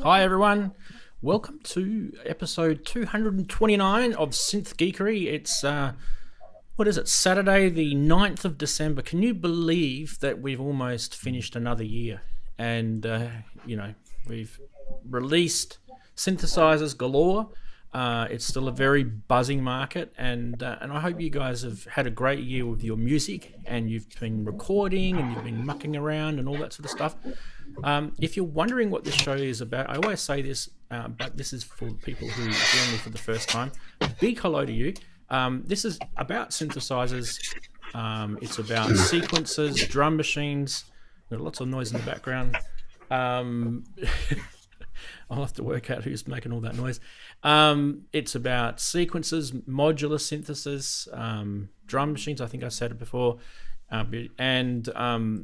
Hi everyone, welcome to episode 229 of Synth Geekery. It's what is it? Saturday, the 9th of December. Can you believe that we've almost finished another year? And we've released synthesizers galore. It's still a very buzzing market, and I hope you guys have had a great year with your music, and you've been recording and you've been mucking around and all that sort of stuff. If you're wondering what this show is about, I always say this, but this is for people who join me for the first time. Big hello to you. This is about synthesizers. It's about sequencers, drum machines. There's lots of noise in the background. I'll have to work out who's making all that noise. It's about sequencers, modular synthesis, drum machines. I think I said it before. And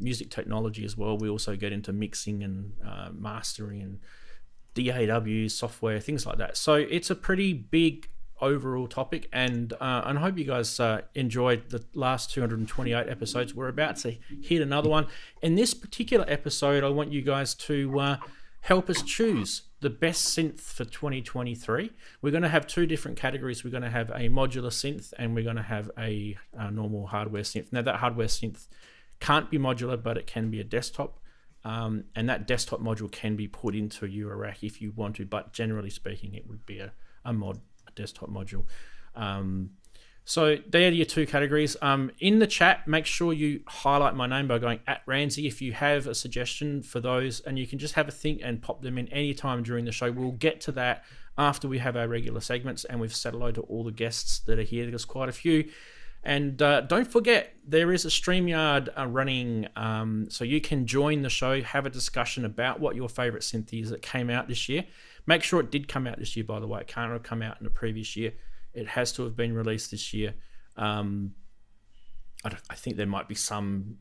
music technology as well. We also get into mixing and mastering and DAW software, things like that. So it's a pretty big overall topic, and I hope you guys enjoyed the last 228 episodes. We're about to hit another one. In this particular episode, I want you guys to help us choose the best synth for 2023. We're going to have two different categories. We're going to have a modular synth and we're going to have a normal hardware synth. Now that hardware synth can't be modular, but it can be a desktop. And that desktop module can be put into a Eurorack if you want to, but generally speaking, it would be a desktop module. So they're your two categories. In the chat, make sure you highlight my name by going @Ranzee if you have a suggestion for those, and you can just have a think and pop them in any time during the show. We'll get to that after we have our regular segments and we've said hello to all the guests that are here. There's quite a few. And don't forget, there is a StreamYard running, so you can join the show, have a discussion about what your favorite synth is that came out this year. Make sure it did come out this year, by the way. It can't have come out in the previous year. It has to have been released this year. I think there might be some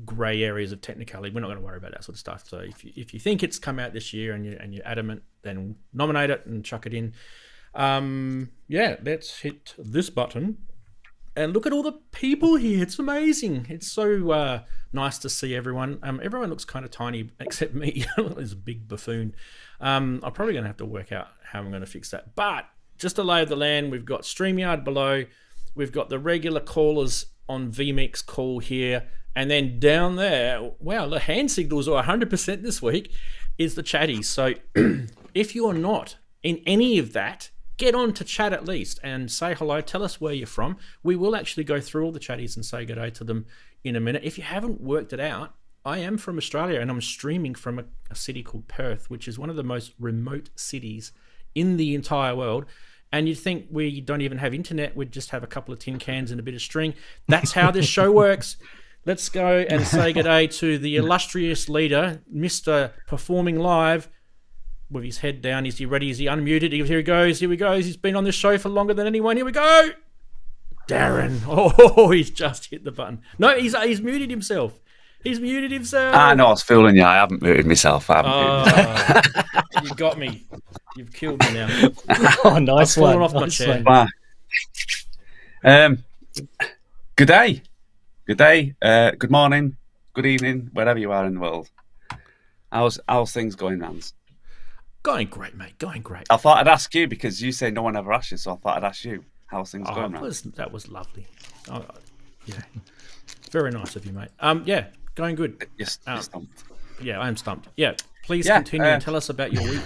grey areas of technicality. We're not going to worry about that sort of stuff. So if you think it's come out this year and you're adamant, then nominate it and chuck it in. Let's hit this button and look at all the people here. It's amazing. It's so nice to see everyone. Everyone looks kind of tiny except me. There's a big buffoon. I'm probably going to have to work out how I'm going to fix that. But just to lay of the land, we've got StreamYard below. We've got the regular callers on vMix call here. And then down there, wow, the hand signals are 100% this week, is the chatties. So if you're not in any of that, get on to chat at least and say hello. Tell us where you're from. We will actually go through all the chatties and say good day to them in a minute. If you haven't worked it out, I am from Australia and I'm streaming from a city called Perth, which is one of the most remote cities in the entire world. And you'd think we don't even have internet, we'd just have a couple of tin cans and a bit of string. That's how this show works. Let's go and say good day to the illustrious leader, Mr. Performing Live, with his head down. Is he ready? Is he unmuted? Here he goes. Here he goes. He's been on this show for longer than anyone. Here we go. Darren. Oh, he's just hit the button. No, he's muted himself. He's muted himself. I know I was fooling you. I haven't muted myself. You got me. You've killed me now. Oh, nice I've fallen one. off my chair. Good day. Good day. Good morning. Good evening. Wherever you are in the world. How's things going, Rance? Going great, mate. Going great. I thought I'd ask you because you say no one ever asks you, so I thought I'd ask you. How's things going, Rance? That was lovely. Yeah. Very nice of you, mate. Going good. You're stumped. Yeah, I am stumped. Yeah, please continue and tell us about your week.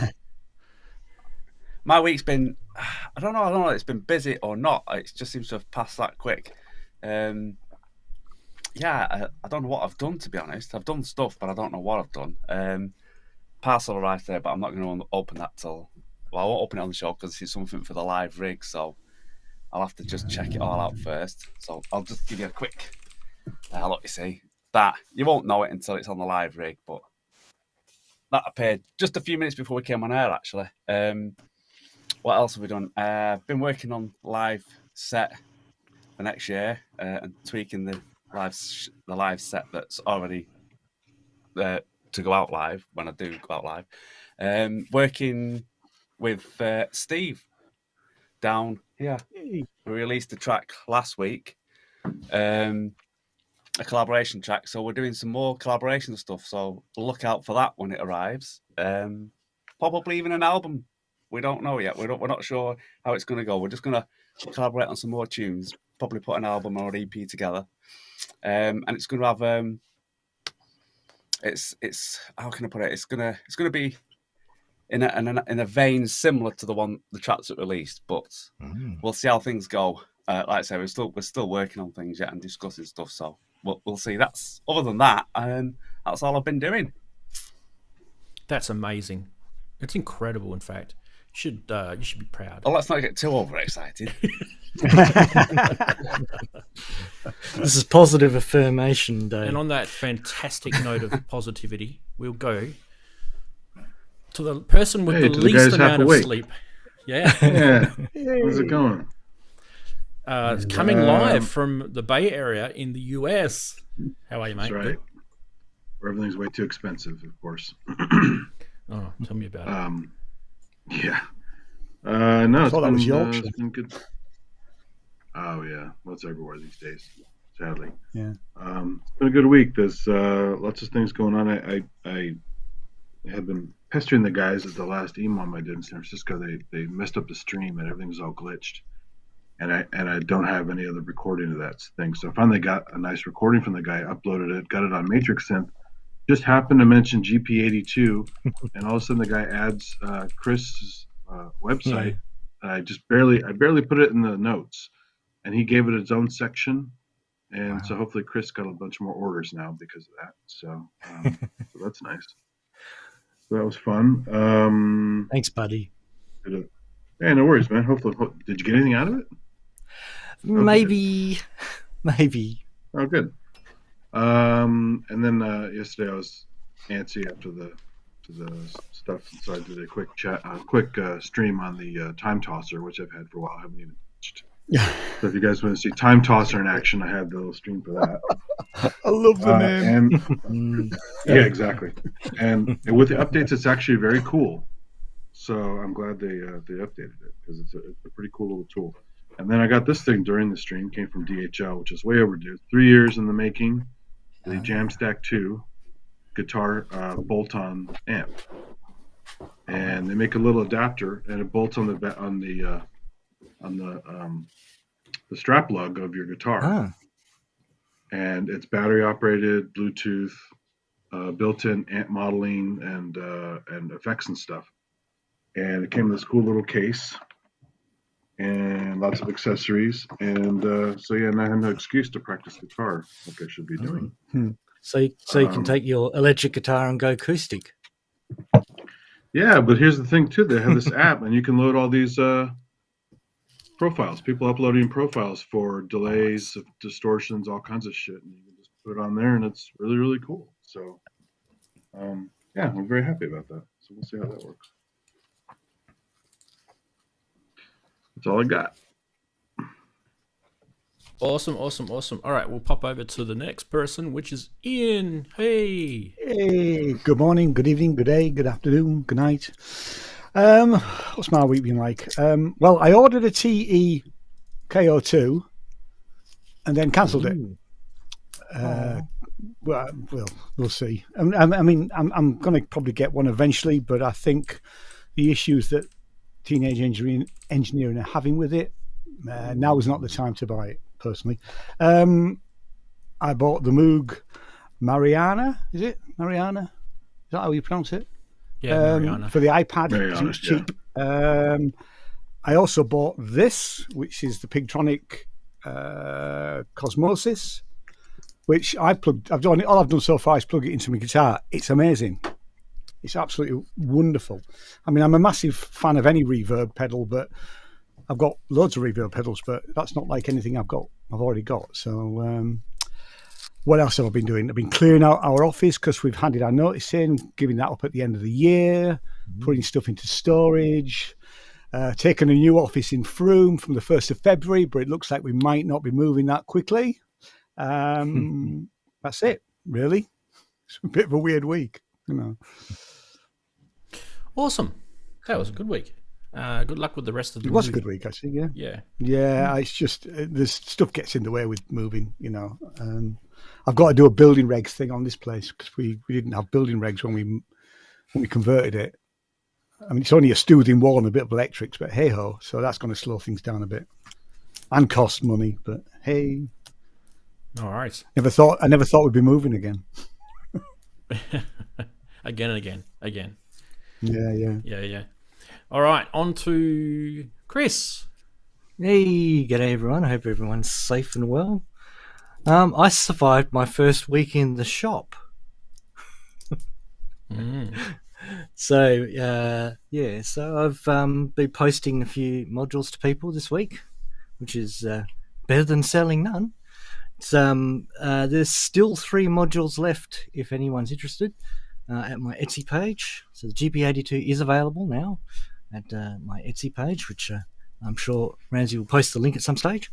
My week's been, I don't know if it's been busy or not. It just seems to have passed that quick. I don't know what I've done, to be honest. I've done stuff, but I don't know what I've done. Parcel arrived there, but I'm not going to open that I won't open it on the show because it's something for the live rig, so I'll have to just check it all out first. So I'll just give you a quick look, you see. That you won't know it until it's on the live rig, but that appeared just a few minutes before we came on air, actually. What else have we done? I've been working on live set for next year and tweaking the live set that's already to go out live when I do go out live. Working with Steve down here. We released a track last week. A collaboration track, so we're doing some more collaboration stuff, so look out for that when it arrives. probably even an album. We don't know yet. We're not sure how it's going to go. We're just going to collaborate on some more tunes, probably put an album or an EP together, and it's going to have it's how can I put it? It's gonna be in a vein similar to the tracks that released, but we'll see how things go. Like I say, we're still working on things yet and discussing stuff, so we'll see. That's other than that, that's all I've been doing. That's amazing. It's incredible. In fact, you should be proud. Well, let's not get too overexcited. This is positive affirmation day. And on that fantastic note of positivity, we'll go to the person with the least amount of sleep. Yeah. Yeah. How's it going? Coming live from the Bay Area in the US. How are you, mate? That's right. Where everything's way too expensive, of course. Oh, tell me about it. Yeah. No, it's been good. Oh yeah, well, it's everywhere these days, sadly. Yeah. It's been a good week. There's lots of things going on. I have been pestering the guys at the last EMOM I did in San Francisco. They messed up the stream and everything was all glitched. And I don't have any other recording of that thing. So I finally got a nice recording from the guy, uploaded it, got it on Matrix Synth. Just happened to mention GP82, and all of a sudden the guy adds Chris' website. And I barely put it in the notes, and he gave it its own section. And so hopefully Chris got a bunch more orders now because of that. So, so that's nice. So that was fun. Thanks, buddy. Yeah, no worries, man. Hopefully, did you get anything out of it? Maybe. Oh, good. And then yesterday I was antsy after the stuff, so I did a quick stream on the Time Tosser, which I've had for a while. I haven't even touched. So if you guys want to see Time Tosser in action, I had the little stream for that. I love the name. And, yeah, exactly. And with the updates, it's actually very cool. So I'm glad they updated it because it's a pretty cool little tool. And then I got this thing during the stream, came from DHL, which is way overdue. 3 years in the making. The Jamstack 2 guitar bolt-on amp, and they make a little adapter, and it bolts on the strap lug of your guitar. And it's battery operated, Bluetooth, built-in amp modeling, and effects and stuff. And it came in this cool little case and lots of accessories. And so yeah, and I had no excuse to practice guitar like I should be doing. So you can take your electric guitar and go acoustic. Yeah, but here's the thing too. They have this app, and you can load all these profiles. People uploading profiles for delays, distortions, all kinds of shit. And you can just put it on there, and it's really, really cool. So yeah, I'm very happy about that. So we'll see how that works. That's all I got. Awesome. All right, we'll pop over to the next person, which is Ian. Hey. Good morning, good evening, good day, good afternoon, good night. What's my week been like? Well, I ordered a TE KO2 and then cancelled it. Well, we'll see. I mean, I'm going to probably get one eventually, but I think the issues that teenage engineering are having with it, now is not the time to buy it, personally. I bought the Moog Mariana. Is it Mariana? Is that how you pronounce it? Yeah, Mariana. For the iPad. Mariana, It's cheap. I also bought this, which is the Pigtronic Cosmosis, which all I've done so far is plug it into my guitar. It's amazing. It's absolutely wonderful. I mean, I'm a massive fan of any reverb pedal, but I've got loads of reverb pedals, but that's not like anything I've already got. So what else have I been doing? I've been clearing out our office because we've handed our notice in, giving that up at the end of the year, putting stuff into storage, taking a new office in Frome from the 1st of February, but it looks like we might not be moving that quickly. That's it, really. It's a bit of a weird week, you know. Awesome. That was a good week. Good luck with the rest of the It was a good week, actually, yeah. Yeah. It's just, this stuff gets in the way with moving, you know. I've got to do a building regs thing on this place because we didn't have building regs when we converted it. I mean, it's only a stewarding wall and a bit of electrics, but hey ho, so that's going to slow things down a bit and cost money. But hey, All right. I never thought we'd be moving again. Again and again. Yeah. All right, on to Chris. Hey, g'day everyone. I hope everyone's safe and well. I survived my first week in the shop. So, so I've been posting a few modules to people this week, which is better than selling none. It's, there's still 3 modules left if anyone's interested at my Etsy page. So the GP82 is available now at my Etsy page, which I'm sure Ranzee will post the link at some stage.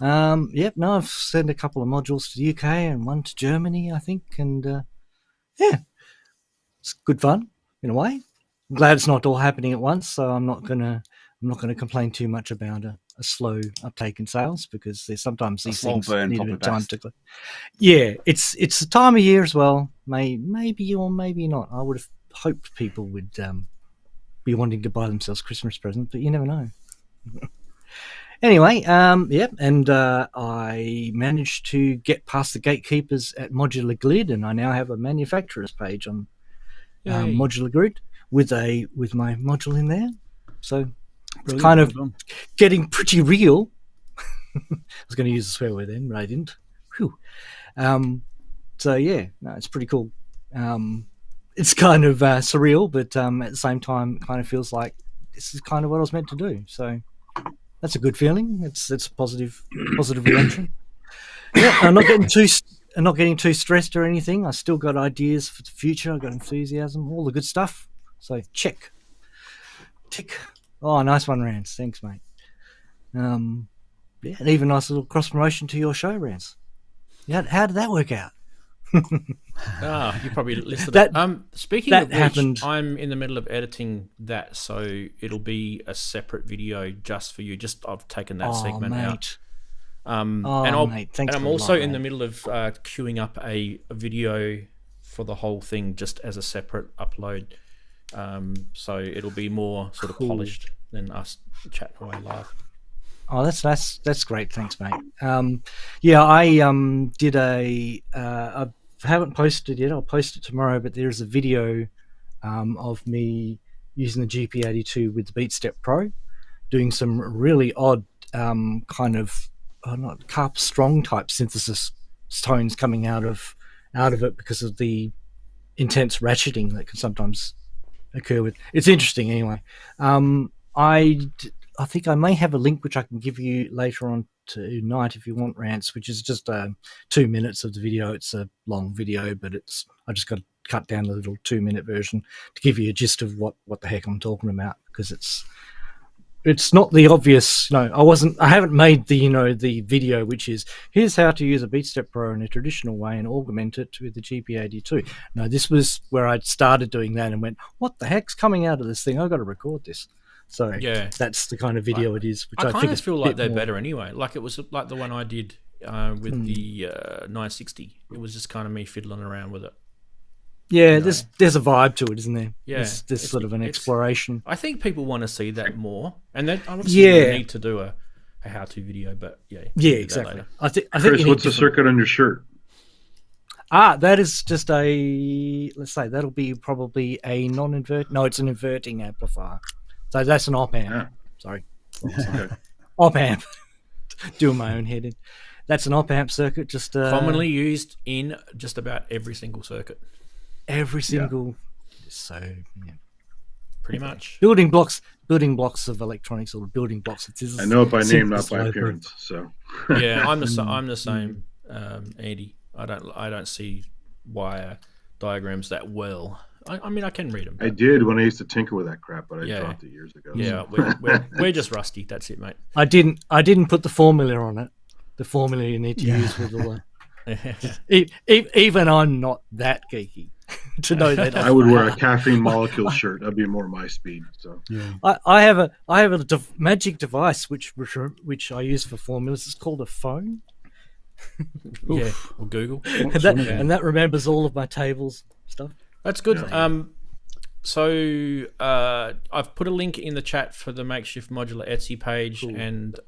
I've sent a couple of modules to the UK and one to Germany, I think, and it's good fun in a way. I'm glad it's not all happening at once, so I'm not gonna complain too much about a slow uptake in sales, because there's sometimes these things need a bit of time to. Yeah, it's the time of year as well. Maybe or maybe not. I would have hoped people would be wanting to buy themselves Christmas presents, but you never know. Anyway, and I managed to get past the gatekeepers at Modular Grid, and I now have a manufacturer's page on Modular Grid with my module in there. So it's kind of getting pretty real. I was going to use a swear word then, but I didn't. Whew. It's pretty cool. It's kind of surreal, but at the same time, it kind of feels like this is kind of what I was meant to do. So that's a good feeling. It's a positive reaction. Yeah, I'm not getting too stressed or anything. I still got ideas for the future. I've got enthusiasm, all the good stuff. So tick. Oh, nice one, Rance. Thanks, mate. And even nice little cross promotion to your show, Rance. Yeah, how did that work out? You probably listed that. Speaking of which, I'm in the middle of editing that, so it'll be a separate video just for you. I've taken that segment out. I'm also in the middle of queuing up a video for the whole thing, just as a separate upload. So it'll be more sort of polished than us chatting away live. Oh, that's great. Thanks, mate. I did I haven't posted it yet. I'll post it tomorrow. But there's a video of me using the GP82 with the BeatStep Pro, doing some really odd kind of not Carp Strong type synthesis tones coming out of it because of the intense ratcheting that can sometimes occur with. It's interesting anyway. I think I may have a link which I can give you later on tonight if you want, Rants, which is just 2 minutes of the video. It's a long video, but I just got to cut down the little 2-minute version to give you a gist of what the heck I'm talking about, because it's not the obvious. I haven't made the video which is here's how to use a BeatStep Pro in a traditional way and augment it with the GP82. No, this was where I started doing that and went, what the heck's coming out of this thing? I've got to record this. So that's the kind of video it is. Which I kind of feel like they're better anyway. Like it was like the one I did with the 960. It was just kind of me fiddling around with it. Yeah, there's a vibe to it, isn't there? Yeah, there's sort of an exploration. I think people want to see that more, and then obviously you need to do a how-to video. But exactly. I think Chris, what's the circuit on your shirt? That is just let's say that'll be probably a non-invert. No, it's an inverting amplifier. So that's an op amp. Yeah. Sorry. Op amp. Doing my own head in. That's an op amp circuit. Just commonly used in just about every single circuit. Every single. So pretty much building blocks of electronics, or building blocks of scissors. I know it by name, not by appearance. So I'm the same, Andy. I don't see wire diagrams that well. I mean, I can read them. I did when I used to tinker with that crap, but I dropped it years ago. Yeah, we're just rusty. That's it, mate. I didn't put the formula on it. The formula you need to use with all the. Even I'm not that geeky to know that. I would wear a caffeine molecule shirt. That'd be more my speed. So I have a magic device which I use for formulas. It's called a phone. Or Google, and that remembers all of my tables stuff. That's good. So I've put a link in the chat for the Makeshift Modular Etsy page, and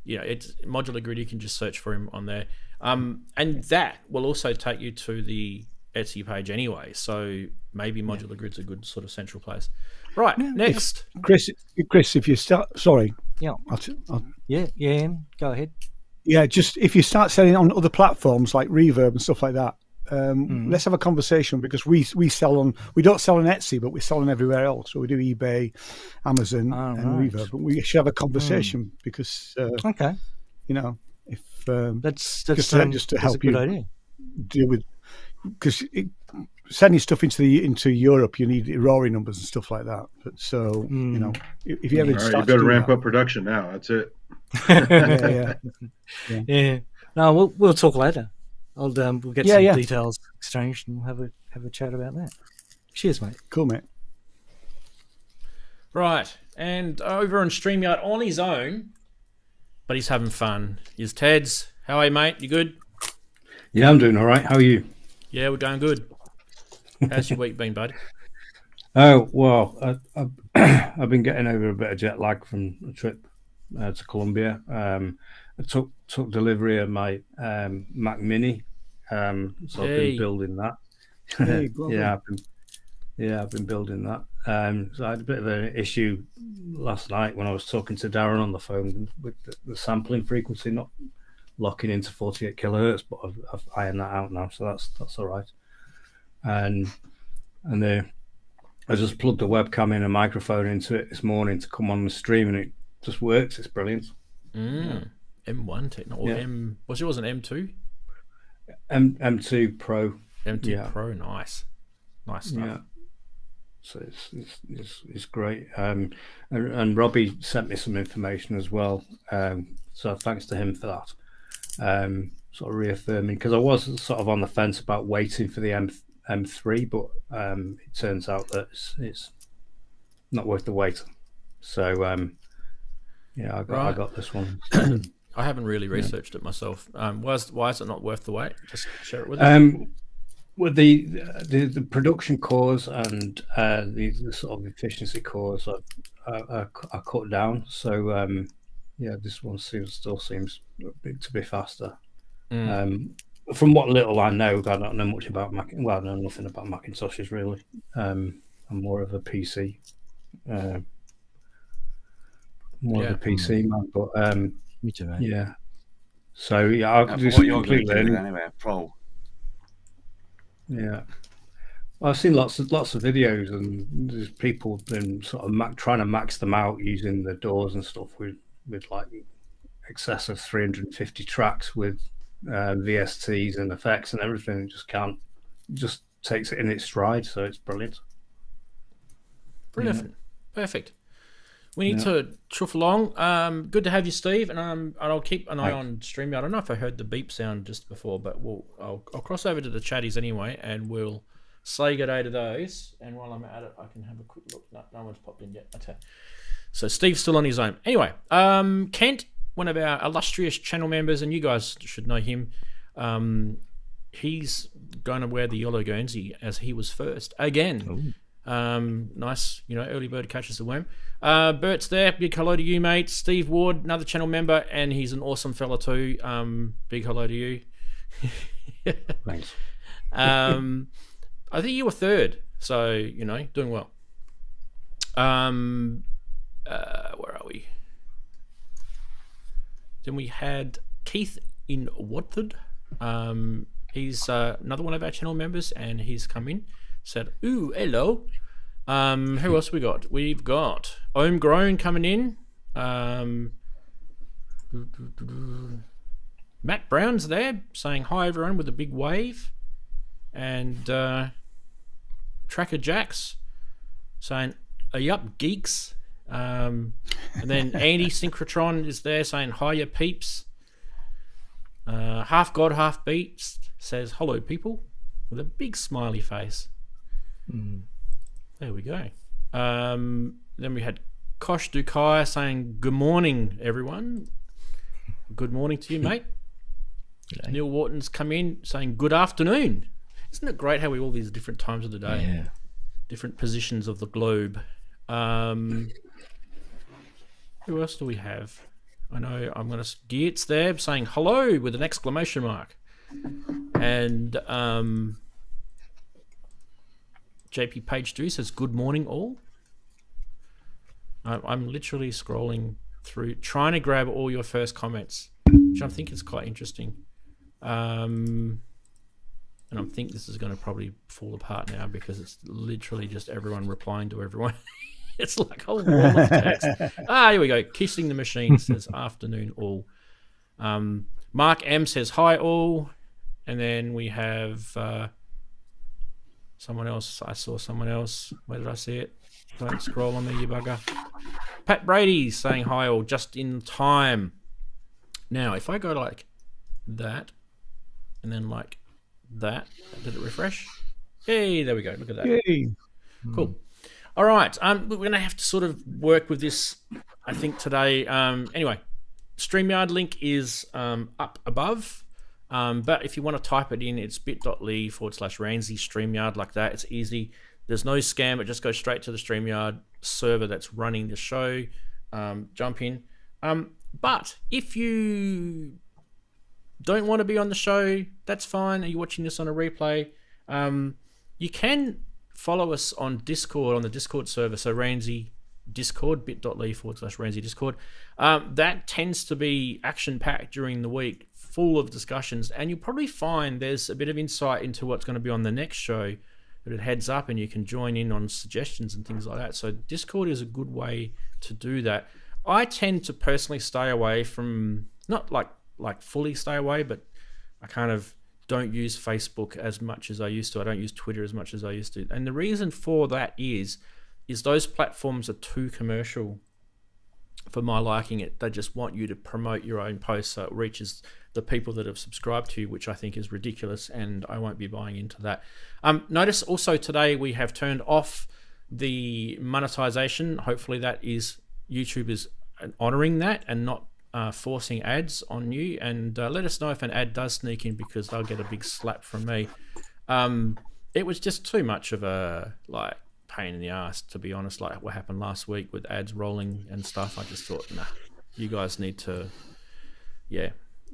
it's Modular Grid. You can just search for him on there, and that will also take you to the Etsy page anyway. So maybe Modular Grid's a good sort of central place. Right, next, Chris, if you start, sorry, Yeah. Yeah. Go ahead. yeah, just if you start selling on other platforms like Reverb and stuff like that. Let's have a conversation, because we don't sell on Etsy, but we sell on everywhere else. So we do eBay, Amazon, and right. Reverb. But we should have a conversation because Okay. if That's just to that's help a good you idea. deal with, because sending stuff into Europe, you need RORI numbers and stuff like that. But so if you ever All right, start you better to do ramp that, up production now. That's it. Yeah. No, we'll talk later. We'll get some details exchanged and we'll have a chat about that. Cheers, mate. cool, mate. right, and over on StreamYard on his own, but he's having fun. Here's Teds. How are you, mate? You good? Yeah, I'm doing all right. How are you? Yeah, we're going good. How's your week been, bud? Oh, well, I've been getting over a bit of jet lag from a trip to Colombia. I took delivery of my Mac Mini, so I've been building that. Hey, well done. I've been building that. So I had a bit of an issue last night when I was talking to Darren on the phone with the sampling frequency not locking into 48 kilohertz, but I've ironed that out now, so that's all right. And I just plugged the webcam in a microphone into it this morning to come on the stream, and it just works. It's brilliant. M1 technology. M. Was it wasn't M2? M2 Pro. M2 Pro. Nice stuff. Yeah. So it's great. And Robbie sent me some information as well. So thanks to him for that. Sort of reaffirming, because I was sort of on the fence about waiting for the M3, but it turns out that it's not worth the wait. So I got this one. I haven't really researched it myself. Why is it not worth the wait? Just share it with us. With the production cores and the sort of efficiency cores are cut down. So this one still seems to be faster. From what little I know, I don't know much about Mac. Well, I know nothing about Macintoshes really. I'm more of a PC. Of a PC man, but Me too, mate. yeah. So I'll do what some you're going complete to do learning. anyway, Pro. Yeah. Well, I've seen lots of videos, and there's people been sort of trying to max them out using the DAWs and stuff with like excess of 350 tracks with VSTs and effects and everything. It just takes it in its stride, so it's brilliant. Brilliant. Perfect. We need to chuff along. Good to have you, Steve, and I'll keep an eye on StreamYard. I don't know if I heard the beep sound just before, but I'll cross over to the chatties anyway, and we'll say good day to those. And while I'm at it, I can have a quick look. No one's popped in yet. Okay. So Steve's still on his own. Anyway, Kent, one of our illustrious channel members, and you guys should know him. He's going to wear the yellow Guernsey as he was first again. Ooh. Nice, early bird catches the worm. Bert's there. Big hello to you, mate. Steve Ward, another channel member, and he's an awesome fella too. Big hello to you. Thanks. I think you were third, so doing well. Where are we? Then we had Keith in Watford. He's another one of our channel members, and he's come in. Said, ooh, hello. Who else we got? We've got Homegrown coming in. Matt Brown's there saying hi everyone with a big wave. And Tracker Jacks saying, are you up, geeks? And then Andy Synchrotron is there saying hiya peeps. Half God, Half Beats says hello people with a big smiley face. There we go. Then we had Kosh Dukai saying good morning everyone. Good morning to you, mate. G'day. Neil Wharton's come in saying good afternoon. Isn't it great how we all these different times of the day? different positions of the globe. Who else do we have? I know I'm going to... Geert's there saying hello with an exclamation mark. And JP Page 2 says good morning all. I'm literally scrolling through, trying to grab all your first comments, which I think is quite interesting. And I think this is going to probably fall apart now because it's literally just everyone replying to everyone. It's like a whole wall of text. Here we go. Kissing the Machine says afternoon all. Mark M says hi all. And then we have someone else. I saw someone else. Where did I see it? Don't scroll on me, you bugger. Pat Brady saying hi all just in time. Now, if I go like that and then like that, did it refresh? Hey, there we go. Look at that. Yay. Cool. All right. We're going to have to sort of work with this, I think, today. Anyway, StreamYard link is up above. But if you want to type it in, it's bit.ly/Ranzee StreamYard like that. It's easy. There's no scam. It just goes straight to the StreamYard server that's running the show. Jump in. But if you don't want to be on the show, that's fine. Are you watching this on a replay? You can follow us on Discord, on the Discord server. So Ranzee Discord, bit.ly/Ranzee Discord. That tends to be action-packed during the week, full of discussions. And you'll probably find there's a bit of insight into what's going to be on the next show, that it heads up and you can join in on suggestions and things like that. So Discord is a good way to do that. I tend to personally stay away from, not like fully stay away, but I kind of don't use Facebook as much as I used to. I don't use Twitter as much as I used to. And the reason for that is those platforms are too commercial for my liking. They just want you to promote your own posts so it reaches the people that have subscribed to you, which I think is ridiculous, and I won't be buying into that. Notice also today we have turned off the monetization. Hopefully that is, YouTube is honoring that and not forcing ads on you. And let us know if an ad does sneak in, because they'll get a big slap from me. It was just too much of a pain in the ass, to be honest, like what happened last week with ads rolling and stuff. I just thought, nah, you guys need to,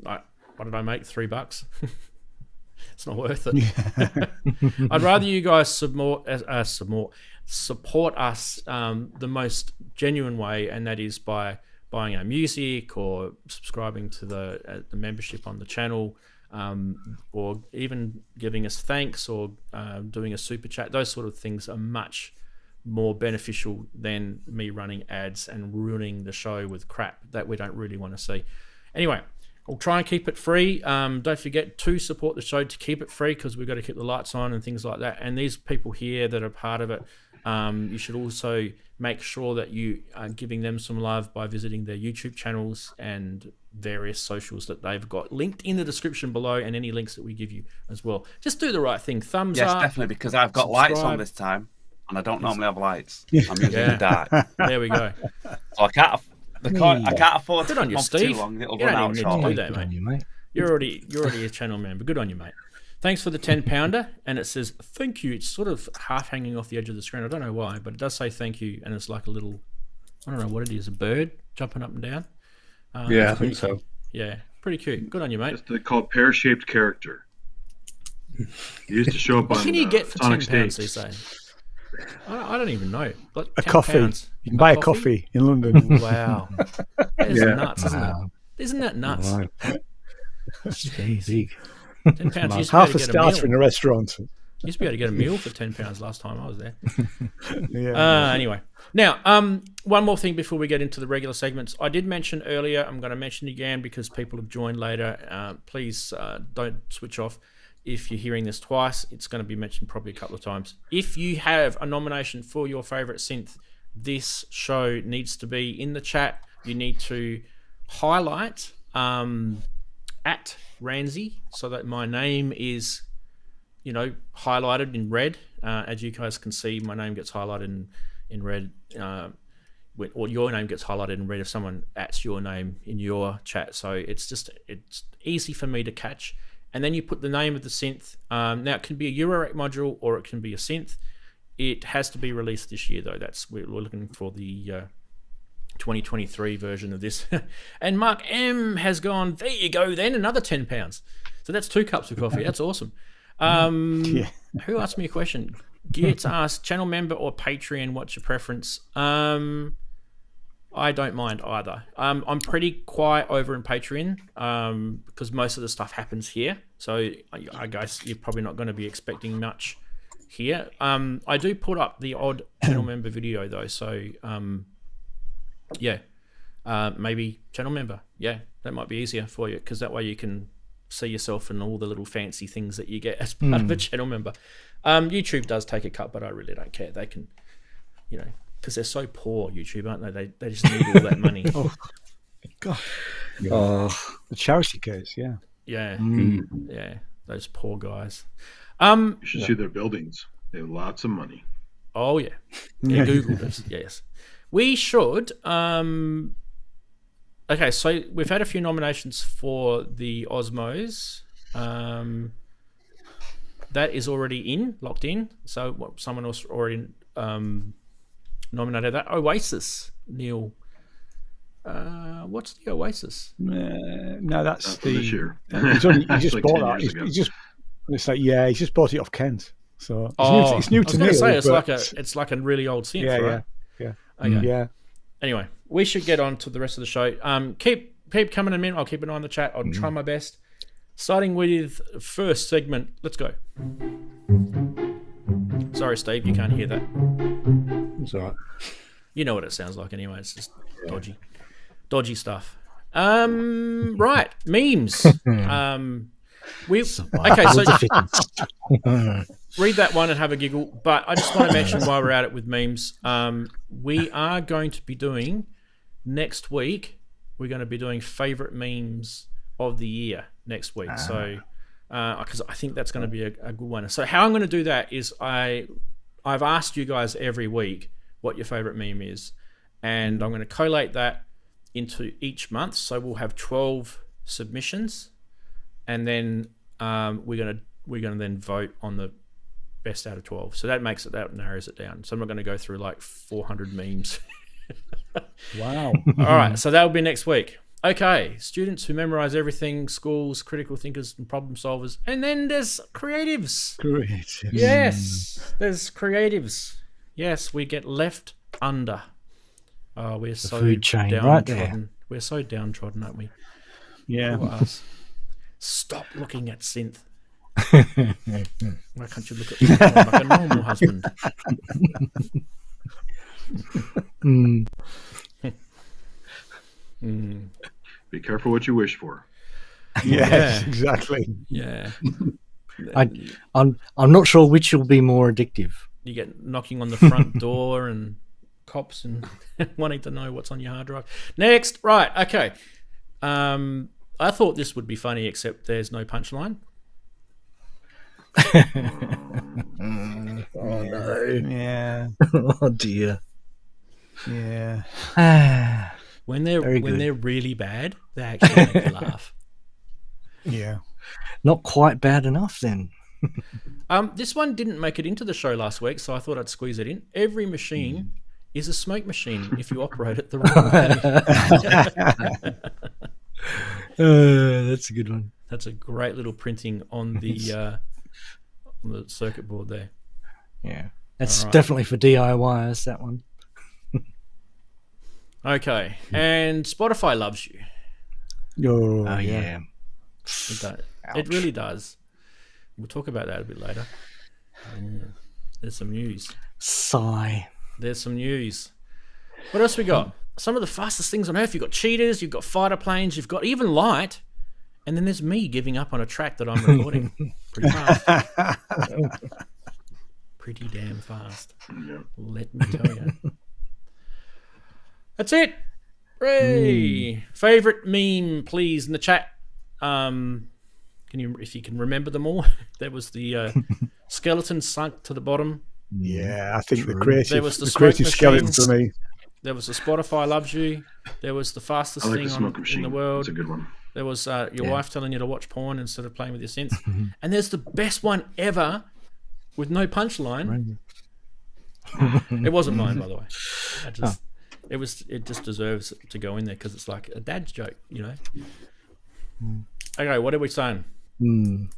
what did I make? $3? It's not worth it. Yeah. I'd rather you guys support us the most genuine way, and that is by buying our music or subscribing to the membership on the channel, or even giving us thanks, or doing a super chat. Those sort of things are much more beneficial than me running ads and ruining the show with crap that we don't really want to see. Anyway, I'll try and keep it free. Don't forget to support the show to keep it free, because we've got to keep the lights on and things like that. And these people here that are part of it, you should also make sure that you are giving them some love by visiting their YouTube channels and various socials that they've got linked in the description below, and any links that we give you as well. Just do the right thing. Thumbs up. Yes, definitely, because I've got lights on this time, and I don't normally have lights. I'm using the dark. There we go. So I can't afford to good on you, Steve. too long. It'll you run don't out even shortly. need to do that, mate. You're already a channel member. Good on you, mate. Thanks for the 10-pounder, and it says thank you. It's sort of half hanging off the edge of the screen. I don't know why, but it does say thank you, and it's like a little, I don't know what it is, a bird jumping up and down. Yeah, I think so. Yeah, pretty cute. Good on you, mate. It's called pear-shaped character. It used to show up on What can you get for Sonic £10 States. these days? I don't even know. Like A coffee. £10. You can buy a coffee in London. Wow. That is nuts, isn't it? Isn't that nuts? Right. Jeez. Big. £10 used to Half be a able to get starter in meal. a restaurant. Used to be able to get a meal for £10 last time I was there. Yeah. Anyway, now one more thing before we get into the regular segments. I did mention earlier, I'm going to mention it again because people have joined later. Please don't switch off. If you're hearing this twice, it's going to be mentioned probably a couple of times. If you have a nomination for your favorite synth, this show needs to be in the chat. You need to highlight at Ranzee so that my name is, highlighted in red. As you guys can see, my name gets highlighted in red, or your name gets highlighted in red if someone adds your name in your chat. So it's easy for me to catch. And then you put the name of the synth. Now it can be a Eurorack module or it can be a synth. it has to be released this year, though. We're looking for the 2023 version of this. And Mark M has gone, there you go then, another £10. So that's 2 cups of coffee. That's awesome. Who asked me a question? Geertz asked, channel member or Patreon, what's your preference? I don't mind either. I'm pretty quiet over in Patreon because most of the stuff happens here. So I guess you're probably not going to be expecting much here. I do put up the odd channel member video though. So maybe channel member. Yeah, that might be easier for you because that way you can see yourself and all the little fancy things that you get as part of a channel member. YouTube does take a cut, but I really don't care. They can, because they're so poor, YouTube, aren't they? They just need all that money. Oh, God. The charity case, yeah. Yeah. Yeah. Those poor guys. You should see their buildings. They have lots of money. Oh, yeah. Google this. Yes. We should. Okay, so we've had a few nominations for the Osmos. That is already locked in. So someone else already nominated that. Oasis, Neil. What's the Oasis? No, that's for this year. He just like bought 10 that. years ago. He just bought it off Kent. So it's new to me. It's like a really old synth, right? Yeah. Okay. Yeah. Anyway, we should get on to the rest of the show. Keep coming in. I'll keep an eye on the chat. I'll try my best. Starting with first segment. Let's go. Sorry, Steve, you can't hear that. It's all right. You know what it sounds like anyway. It's just dodgy stuff. Right, memes. Okay, so read that one and have a giggle. But I just want to mention while we're at it with memes, we are going to be doing next week. We're going to be doing favorite memes of the year next week. So, because I think that's going to be a good one. So how I'm going to do that is I've asked you guys every week what your favorite meme is, and I'm going to collate that into each month. So we'll have 12 submissions, and then we're going to then vote on the best out of 12. So that narrows it down. So I'm not going to go through like 400 memes. Wow. All right, so that will be next week. Okay, students who memorize everything, schools, critical thinkers and problem solvers. And then there's creatives. Yes, there's creatives. Yes, we get left under. Oh, we're so food chain downtrodden. right there. We're so downtrodden, aren't we? Yeah. Poor us. Stop looking at synth. Why can't you look at me like a normal husband? Be careful what you wish for. Yes, exactly. Yeah. I'm not sure which will be more addictive. You get knocking on the front door and cops and wanting to know what's on your hard drive. Next, right? Okay. I thought this would be funny, except there's no punchline. Oh no! Yeah. Oh dear. Yeah. When they're really bad, they actually make you laugh. Yeah. Not quite bad enough then. This one didn't make it into the show last week, so I thought I'd squeeze it in. Every machine is a smoke machine if you operate it the wrong way. That's a good one. That's a great little printing on the circuit board there. Yeah, that's right. Definitely for DIYers, that one. Okay, and Spotify loves you. Oh, yeah. It really does. We'll talk about that a bit later. There's some news. Sigh. There's some news. What else we got? Some of the fastest things on Earth. You've got cheetahs, you've got fighter planes, you've got even light. And then there's me giving up on a track that I'm recording. Pretty fast. Pretty damn fast. Yeah. Let me tell you. That's it. Hooray. Favorite meme, please, in the chat. If you can remember them all. There was the skeleton sunk to the bottom. Yeah, I think There the was the creative smoke skeleton machines. for me. There was the Spotify loves you. There was the fastest I like thing the smoke machine. in the world. That's a good one. There was your wife telling you to watch porn instead of playing with your synth. And there's the best one ever with no punchline. It wasn't mine, by the way. It just deserves to go in there because it's like a dad's joke, you know. Okay, what are we saying? I'm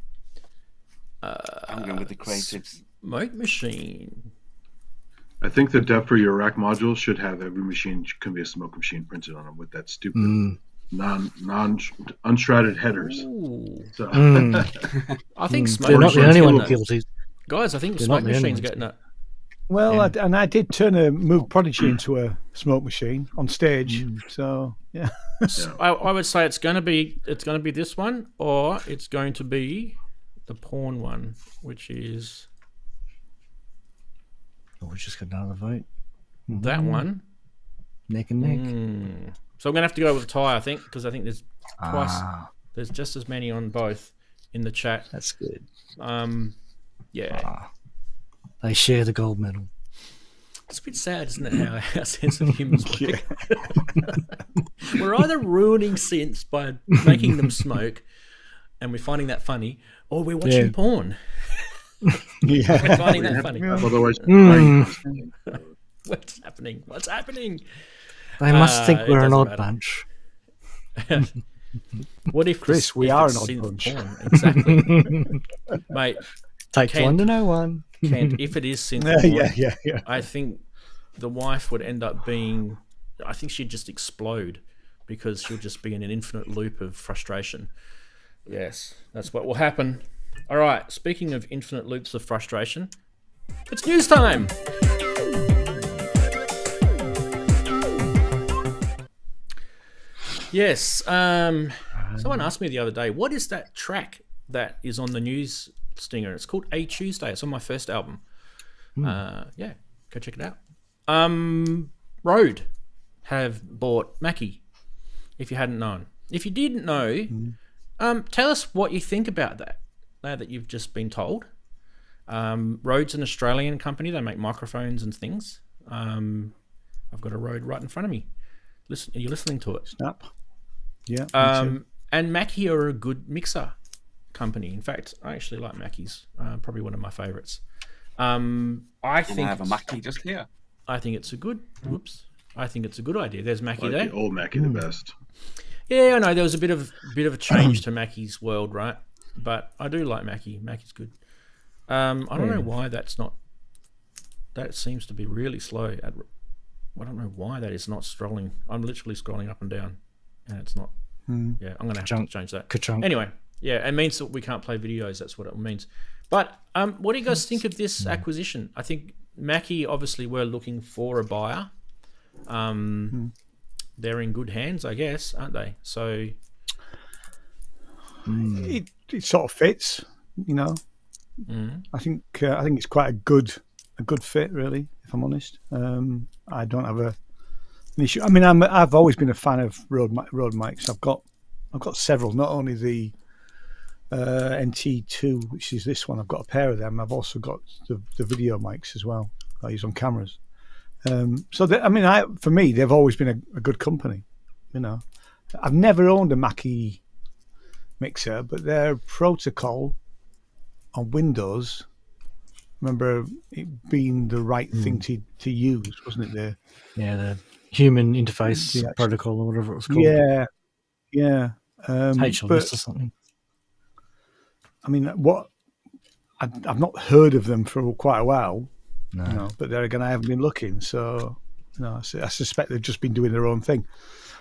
going with the creatives. Smoke machine. I think the depth for your rack module should have every machine can be a smoke machine printed on them with that stupid non unshrouded headers. Ooh. So I think smoke They're not the machine's only one getting it. guilty. Guys, I think They're smoke not the only machine's ones. getting it. Well, Yeah. I did turn a Moog Prodigy into a smoke machine on stage. So yeah, I would say it's going to be this one, or it's going to be the porn one, which is Oh, we just got another vote. that one. Neck and neck. So I'm going to have to go with a tie, I think, because I think there's twice. Ah, There's just as many on both in the chat. that's good. Yeah. Ah. They share the gold medal. It's a bit sad, isn't it, how our sense of humour's work? We're either ruining synths by making them smoke, and we're finding that funny, or we're watching porn. We're finding that funny. otherwise, What's happening? What's happening? They must think it we're an doesn't odd matter. bunch. What if Chris, this, we if are it's an odd synth bunch. porn? Exactly, mate. Takes Kent. one to know one. Kent, if it is synth porn, yeah. I think the wife would end up being. I think she'd just explode because she'll just be in an infinite loop of frustration. Yes, that's what will happen. All right. Speaking of infinite loops of frustration, it's news time. Yes. Someone asked me the other day, what is that track that is on the news stinger? It's called A Tuesday. It's on my first album. Yeah, go check it out. Rode have bought Mackie, if you hadn't known. If you didn't know, tell us what you think about that, now that you've just been told. Rode's an Australian company. They make microphones and things. I've got a Rode right in front of me. Listen, are you listening to it? Snap. Yeah. me too. And Mackie are a good mixer company. In fact, I actually like Mackie's. Probably one of my favourites. I think I have a Mackie just here. I think it's a good. Whoops. I think it's a good idea. There's Mackie like there. the old Mackie the best. Yeah, I know there was a bit of a change to Mackie's world, right? But I do like Mackie. Mackie's good. I don't know why that's not. That seems to be really slow. I don't know why that is not scrolling. I'm literally scrolling up and down, and it's not. Yeah, I'm gonna have to change that. Ka-chunk. Anyway, yeah, it means that we can't play videos. That's what it means. But what do you guys think of this acquisition? I think Mackie obviously were looking for a buyer. They're in good hands, I guess, aren't they? So It sort of fits, you know. I think it's quite a good fit, really. If I'm honest, I don't have an issue. I mean, I've always been a fan of Rode mics. I've got several. Not only the NT2, which is this one. I've got a pair of them. I've also got the video mics as well. I use on cameras. So for me, they've always been a good company. You know, I've never owned a Mackie mixer, but their protocol on Windows, remember it being the right thing to use, wasn't it? The human interface Yeah. protocol or whatever it was called. Yeah. HLS But or something. I mean, I've not heard of them for quite a while. No. You know, but there again, I haven't been looking, so you know, I suspect they've just been doing their own thing.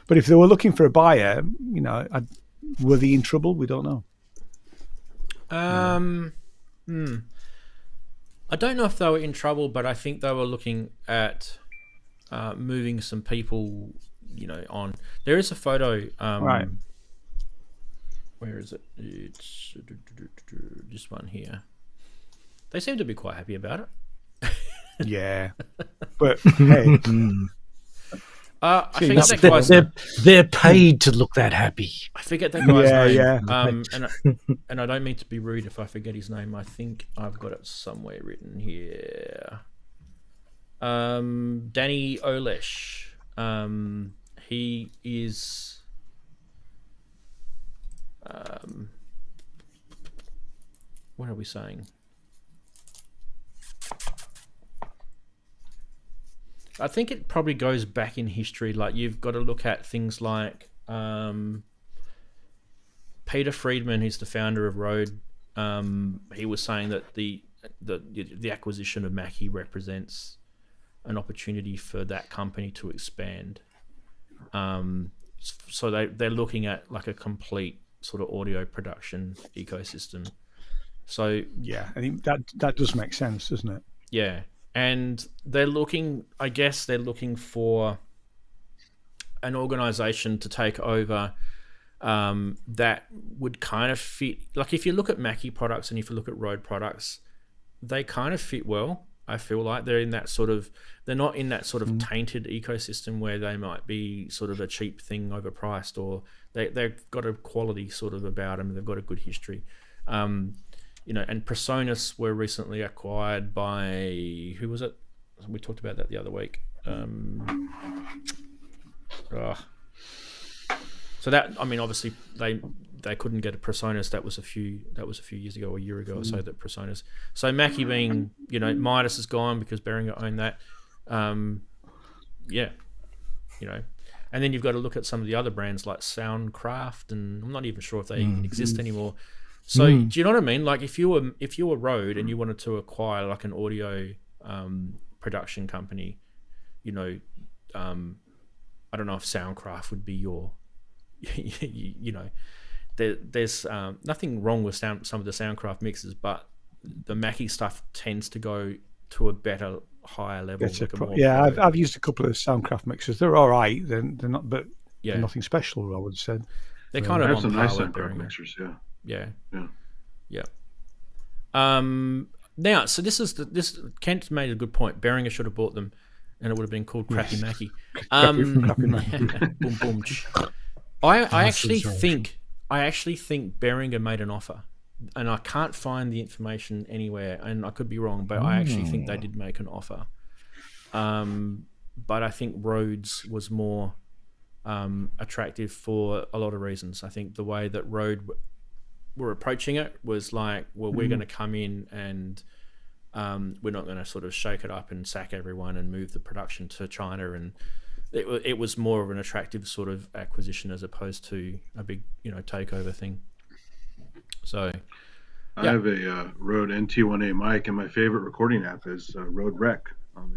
But if they were looking for a buyer, you know, were they in trouble? We don't know. I don't know if they were in trouble, but I think they were looking at moving some people, you know, on. There is a photo. Right. Where is it? It's this one here. They seem to be quite happy about it. Yeah, but hey, I See, forget that guy's name. They're paid to look that happy. I forget that guy's name. Yeah. And I don't mean to be rude if I forget his name. I think I've got it somewhere written here. Danny Olesh. He is. What are we saying? I think it probably goes back in history. Like you've got to look at things like Peter Friedman, who's the founder of Rode. He was saying that the acquisition of Mackie represents an opportunity for that company to expand. So they're looking at like a complete sort of audio production ecosystem. So yeah, I think that does make sense, doesn't it? Yeah, and they're looking. I guess they're looking for an organization to take over that would kind of fit. Like if you look at Mackie products and if you look at Rode products, they kind of fit well. I feel like they're in that sort of. They're not in that sort of tainted ecosystem where they might be sort of a cheap thing overpriced, or they've got a quality sort of about them. They've got a good history. You know, and Presonus were recently acquired by, who was it? We talked about that the other week. So that, I mean, obviously they couldn't get a Presonus. That was a few years ago, or a year ago or so, that Presonus. So Mackie being, you know, Midas is gone because Behringer owned that. Yeah, you know, and then you've got to look at some of the other brands like Soundcraft, and I'm not even sure if they even exist anymore. So do you know what I mean? Like if you were Rode and you wanted to acquire like an audio production company, you know, I don't know if Soundcraft would be your, you know, there's nothing wrong with some of the Soundcraft mixes, but the Mackie stuff tends to go to a better, higher level. I've used a couple of Soundcraft mixers. They're all right. They're not, but they're nothing special, I would say. They're kind of I on have some par nice with Soundcraft Behringer. mixers, Yeah. Yeah. Now, so this Kent made a good point. Behringer should have bought them, and it would have been called Crappy Mackie. Crappy Mackie. Boom, boom. I actually think Behringer made an offer, and I can't find the information anywhere, and I could be wrong, but I actually think they did make an offer. But I think Rhodes was more attractive for a lot of reasons. I think the way that Rode were approaching it was like, well, we're going to come in and we're not going to sort of shake it up and sack everyone and move the production to China, and it was more of an attractive sort of acquisition as opposed to a big, you know, takeover thing. So I have a Rode NT1A mic, and my favorite recording app is Rode Rec on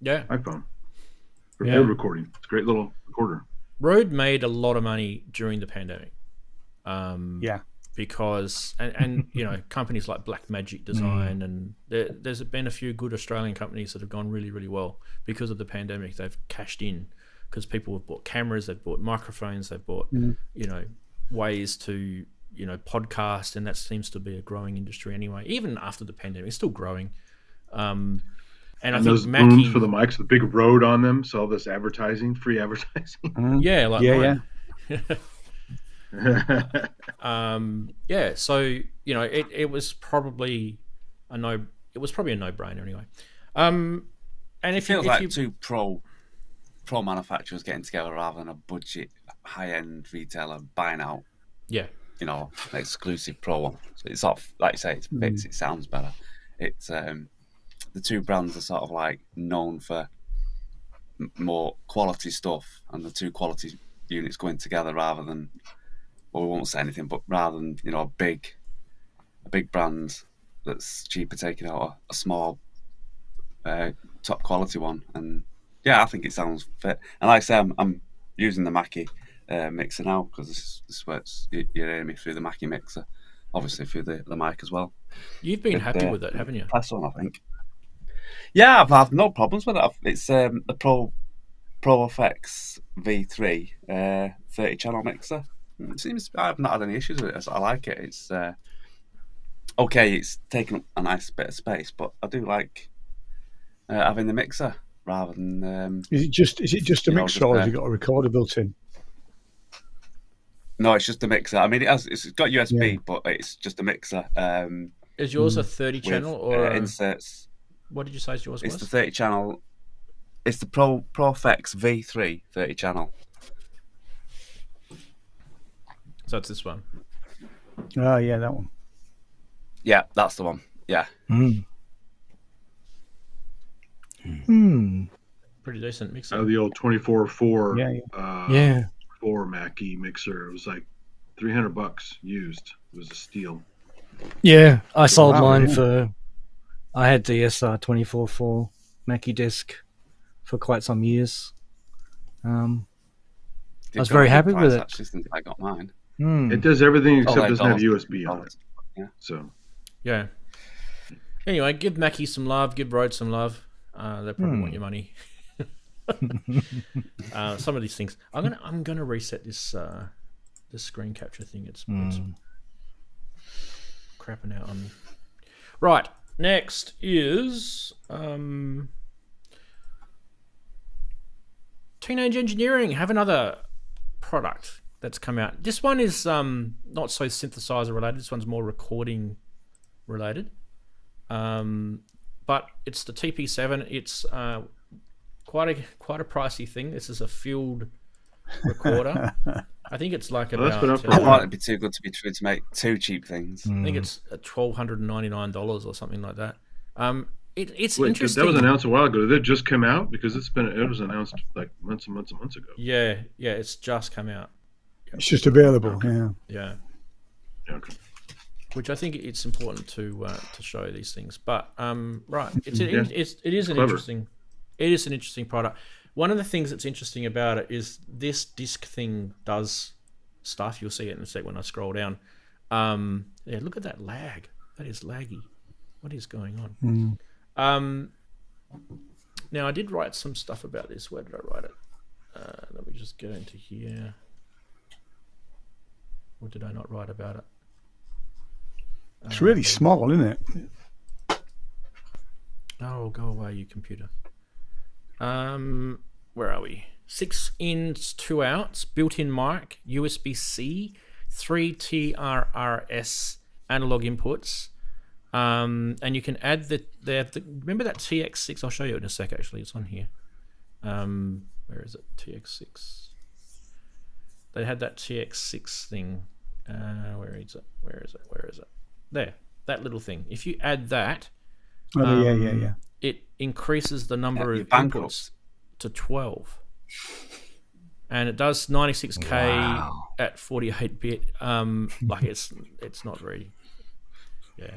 the iPhone for field recording. It's a great little recorder. Rode made a lot of money during the pandemic. Because and you know, companies like Blackmagic Design and there's been a few good Australian companies that have gone really, really well because of the pandemic. They've cashed in because people have bought cameras, they've bought microphones, they've bought you know, ways to, you know, podcast, and that seems to be a growing industry anyway. Even after the pandemic, it's still growing. And I think those Mackie, booms for the mics, the big Rode on them, so all this advertising, free advertising. So you know, it was probably a no-brainer anyway. And it feels like two pro manufacturers getting together rather than a budget high-end retailer buying out you know, an exclusive pro one. So it's sort of, like you say, it sounds better. It's the two brands are sort of like known for more quality stuff, and the two quality units going together rather than, well, we won't say anything, but rather than, you know, a big brand that's cheaper taking out a small top quality one. And yeah, I think it sounds fit. And like I say, I'm using the Mackie mixer now because this is where you're hearing me through the Mackie mixer, obviously through the mic as well. You've been happy with it, haven't you? Press on, I think. Yeah, I've had no problems with it. It's the Pro FX V3 30-channel mixer. It seems I've not had any issues with it. I like it. It's okay. It's taken up a nice bit of space, but I do like having the mixer rather than. Is it just a mixer, or have you got a recorder built in? No, it's just a mixer. I mean, it's got USB, but it's just a mixer. Is yours a 30-channel or inserts? What did you say yours was? It's the 30-channel. It's the Pro FX V3 30-channel. So it's this one. Oh, yeah, that one. Yeah, that's the one. Yeah. Pretty decent mixer. Out of the old 24-4 Yeah. 4 Mackie mixer, it was like $300 used. It was a steal. Yeah, I sold Wow, mine yeah. for. I had the SR244 Mackie disc for quite some years. I They've was got very a good happy price, with it. actually, since I got mine. It does everything except like doesn't have dollars. USB on it. Yeah. So Yeah. Anyway, give Mackie some love. Give Rode some love. They probably want your money. Some of these things. I'm gonna reset this screen capture thing. It's crapping out on me. Right. Next is Teenage Engineering have another product that's come out. This one is not so synthesizer related. This one's more recording related. But it's the TP7. It's quite a pricey thing. This is a field recorder. I think it's like Well, that's about. been up for a I while. thought it'd be too good to be true to make two cheap things. I think it's $1,299 or something like that. It's Wait, interesting. that was announced a while ago. Did it just come out? Because it was announced like months and months and months ago. Yeah, it's just come out. It's just available. Yeah. Yeah, Yeah, okay. which I think it's important to show these things. But right, it is an Clever. interesting product. One of the things that's interesting about it is this disc thing does stuff. You'll see it in a sec when I scroll down. Yeah, look at that lag. That is laggy. What is going on? Now I did write some stuff about this. Where did I write it? Let me just go into here. Or did I not write about it? It's really small, isn't it? Oh, go away, you computer. Where are we? 6 ins, 2 outs, built-in mic, USB-C, 3 TRS analog inputs, and you can add remember that TX6? I'll show you in a sec. Actually, it's on here. Where is it? TX6. They had that TX6 thing. Where is it? There, that little thing. If you add that, Yeah. it increases the number you're of bankrupt. inputs to 12. And it does 96K at 48-bit. Like it's not very. Yeah,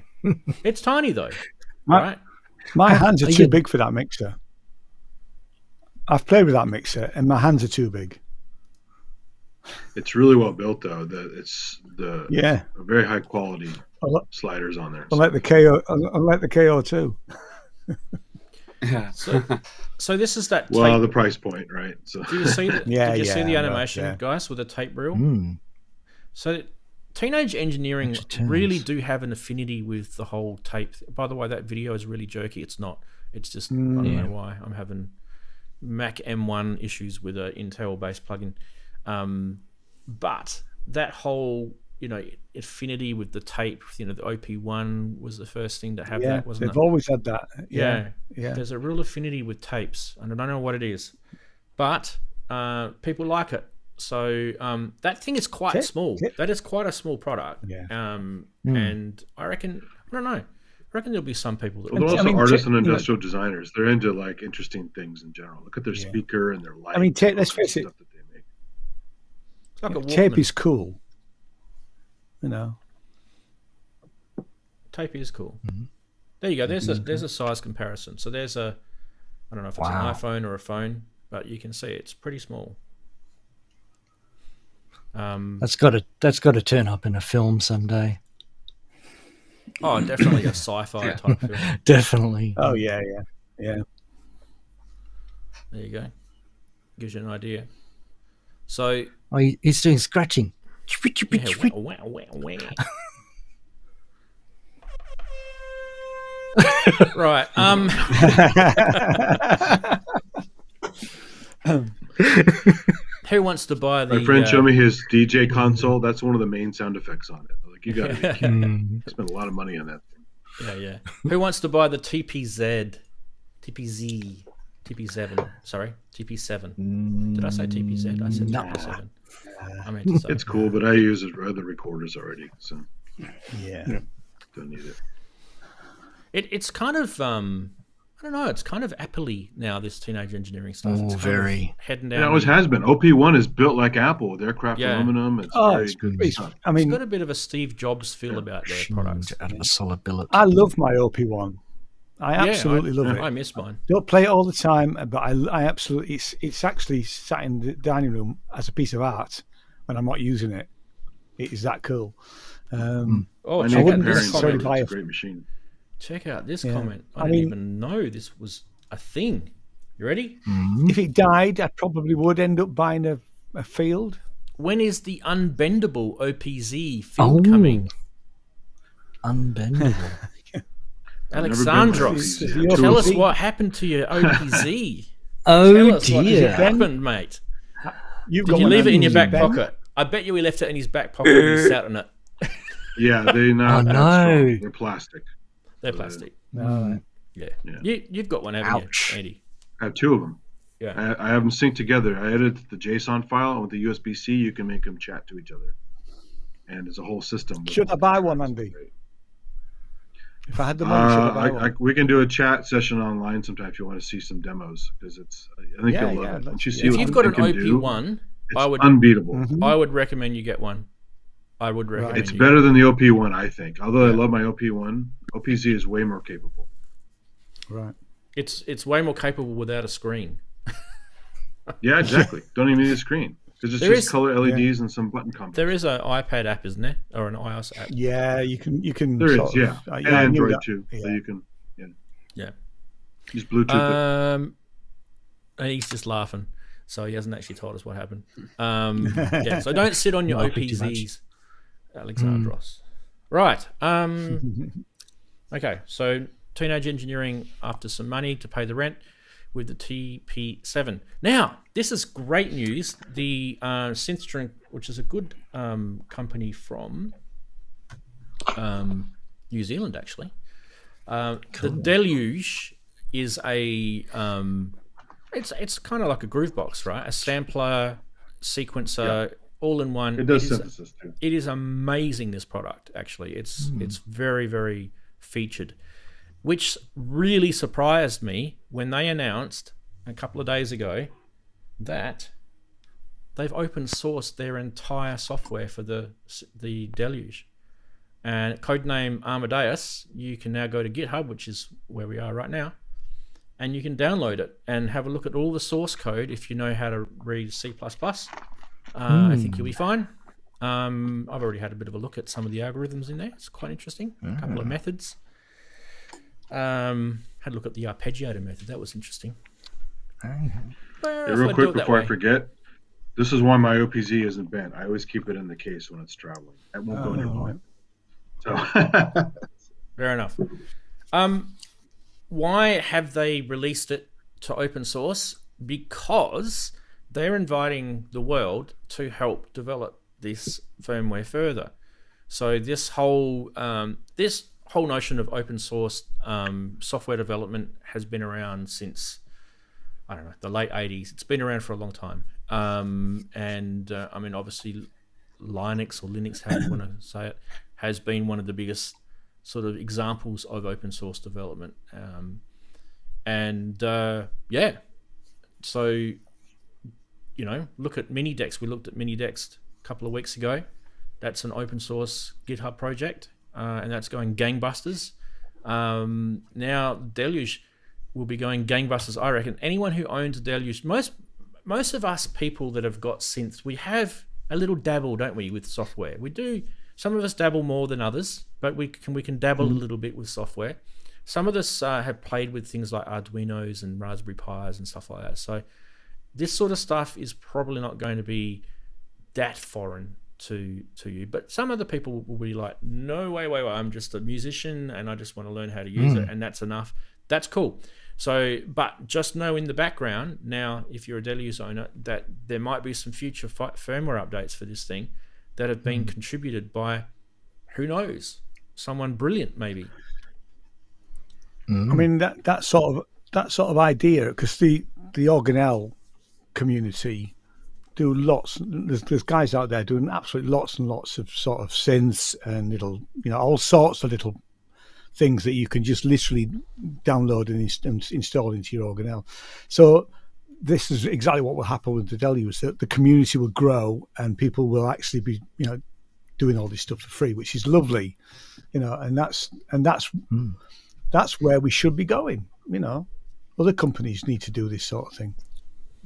it's tiny though, right? My hands are too big for that mixer. I've played with that mixer, and my hands are too big. It's really well built though. It's Yeah. very high quality Unlike sliders on there. the KO2. Yeah. So this is that. Well, tape. the price point, right? So Do you see the, Yeah, did you see yeah, the right, animation, yeah. guys, with the tape reel? So Teenage Engineering Extra really tunes. do have an affinity with the whole tape. By the way, that video is really jerky. It's not. It's just, I don't know why. I'm having Mac M1 issues with an Intel-based plugin. But that whole, affinity with the tape, the OP1 was the first thing to have Yeah, that, wasn't they've it? always had that. Yeah. Yeah. There's a real affinity with tapes, and I don't know what it is, but people like it. So that thing is quite small. That is quite a small product. Yeah. And I reckon, I don't know. I reckon there'll be some people that Well, they're will. also artists and you know- industrial designers. They're into like interesting things in general. Look at their speaker and their light. let's face it. Stuff that they make. It's like a Tape Walkman. is cool. Tape is cool. There you go. There's a size comparison. So there's I don't know if it's an iPhone or a phone, but you can see it's pretty small. That's got to turn up in a film someday. Oh, definitely a sci-fi type film. Definitely. Oh yeah. There you go. Gives you an idea. So Oh, he's doing scratching. yeah, wow. Right. Who wants to buy the? My friend showed me his DJ console. That's one of the main sound effects on it. Like you got to be kidding me. Spent a lot of money on that thing. Yeah. Who wants to buy the TP7? Sorry, TP7. Did I say TPZ? I said TP7. I meant to say. It's cool, but I use it for other recorders already, so Yeah. don't need it. It's kind of I I don't know. It's kind of Apple-y now, this teenage engineering stuff. Oh, It's kind of very. heading It down. always has been. OP1 is built like Apple with aircraft Yeah. aluminum. It's Oh, very it's good it's- stuff. I It's mean, got a bit of a Steve Jobs feel about their products. Out of a solid billet. I love my OP1 I absolutely love it. I miss mine. Don't play it all the time, but I absolutely. It's actually sat in the dining room as a piece of art when I'm not using it. It is that cool. Oh, I check out wouldn't this necessarily comment. buy It's a great machine. Check out this Yeah. comment. I I didn't mean- even know this was a thing. You ready? If it died, I probably would end up buying a field. When is the unbendable OPZ field coming? Unbendable. Alexandros, I've never been tell to us OPZ. what happened to your OPZ. Oh Tell us what dear. happened, mate. You've Did got you one leave it in your of back these, Ben? pocket? I bet you he left it in his back pocket when he sat on it. Yeah, they're not Oh, that no. strong. They're plastic. They're plastic. No. Yeah. Yeah. You've got one, haven't Ouch. you, Andy? I have two of them. Yeah. I have them synced together. I edited the JSON file, and with the USB-C, you can make them chat to each other. And it's a whole system. Should I buy one, Andy? If I had the money, should I buy one? We can do a chat session online sometime if you want to see some demos, because it's. I think Yeah, you'll love yeah, it. let's- Once you see If what you've got an they can do, OP1, it's I would unbeatable. Mhm. I would recommend you get one. I would recommend It's you better get than the OP1, I think. Although I Yeah. love my OP1, OPZ is way more capable. Right. It's way more capable without a screen. Yeah, exactly. Don't even need a screen. Because it's There just is- color LEDs and some button combos. There is an iPad app, isn't there? Or an iOS app. Yeah, you can. There is, sort yeah. of, And I knew Android that. too. So Yeah. you can Yeah. just Bluetooth it. And he's just laughing, so he hasn't actually told us what happened. Yeah, so don't sit on your Might be too much. OPZs, Alexandros. Right. Okay, so teenage engineering after some money to pay the rent with the TP7. Now, this is great news. The Synthstrom, which is a good company from New Zealand, actually. The Deluge is a it's kind of like a groove box, right? A sampler, sequencer, all in one. It does is- synthesis too. it is amazing, this product, actually. It's very, very featured, which really surprised me when they announced a couple of days ago that they've open sourced their entire software for the Deluge. And codename Amadeus, you can now go to GitHub, which is where we are right now, and you can download it and have a look at all the source code if you know how to read C++. I think you'll be fine. I've already had a bit of a look at some of the algorithms in there. It's quite interesting. A couple of methods. Had a look at the arpeggiator method. That was interesting. Well, Hey, if real I do quick it that before I way- forget, this is why my OPZ isn't bent. I always keep it in the case when it's traveling. It won't go in your mind. So Fair enough. Why have they released it to open source? Because they're inviting the world to help develop this firmware further. So this whole notion of open source software development has been around since, I don't know, the late 80s. It's been around for a long time. I mean, obviously Linux, or Linux, how you want to say it, has been one of the biggest sort of examples of open source development. Yeah, so, you know, look at Minidex. We looked at Minidex a couple of weeks ago. That's an open source GitHub project, and that's going gangbusters. Now Deluge will be going gangbusters, I reckon. Anyone who owns a Deluge, most of us people that have got synths, we have a little dabble, don't we, with software? We do. Some of us dabble more than others, but we can dabble a little bit with software. Some of us have played with things like Arduinos and Raspberry Pis and stuff like that. So this sort of stuff is probably not going to be that foreign to you. But some other people will be like, no, wait, I'm just a musician and I just want to learn how to use it, and that's enough. That's cool. So, but just know in the background now, if you're a Deluge owner, that there might be some future firmware updates for this thing that have been contributed by, who knows, someone brilliant maybe. I mean that sort of idea, because the organelle community do lots. There's guys out there doing absolutely lots and lots of sort of synths and little, all sorts of little things that you can just literally download and install into your organelle. So this is exactly what will happen with the Deluge, that the community will grow and people will actually be, doing all this stuff for free, which is lovely, and that's where we should be going. Other companies need to do this sort of thing,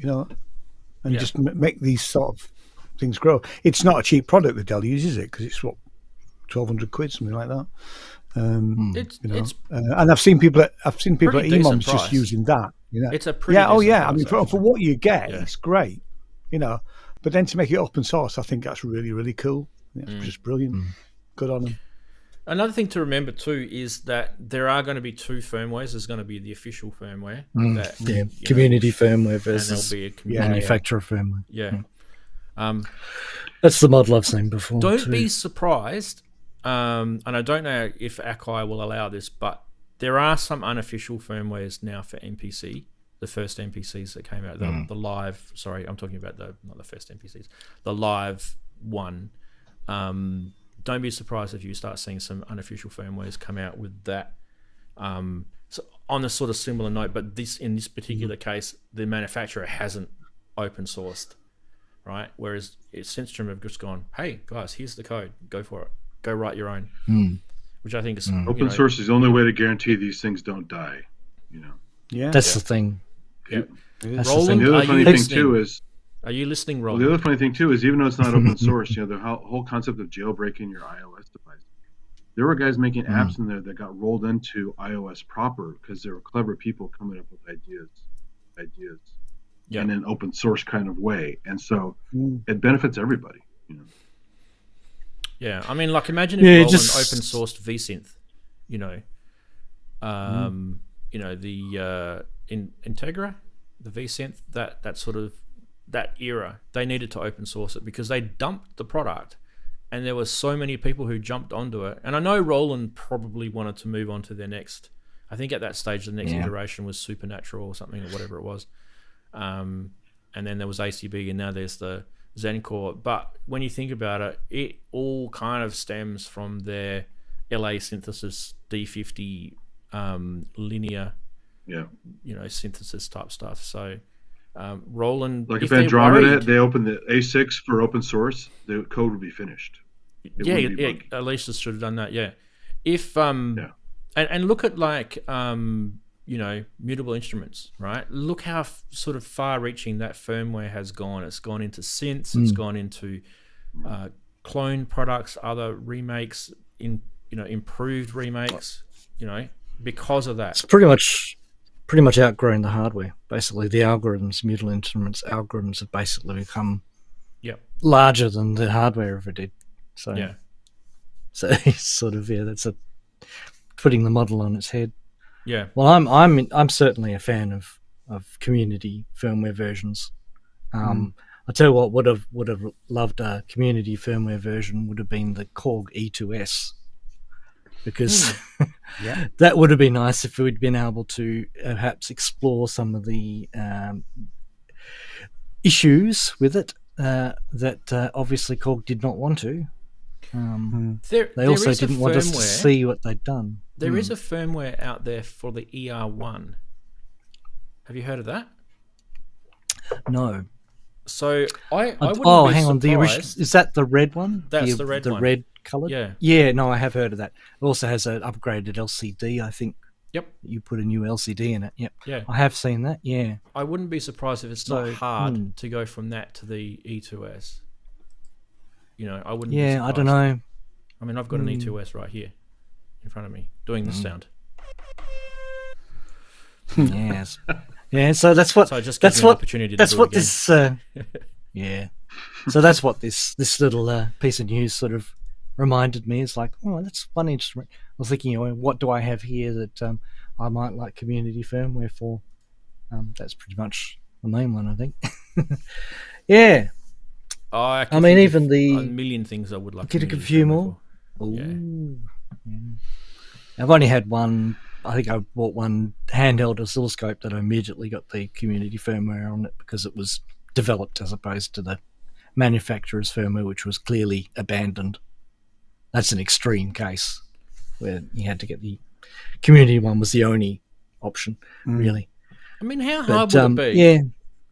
and just make these sort of things grow. It's not a cheap product, the Deluge, is it? Because it's what, 1,200 quid, something like that. It's and I've seen people at EMOMs just price. using that. It's a pretty I mean, decent price, for what you get, Yeah. it's great. But then to make it open source, I think that's really, really cool. It's just brilliant. Good on them. Another thing to remember too is that there are going to be two firmwares. There's going to be the official firmware, Community firmware and versus there'll be a community. manufacturer firmware. Yeah. That's the model I've seen before. Don't too. be surprised, and I don't know if Akai will allow this, but there are some unofficial firmwares now for MPC. The first MPCs that came out, the live. Sorry, I'm talking about not the first MPCs, the live one. Don't be surprised if you start seeing some unofficial firmwares come out with that. So on a sort of similar note, but in this particular case, the manufacturer hasn't open sourced, right? Whereas Synthstrom have just gone, "Hey guys, here's the code. Go for it. Go write your own." Which I think is Open source is the only way to guarantee these things don't die. Yeah, That's the thing. Yeah. That's the Roland, thing. The are other you funny thing listening? too is, Are you listening, well, Roland? the other funny thing too is, even though it's not open source, the whole concept of jailbreaking your iOS device. There were guys making apps in there that got rolled into iOS proper because there were clever people coming up with ideas, Yeah. in an open source kind of way, and so it benefits everybody. Yeah, I mean, like, imagine if Yeah, Roland just- open sourced vSynth, the Integra, the vSynth, that sort of that era, they needed to open source it because they dumped the product, and there were so many people who jumped onto it. And I know Roland probably wanted to move on to their next. I think at that stage, the next iteration was Supernatural or something, or whatever it was. And then there was ACB, and now there's the Zencore. But when you think about it, it all kind of stems from their LA Synthesis D50 linear, synthesis type stuff. So Roland, Like if they're Andromeda, worried- they opened the A6 for open source, the code would be finished. It wouldn't be buggy. Alicia should have done that. Yeah, if and look at like Mutable Instruments, right? Look how sort of far-reaching that firmware has gone. It's gone into synths. It's gone into clone products, other remakes, improved remakes. Because of that. It's pretty much outgrown the hardware. Basically, the algorithms, Mutable Instruments algorithms, have basically become larger than the hardware ever did. So it's sort of that's putting the model on its head. Yeah. Well, I'm certainly a fan of community firmware versions. I tell you what, would have loved a community firmware version would have been the Korg E2S, because that would have been nice if we'd been able to perhaps explore some of the issues with it that obviously Korg did not want to. They also didn't want us to see what they'd done. There is a firmware out there for the ER1. Have you heard of that? No. So I wouldn't be hang on. The original, surprised. is that the red one? That's the red one. The red coloured? Yeah. Yeah, no, I have heard of that. It also has an upgraded LCD, I think. Yep. You put a new LCD in it. Yep. Yeah. I have seen that, yeah. I wouldn't be surprised if it's not hard to go from that to the E2S. I wouldn't be surprised. I don't know. I mean, I've got an E2S right here in front of me doing this sound. Yes. Yeah, so that's what So it just gives me an opportunity to that's do what it again. this yeah. So that's what this little piece of news sort of reminded me. It's like, oh, that's funny. I was thinking, what do I have here that I might like community firmware for? That's pretty much the main one, I think. Yeah. I I mean, even a million things I would like. Get a community few firmware more. for. Yeah. Ooh. Yeah. I've only had one. I think I bought one handheld oscilloscope that I immediately got the community firmware on it because it was developed as opposed to the manufacturer's firmware, which was clearly abandoned. That's an extreme case where you had to get the community one was the only option, really. I mean, how hard would it be,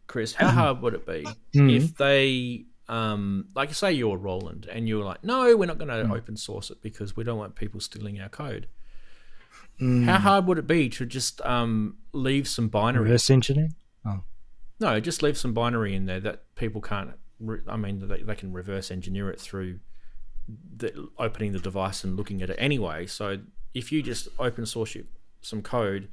Chris? How hard would it be if they, like say you're Roland and you're like, no, we're not going to open source it because we don't want people stealing our code. How hard would it be to just leave some binary? Reverse engineering? Oh. No, just leave some binary in there that people can't. They can reverse engineer it through opening the device and looking at it anyway. So if you just open source some code,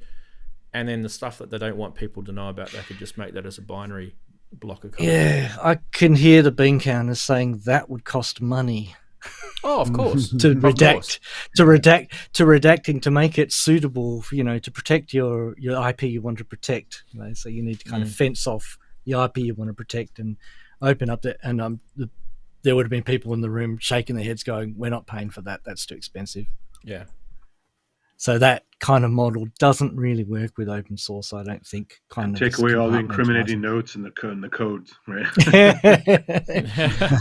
and then the stuff that they don't want people to know about, they could just make that as a binary block of code. Yeah, I can hear the bean counters saying that would cost money. Oh, of course. To redacting to make it suitable, to protect your IP you want to protect. So you need to kind of fence off the IP you want to protect and open up that. And there would have been people in the room shaking their heads, going, "We're not paying for that. That's too expensive." Yeah. So that kind of model doesn't really work with open source, I don't think. Take away all the incriminating notes in the codes, right?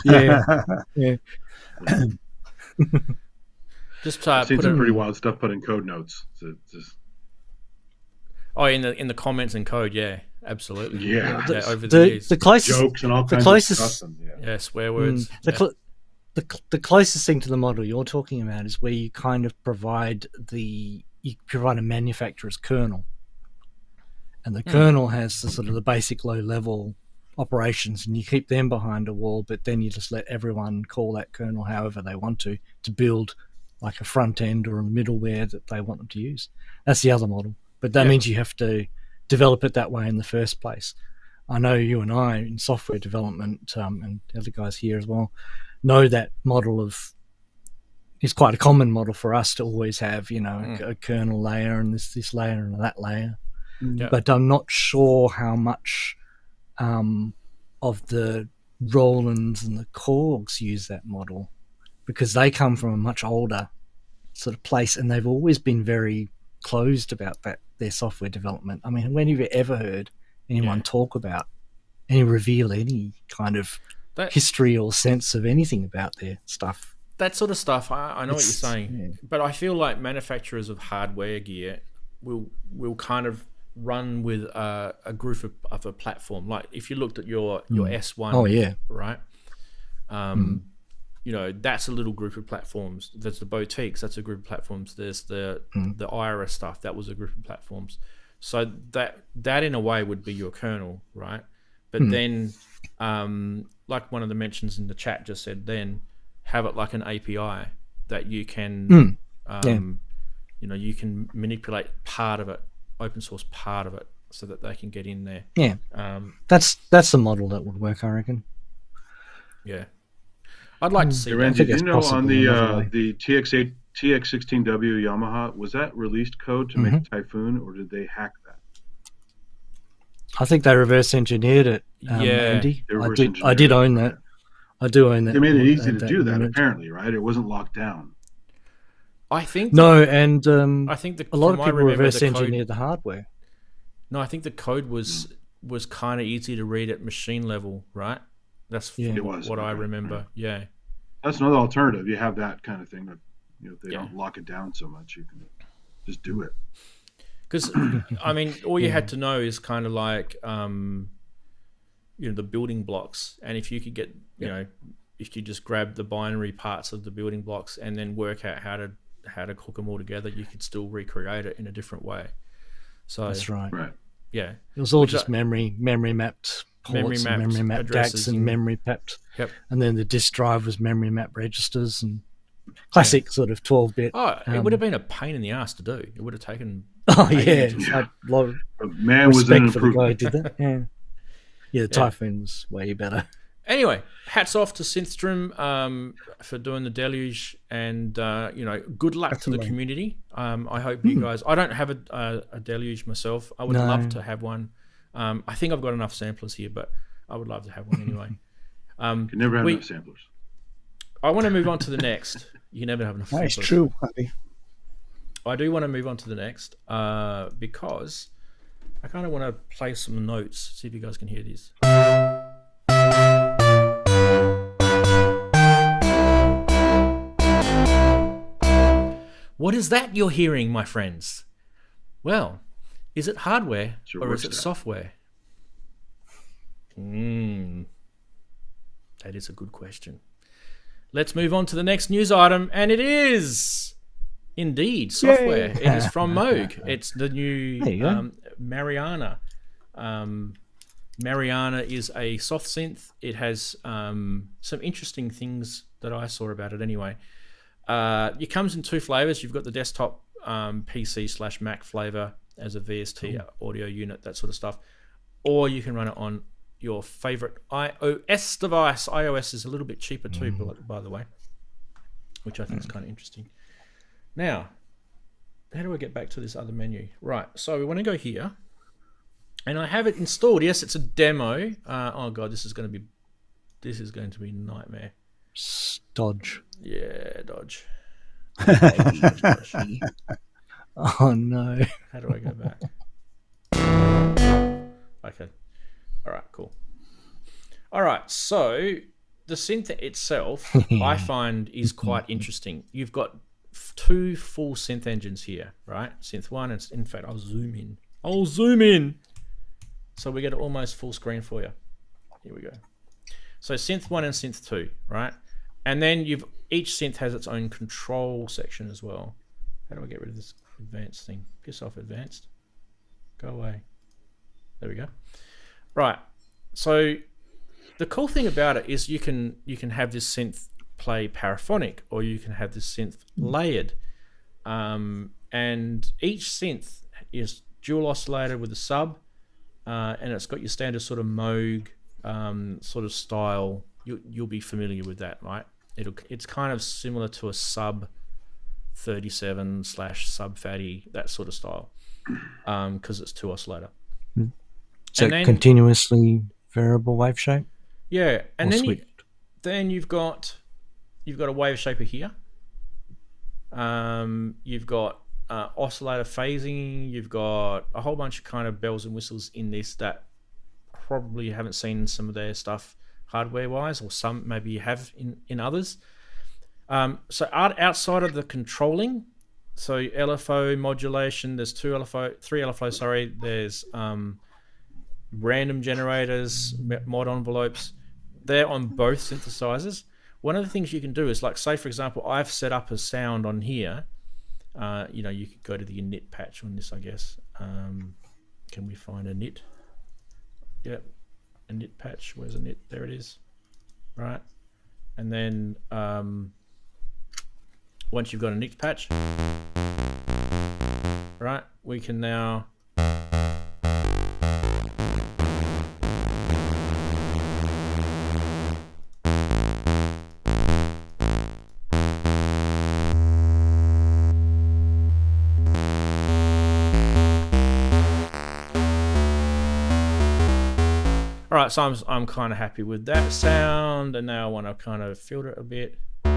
yeah. Just I've seen some pretty wild stuff put in code notes. So in the comments and code, yeah, absolutely. Yeah. Over the years, the closest jokes and all kinds of stuff. Yeah, swear words. The closest thing to the model you're talking about is where you kind of provide a manufacturer's kernel, and the kernel has the sort of the basic low level operations, and you keep them behind a wall, but then you just let everyone call that kernel however they want to build like a front end or a middleware that they want them to use. That's the other model, but that means you have to develop it that way in the first place. I know you and I in software development, and the other guys here as well, know that model is quite a common model for us to always have, a kernel layer and this layer and that layer. But I'm not sure how much of the Rolands and the Korgs use that model, because they come from a much older sort of place and they've always been very closed about their software development. I mean, when have you ever heard anyone talk about reveal any kind of history or sense of anything about their stuff? That sort of stuff, I know what you're saying, but I feel like manufacturers of hardware gear will kind of run with a group of a platform. Like if you looked at your S1, right? That's a little group of platforms. There's the boutiques, that's a group of platforms. There's the IRS stuff, that was a group of platforms. So that in a way would be your kernel, right? But then, like one of the mentions in the chat just said, then have it like an API that you can, you can manipulate part of it, open source part of it, so that they can get in there. Yeah, that's the model that would work, I reckon. Yeah, I'd like to see. Ranzee, do you know on the TX16W Yamaha, was that released code to make Typhoon, or did they hack that? I think they reverse engineered it. Andy. I did own that. I do own that. They made it easy to do that, apparently, right? It wasn't locked down. I think no, and I think a lot of people reverse engineered the hardware. No, I think the code was kind of easy to read at machine level, right? That's what I remember. Right. Yeah, that's another alternative. You have that kind of thing that if they don't lock it down so much, you can just do it. Because I mean, all you had to know is kind of like the building blocks, and if you could get if you just grab the binary parts of the building blocks and then work out how to hook them all together, you could still recreate it in a different way. So that's right. Yeah, it was all just memory mapped ports, memory mapped DACs, and memory mapped. Yep. And then the disk drive was memory mapped registers and classic sort of 12-bit. Oh, it would have been a pain in the ass to do. It would have taken. Oh yeah, a lot of respect for the guy who did that. Yeah, the Typhoon was way better. Anyway, hats off to Synthstrom for doing the Deluge, and good luck to the community. I hope you guys. I don't have a Deluge myself. I would love to have one. I think I've got enough samplers here, but I would love to have one anyway. You can never have enough samplers. I want to move on to the next. You never have enough samplers. That's true, Abby. I do want to move on to the next because I kind of want to play some notes. See if you guys can hear these. What is that you're hearing, my friends? Well, is it hardware your or is it work stuff. software? That is a good question. Let's move on to the next news item, and it is indeed software. Yay. It is from Moog. It's the new There you go. Mariana. Mariana is a soft synth. It has some interesting things that I saw about it anyway. It comes in 2 flavors. You've got the desktop PC/Mac flavor as a VST audio unit, that sort of stuff. Or you can run it on your favorite iOS device. iOS is a little bit cheaper too, by the way, which I think is kind of interesting. Now, how do I get back to this other menu? Right, so we want to go here, and I have it installed. Yes, it's a demo. Oh god, this is going to be a nightmare. Dodge. Yeah, Dodge. Oh no. How do I go back? Okay. All right, cool. All right, so the synth itself, I find, is quite interesting. You've got 2 full synth engines here, right? Synth 1, and in fact, I'll zoom in. So we get almost full screen for you. Here we go. So synth 1 and synth 2, right? And then each synth has its own control section as well. How do I get rid of this advanced thing? Piss off, advanced. Go away. There we go. Right. So the cool thing about it is you can have this synth play paraphonic, or you can have this synth layered. And each synth is dual oscillator with a sub, and it's got your standard sort of Moog sort of style. You'll be familiar with that, right? It's kind of similar to a sub 37/sub fatty, that sort of style, because it's 2 oscillator. So And then- continuously variable wave shape? Yeah, and Or then switched? you've got a wave shaper here. You've got oscillator phasing. You've got a whole bunch of kind of bells and whistles in this that probably you haven't seen some of their stuff hardware wise, or some maybe you have in others. So outside of the controlling, so LFO modulation, there's 3 LFO, sorry. There's random generators, mod envelopes. They're on both synthesizers. One of the things you can do is, like, say for example, I've set up a sound on here. You could go to the init patch on this, I guess. Can we find a nit? Yep, a nit patch. Where's a nit? There it is. Right, and then once you've got a nit patch, right, we can now all right, so I'm kind of happy with that sound, and now I want to kind of filter it a bit, put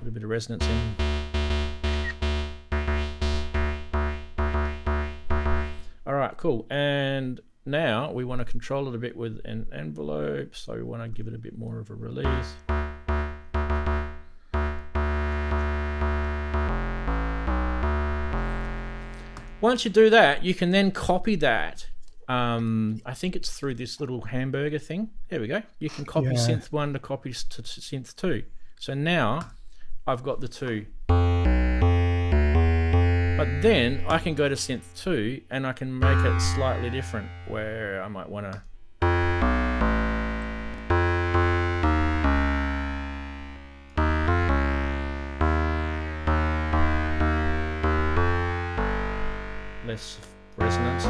a bit of resonance in. All right, cool. And now we want to control it a bit with an envelope, so we want to give it a bit more of a release. Once you do that, you can then copy that. I think it's through this little hamburger thing. There we go. You can copy synth 1 to copy to synth 2. So now I've got the 2. But then I can go to synth 2 and I can make it slightly different, where I might want to less resonance.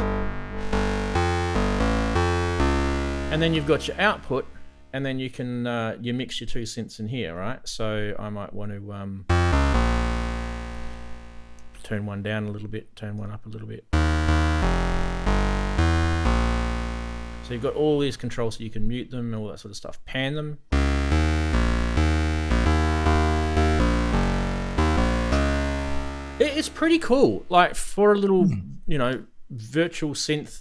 And then you've got your output, and then you can you mix your 2 synths in here, right? So I might want to turn one down a little bit, turn one up a little bit. So you've got all these controls, so you can mute them and all that sort of stuff. Pan them. It's pretty cool. Like, for a little, virtual synth.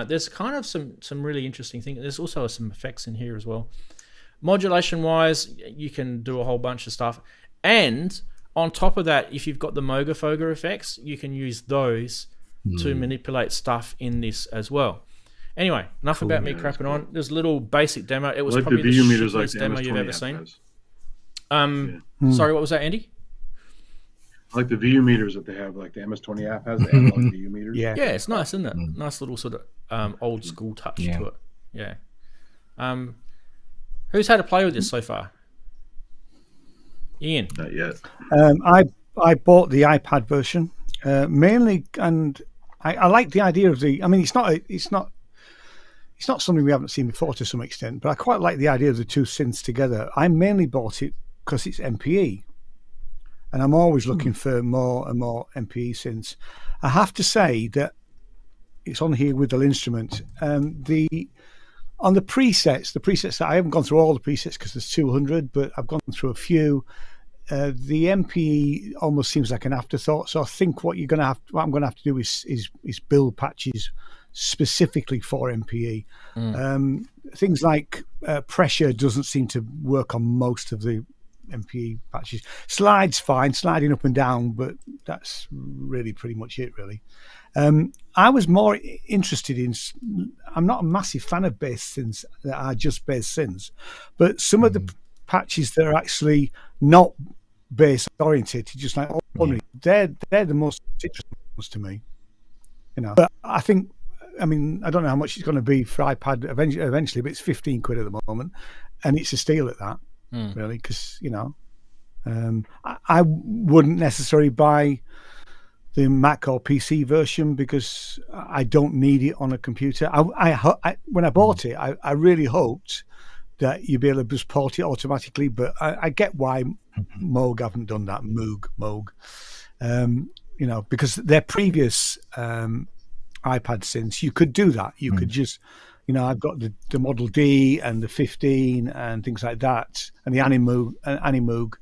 There's kind of some really interesting things. There's also some effects in here as well. Modulation wise, you can do a whole bunch of stuff. And On top of that, if you've got the Moog effects, you can use those to manipulate stuff in this as well. Anyway, enough about me crapping on. There's a little basic demo. It was probably the shittiest demo you've ever seen. Sorry, what was that, Andy? I like the VU meters that they have, like the MS-20 app has the analog VU meters. Yeah, it's nice, isn't it? Nice little sort of old school touch to it. Yeah. Who's had a play with this so far? Ian? Not yet. I bought the iPad version mainly, and I like the idea of the. I mean, it's not something we haven't seen before to some extent, but I quite like the idea of the two synths together. I mainly bought it because it's MPE, and I'm always looking for more and more MPE synths. I have to say that it's on here with the instrument. On the presets that I haven't gone through all the presets because there's 200, but I've gone through a few. The MPE almost seems like an afterthought. So I think what I'm going to have to do is build patches specifically for MPE. Things like pressure doesn't seem to work on most of the MPE patches. Slide's fine, sliding up and down, but that's really pretty much it, really. I was more interested in. I'm not a massive fan of bass synths that are just bass synths, but some of the patches that are actually not bass oriented, just like they're the most interesting ones to me. You know, but I think. I mean, I don't know how much it's going to be for iPad eventually, but it's 15 quid at the moment, and it's a steal at that, really, because you know, I wouldn't necessarily buy the Mac or PC version because I don't need it on a computer. When I bought it, I really hoped that you'd be able to just port it automatically, but I get why Moog haven't done that. Moog, you know, because their previous iPad synths, you could do that. You could just, you know, I've got the Model D and the 15 and things like that, and the Animoog,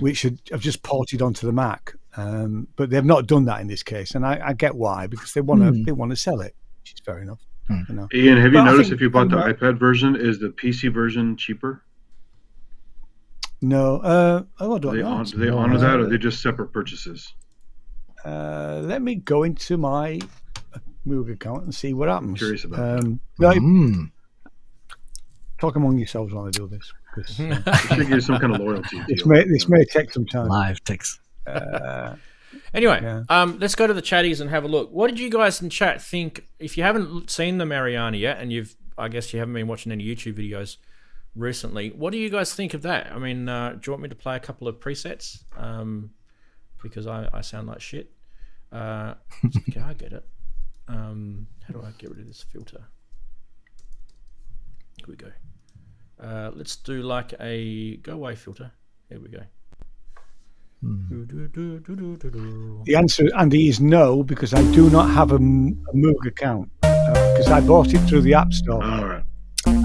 which have just ported onto the Mac. But they've not done that in this case, and I get why, because they want to sell it, which is fair enough. You know? Ian, have you noticed if you bought the iPad version, is the PC version cheaper? No. Do they honor that, or are they just separate purchases? Let me go into my Moog account and see what happens. I'm curious about that. Talk among yourselves while I do this. I should give some kind of loyalty. This may take some time. Live ticks. Anyway, let's go to the chatties and have a look. What did you guys in chat think? If you haven't seen the Mariana yet, and I guess you haven't been watching any YouTube videos recently, what do you guys think of that? I mean, do you want me to play a couple of presets? Because I sound like shit. Okay, I get it. How do I get rid of this filter? Here we go. Let's do like a go away filter. Here we go. The answer, Andy, is no, because I do not have a Moog account because I bought it through the App Store. All right. Okay.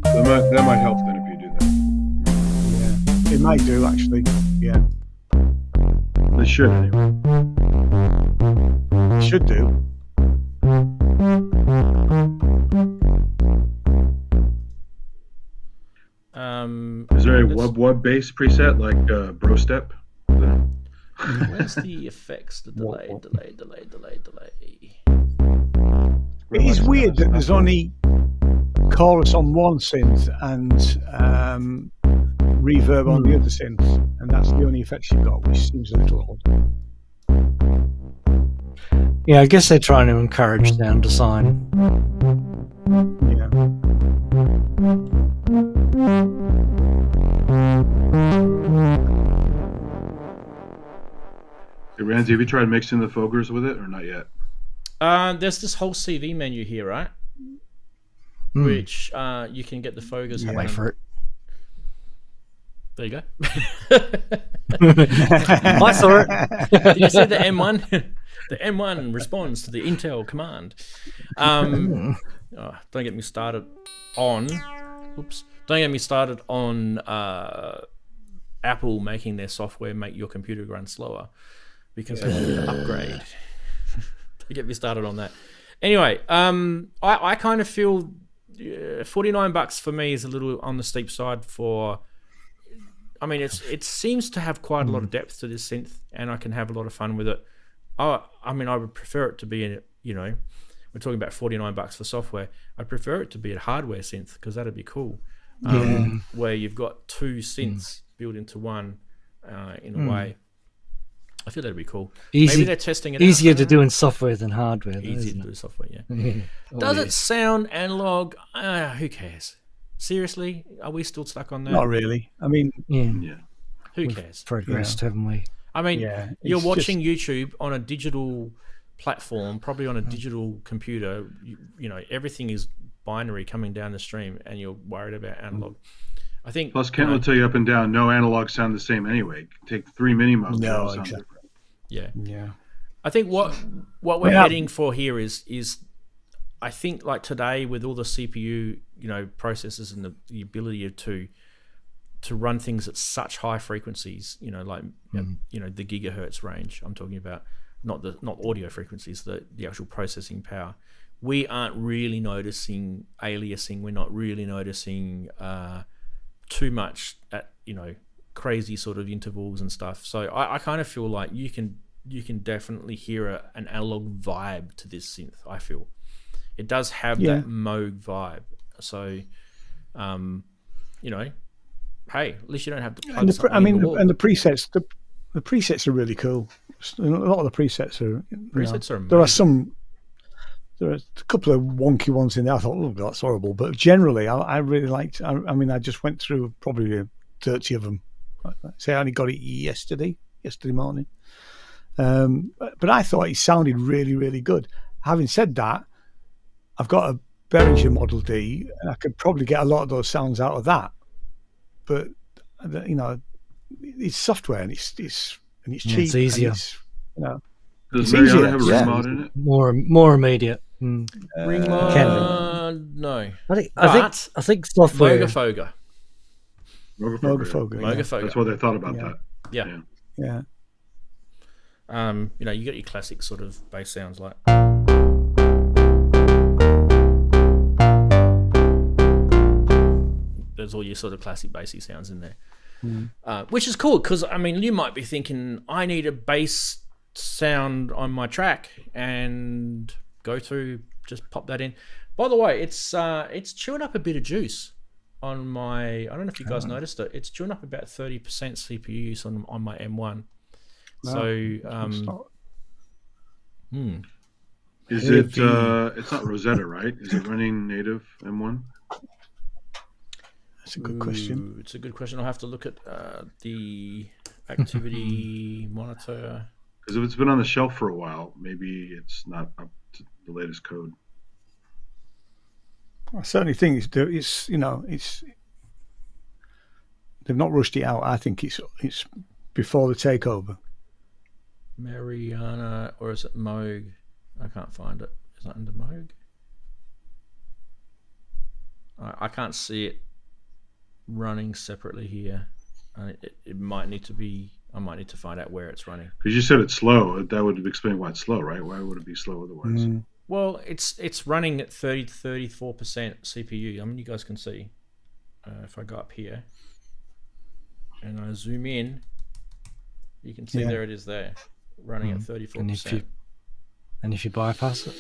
That might help then if you do that. Yeah, it might do actually. Yeah, it should anyway. It should do. Is there a web-based preset like Bro Step? Where's the effects? The delay. It is weird that there's only chorus on one synth and reverb on the other synth, and that's the only effects you've got, which seems a little odd. Yeah, I guess they're trying to encourage sound design. Yeah. Hey, Ranzee, have you tried mixing the Fogers with it or not yet? There's this whole CV menu here, right? Which you can get the Fogers. Wait for it. There you go. I saw it. Did you see the M1? The M1 responds to the Intel command. Don't get me started on. Oops. Don't get me started on Apple making their software make your computer run slower because they want to upgrade. Don't get me started on that. Anyway, I kind of feel $49 for me is a little on the steep side for I mean, it seems to have quite a lot of depth to this synth, and I can have a lot of fun with it. I mean, I would prefer it to be in, you know, we're talking about $49 for software. I'd prefer it to be a hardware synth because that'd be cool. Where you've got two synths built into one in a way. I feel that'd be cool. Maybe they're testing it easier out. to do in software than hardware. Easier to do software, yeah. Oh, Does it sound analog? Who cares? Seriously, are we still stuck on that? Not really. I mean, Yeah. Who cares? Progressed, haven't we? I mean, Yeah, you're it's watching YouTube on a digital platform, probably on a digital computer. You know, everything is binary coming down the stream, and you're worried about analog. I think. Plus, Kent will tell you up and down, no analogs sound the same anyway. Take 3 mini modes. they all sound exactly. different. Yeah. Yeah. I think what we're heading for here is I think like today with all the CPU, you know, processors and the ability to run things at such high frequencies, you know, like you know, the gigahertz range I'm talking about, not audio frequencies, the actual processing power. We aren't really noticing aliasing. We're not really noticing too much at, you know, crazy sort of intervals and stuff. So I kind of feel like you can definitely hear an analog vibe to this synth. I feel it does have that Moog vibe. So, you know, hey, at least you don't have to plug something in the wall. And the presets, the presets are really cool. A lot of the presets are. Presets are amazing. There are a couple of wonky ones in there. I thought, oh, that's horrible. But generally, I really liked. I mean, I just went through probably 30 of them. Say, I only got it yesterday morning. But I thought it sounded really, really good. Having said that, I've got a Behringer Model D, and I could probably get a lot of those sounds out of that. But you know, it's software, and it's cheap. It's easier. And it's, you know, Does it's Mariana easier, have a yeah. ring mod in it? More immediate. Ring Can no. I think software. Mogafoga. Mogafoga. Mogafoga. That's what they thought about that. Yeah. Yeah. You know, you got your classic sort of bass sounds like. There's all your sort of classic bassy sounds in there, which is cool because I mean, you might be thinking, I need a bass sound on my track, and go through, just pop that in. By the way, it's chewing up a bit of juice on my. I don't know if you guys noticed it. It's chewing up about 30% CPU use on my M1. So, Is it? It's not Rosetta, right? Is it running native M1? That's a good question. It's a good question. I'll have to look at the activity monitor. Because if it's been on the shelf for a while, maybe it's not up to the latest code. I certainly think it's you know, it's they've not rushed it out. I think it's before the takeover. Mariana, or is it Moog? I can't find it. Is it under Moog? I can't see it running separately here. It might need to be. I might need to find out where it's running. Because you said it's slow. That would explain why it's slow, right? Why would it be slow otherwise? Well, it's running at 30 to 34% CPU. I mean, you guys can see if I go up here and I zoom in, you can see there it is there, running at 34%. And if you bypass it,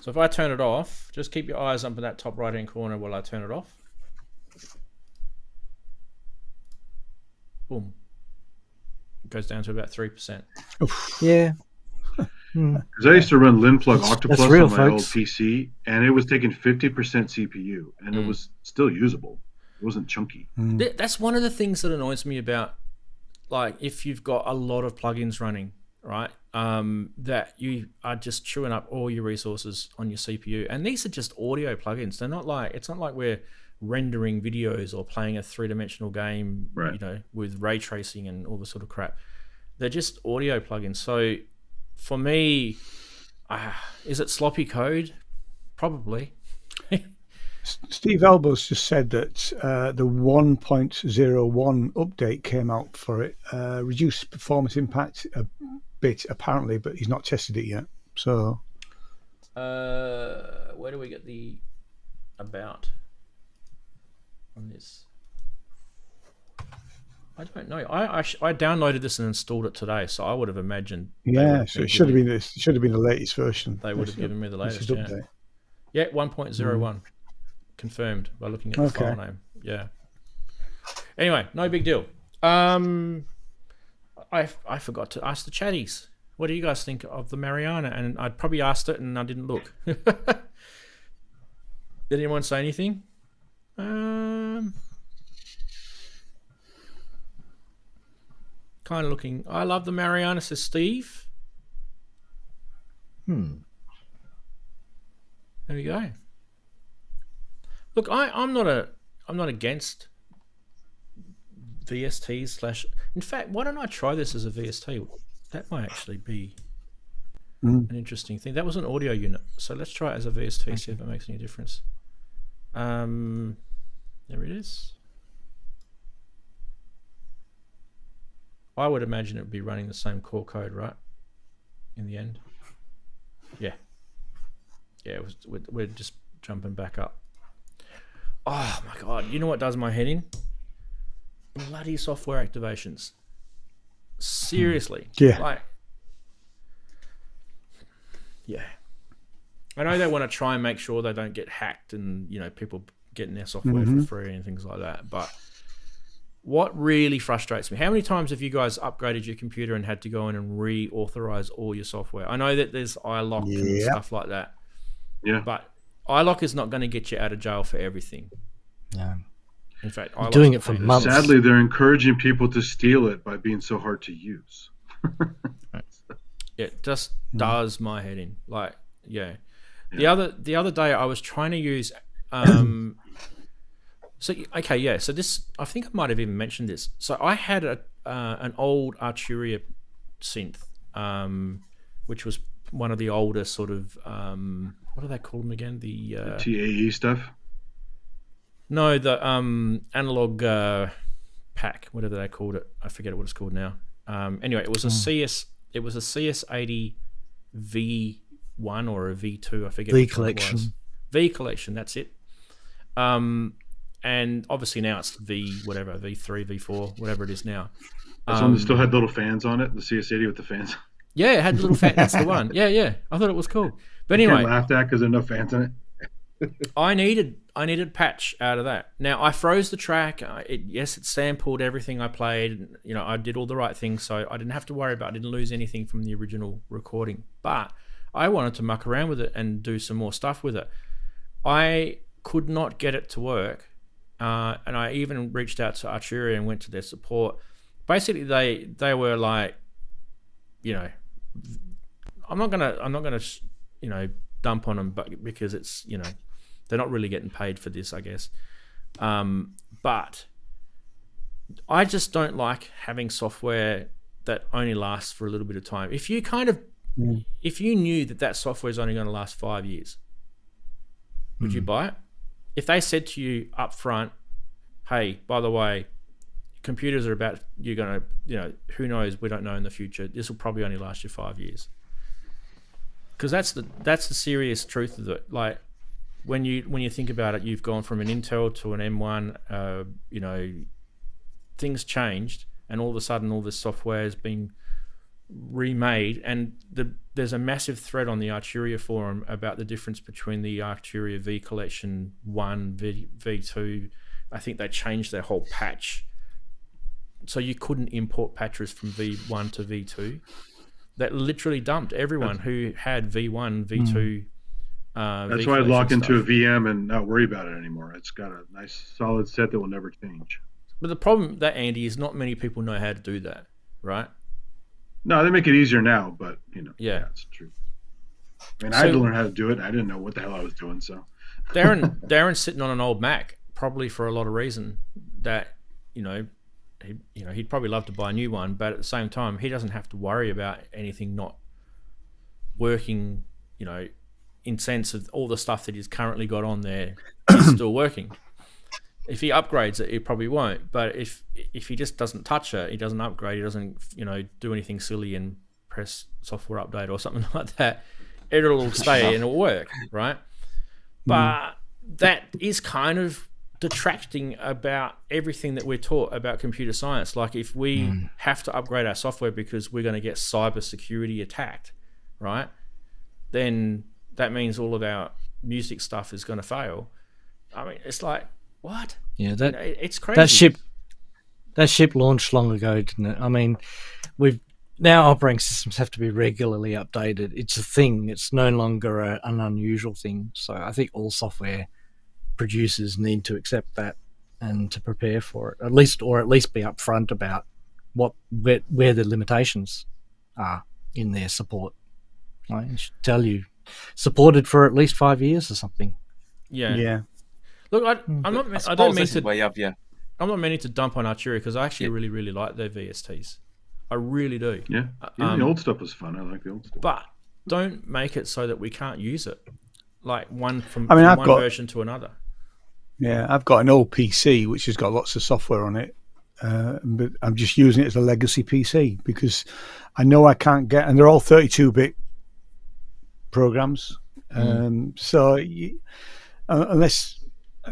so if I turn it off, just keep your eyes up in that top right hand corner while I turn it off. Boom. It goes down to about 3%. yeah. Because I used to run Linplug Octoplus real, on my folks. old PC, and it was taking 50% CPU, and it was still usable. It wasn't chunky. That's one of the things that annoys me about, like, if you've got a lot of plugins running, right? That you are just chewing up all your resources on your CPU, and these are just audio plugins. They're not like, it's not like we're rendering videos or playing a three-dimensional game, Right. you know, with ray tracing and all this sort of crap. They're just audio plugins. So for me, is it sloppy code? Probably. Steve Elbows just said that the 1.01 update came out for it, reduced performance impact a bit apparently, but he's not tested it yet. So, where do we get the about on this? I don't know. I downloaded this and installed it today, so I would have imagined. Yeah, so it should have been this. Should have been the latest version. They would have given me the latest. This is update. Yeah, 1.01 confirmed by looking at the file name. Yeah. Anyway, no big deal. I forgot to ask the chatties. What do you guys think of the Mariana? And I'd probably asked it and I didn't look. Did anyone say anything? Kind of looking. I love the Mariana, says Steve. There we go. Look, I'm not against VSTs / in fact, why don't I try this as a VST? That might actually be an interesting thing. That was an audio unit, so let's try it as a VST, see if it makes any difference. There it is. I would imagine it would be running the same core code, right? In the end. Yeah. Yeah, we're just jumping back up. Oh my God, you know what does my head in? Bloody software activations. Seriously. Yeah. Like, yeah. I know they want to try and make sure they don't get hacked and, you know, people getting their software for free and things like that. But what really frustrates me, how many times have you guys upgraded your computer and had to go in and reauthorize all your software? I know that there's iLock and stuff like that. Yeah. But iLock is not going to get you out of jail for everything. Yeah. In fact, I'm doing it for months. Sadly, they're encouraging people to steal it by being so hard to use. It just does my head in. Like, yeah. The other day I was trying to use so this, I think I might have even mentioned this. So I had an old Arturia synth, which was one of the older sort of what do they call them again? The TAE stuff. No, the analog pack, whatever they called it. I forget what it's called now. Anyway, it was a CS80 V1 or a V2. I forget. V collection. V collection. That's it. And obviously now it's V3, V4, whatever it is now. That's one that still had little fans on it. The CS80 with the fans. Yeah, it had little fans. That's the one. Yeah. I thought it was cool. But anyway, I laughed at because there are no fans in it. I needed patch out of that. Now I froze the track. It sampled everything I played. You know, I did all the right things, so I didn't have to worry about. I didn't lose anything from the original recording. But I wanted to muck around with it and do some more stuff with it. I could not get it to work, and I even reached out to Arturia and went to their support. Basically, they were like, you know, I'm not gonna you know, dump on them, but because it's, you know, they're not really getting paid for this, I guess. But I just don't like having software that only lasts for a little bit of time. If you if you knew that software is only going to last 5 years, would you buy it? If they said to you up front, hey, by the way, computers are about, you're going to, you know, who knows, we don't know in the future. This will probably only last you 5 years. Because that's the serious truth of it. Like, when you think about it, you've gone from an Intel to an M1. You know, things changed, and all of a sudden, all this software has been remade. And there's a massive thread on the Arturia forum about the difference between the Arturia V Collection 1, V2. I think they changed their whole patch, so you couldn't import patches from V1 to V2. That literally dumped everyone who had V1, V2. That's why I'd lock into a VM and not worry about it anymore. It's got a nice solid set that will never change. But the problem that, Andy, is not many people know how to do that, right? No, they make it easier now, but you know, yeah, that's true. I mean, I had to learn how to do it. I didn't know what the hell I was doing. So Darren's sitting on an old Mac, probably for a lot of reason that, you know, he'd probably love to buy a new one, but at the same time, he doesn't have to worry about anything not working, you know, in sense of all the stuff that he's currently got on there is still working. If he upgrades it, it probably won't. But if he just doesn't touch it, he doesn't upgrade, he doesn't, you know, do anything silly and press software update or something like that, it'll stay and it'll work, right? But that is kind of detracting about everything that we're taught about computer science. Like if we have to upgrade our software because we're going to get cybersecurity attacked, right? Then that means all of our music stuff is going to fail. I mean, it's like, what? Yeah, it's crazy. That ship launched long ago, didn't it? I mean, now operating systems have to be regularly updated. It's a thing. It's no longer an unusual thing. So I think all software producers need to accept that and to prepare for it, at least be upfront about where the limitations are in their support. Right? It should tell you supported for at least 5 years or something. Yeah. Look, I'm not meaning to dump on Arturia because I actually really, really like their VSTs. I really do. Yeah. The old stuff was fun. I like the old stuff. But don't make it so that we can't use it, like one version to another. Yeah, I've got an old PC which has got lots of software on it, but I'm just using it as a legacy PC because I know I can't get, and they're all 32-bit programs. So unless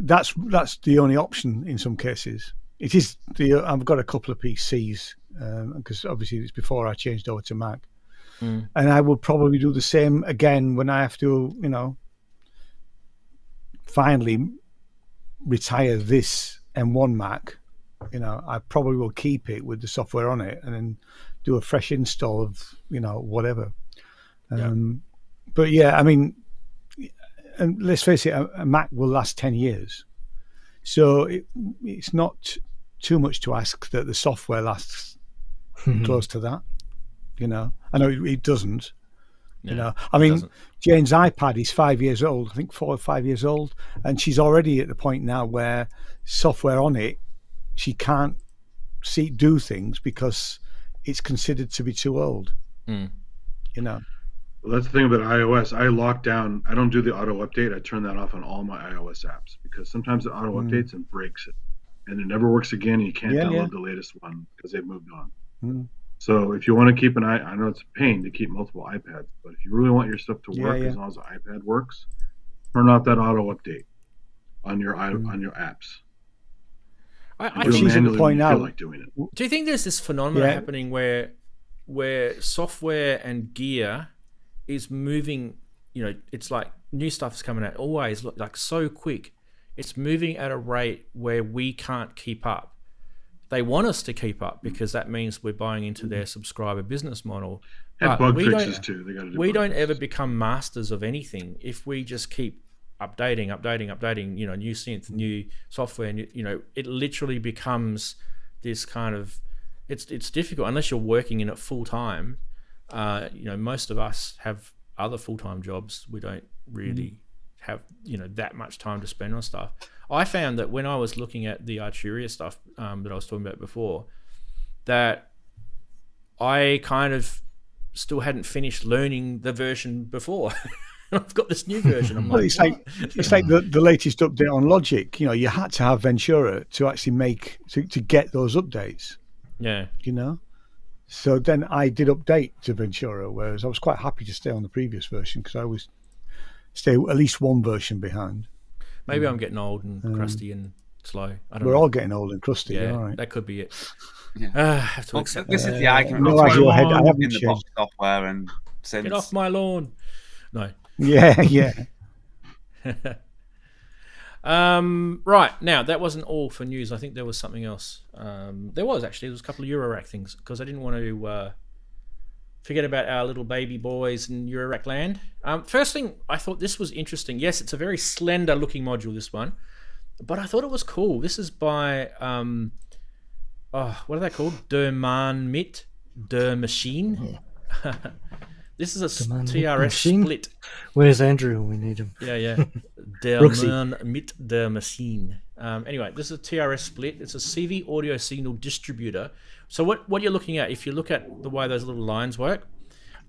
that's the only option in some cases. It is I've got a couple of PCs because obviously it's before I changed over to Mac, and I will probably do the same again when I have to, finally retire this M1 Mac. I probably will keep it with the software on it and then do a fresh install of whatever. But yeah, I mean, and let's face it, a Mac will last 10 years, so it's not too much to ask that the software lasts close to that. I know it doesn't. I mean, Jane's iPad is 5 years old, I think 4 or 5 years old, and she's already at the point now where software on it, she can't do things because it's considered to be too old. Well, that's the thing about iOS. I lock down. I don't do the auto update. I turn that off on all my iOS apps because sometimes it auto updates and breaks it, and it never works again. And you can't download the latest one because they've moved on. So if you want to keep an eye, I know it's a pain to keep multiple iPads, but if you really want your stuff to work as long as the iPad works, turn off that auto update on your on your apps. She's at the point now. Like doing it. Do you think there's this phenomenon happening where software and gear is moving? It's like new stuff's coming out always like so quick. It's moving at a rate where we can't keep up. They want us to keep up because that means we're buying into their subscriber business model. And bug fixes too. They got to do. We don't ever become masters of anything if we just keep updating. New synth, new software. It literally becomes this kind of. It's difficult unless you're working in it full time. Most of us have other full-time jobs. We don't really have that much time to spend on stuff. I found that when I was looking at the Arturia stuff that I was talking about before, that I kind of still hadn't finished learning the version before. I've got this new version. I'm like, it's like the latest update on Logic. You had to have Ventura to actually to get those updates. Yeah. So then I did update to Ventura, whereas I was quite happy to stay on the previous version because I always stay at least one version behind. Maybe I'm getting old and crusty and slow. We're all getting old and crusty. Yeah, all right. That could be it. Yeah. I have to accept this that. is the argument. No, your head. I haven't in the box changed. software and synths. Get off my lawn. No. Yeah. Right, now that wasn't all for news. I think there was something else. There was a couple of Eurorack things because I didn't want to forget about our little baby boys in Eurorack land. First thing, I thought this was interesting. Yes, it's a very slender looking module, this one, but I thought it was cool. This is by what are they called? Der Man mit der Maschine. This is a TRS Split. Where's Andrew? We need him. Yeah. Der Man mit der Maschine. Anyway, this is a TRS Split. It's a CV audio signal distributor. So what you're looking at, if you look at the way those little lines work,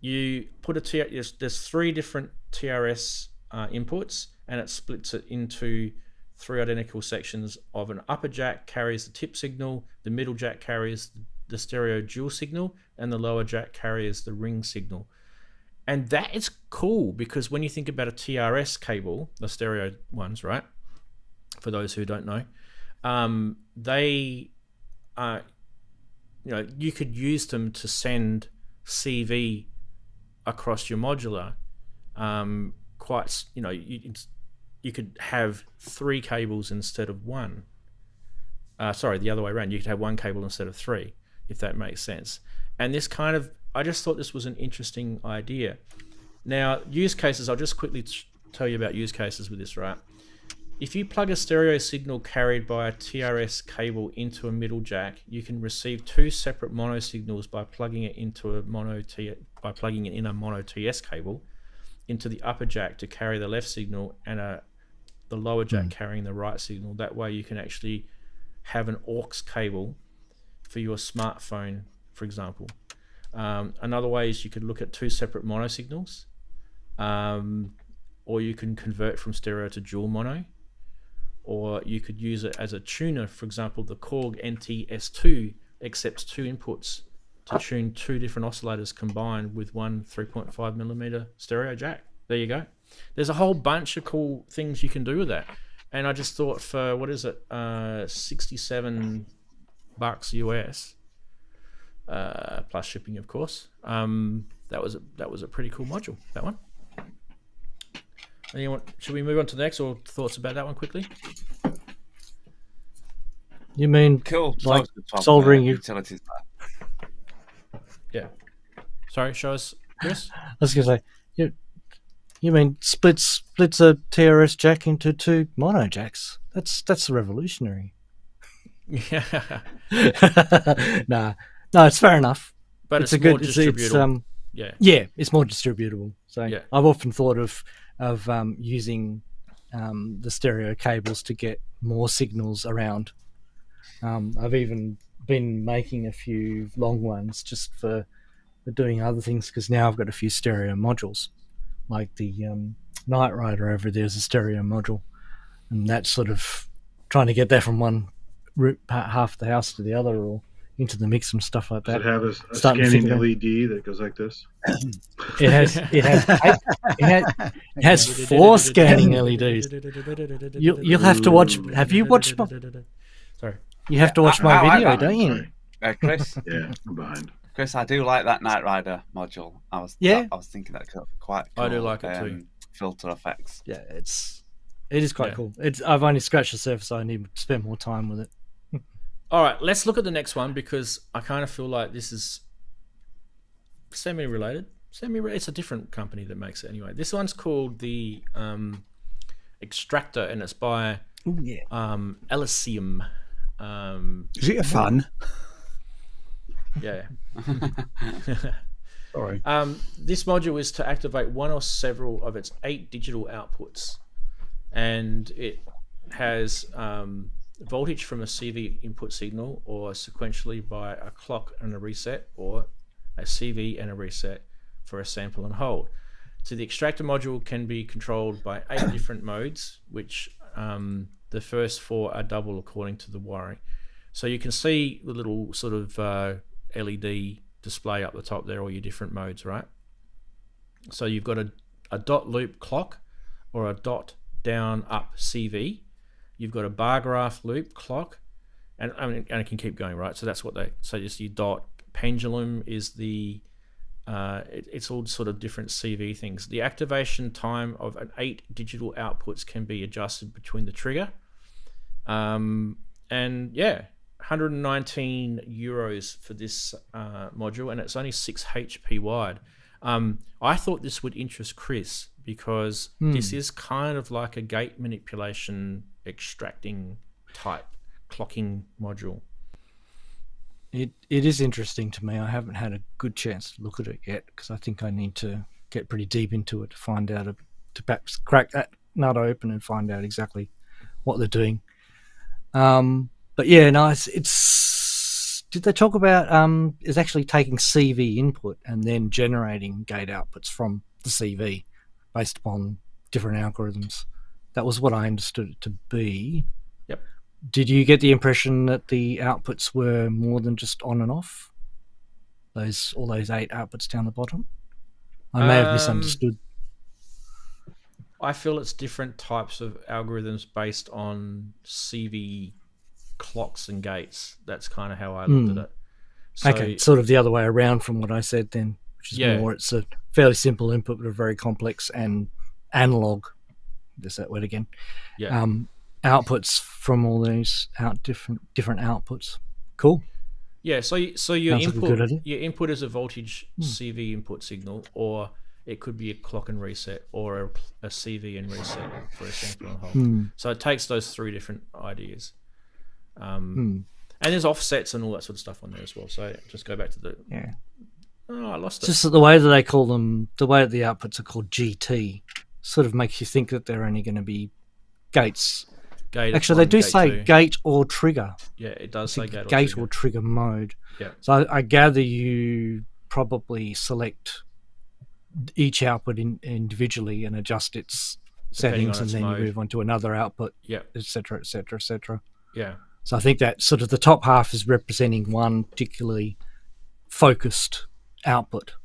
you put there's 3 different TRS inputs, and it splits it into 3 identical sections of an upper jack carries the tip signal, the middle jack carries the stereo dual signal, and the lower jack carries the ring signal. And that is cool because when you think about a TRS cable, the stereo ones, right? for those who don't know. They you could use them to send CV across your modular. You could have 3 cables instead of 1. Sorry, the other way around. You could have 1 cable instead of 3, if that makes sense. And this I just thought this was an interesting idea. Now, use cases, I'll just quickly tell you about use cases with this, right? If you plug a stereo signal carried by a TRS cable into a middle jack, you can receive 2 separate mono signals by plugging it in a mono TS cable into the upper jack to carry the left signal, and the lower jack carrying the right signal. That way you can actually have an aux cable for your smartphone, for example. Another way is you could look at 2 separate mono signals, or you can convert from stereo to dual mono, or you could use it as a tuner. For example, the Korg NT-S2 accepts 2 inputs to tune 2 different oscillators combined with one 3.5mm stereo jack. There you go. There's a whole bunch of cool things you can do with that. And I just thought for, what is it, $67 US, plus shipping, of course. That was a pretty cool module, that one. Should we move on to the next, or thoughts about that one quickly? You mean cool, like soldering utilities? Yeah. Sorry, show us, Chris. I was going to say, you mean splits a TRS jack into 2 mono jacks? That's revolutionary. Yeah. No, it's fair enough. But it's a good. More distributable. Yeah, it's more distributable. So yeah. I've often thought of using the stereo cables to get more signals around. I've even been making a few long ones just for doing other things, because now I've got a few stereo modules, like the Knight Rider over there is a stereo module, and that's sort of trying to get that from one half of the house to the other, or into the mix and stuff like that. Does it have a scanning LED that goes like this? It has 4 scanning LEDs. You'll have to watch. Have you watched? Sorry. You have to watch my video, don't you? Chris? Yeah, I'm behind. Chris, I do like that Knight Rider module. I was thinking that quite cool. I do like it too. Filter effects. Yeah, it is quite cool. I've only scratched the surface. So I need to spend more time with it. All right, let's look at the next one, because I kind of feel like this is semi-related. It's a different company that makes it anyway. This one's called the Extractor, and it's by Alyseum. Is it a fan? Yeah. Sorry. This module is to activate one or several of its 8 digital outputs, and it has voltage from a CV input signal, or sequentially by a clock and a reset, or a CV and a reset for a sample and hold. So the extractor module can be controlled by 8 different modes, which the first 4 are double according to the wiring. So you can see the little sort of LED display up the top there, all your different modes, right? So you've got a dot loop clock, or a dot down up CV. You've got a bar graph loop clock, and it can keep going, right? So that's what just your dot. Pendulum is the it's all sort of different CV things. The activation time of an 8 digital outputs can be adjusted between the trigger. And yeah, 119 euros for this module, and it's only 6 HP wide. I thought this would interest Chris, because this is kind of like a gate manipulation extracting type clocking module. It is interesting to me. I haven't had a good chance to look at it yet, because I think I need to get pretty deep into it to find out, to perhaps crack that nut open and find out exactly what they're doing. But yeah, no, it's did they talk about is actually taking CV input and then generating gate outputs from the CV based upon different algorithms? That was what I understood it to be. Yep. Did you get the impression that the outputs were more than just on and off? All those 8 outputs down the bottom? I may have misunderstood. I feel it's different types of algorithms based on CV clocks and gates. That's kind of how I looked at it. So, Okay, sort of the other way around from what I said then, which is more, it's a fairly simple input but a very complex and analog. There's that word again. Yeah. Outputs from all these different outputs. Cool. Yeah. So your Sounds input is a voltage CV input signal, or it could be a clock and reset, or a CV and reset for a sample and hold. So it takes those three different ideas. And there's offsets and all that sort of stuff on there as well. So just go back to the... Yeah. Oh, I lost it. Just the way that they call them, the way that the outputs are called GT, sort of makes you think that they're only going to be gates. Actually, they do say gate or trigger. Yeah, it does say gate or trigger mode. Yeah. So I gather you probably select each output individually and adjust its settings, and then you move on to another output, et cetera, et cetera, et cetera. Yeah. So I think that sort of the top half is representing one particularly focused output.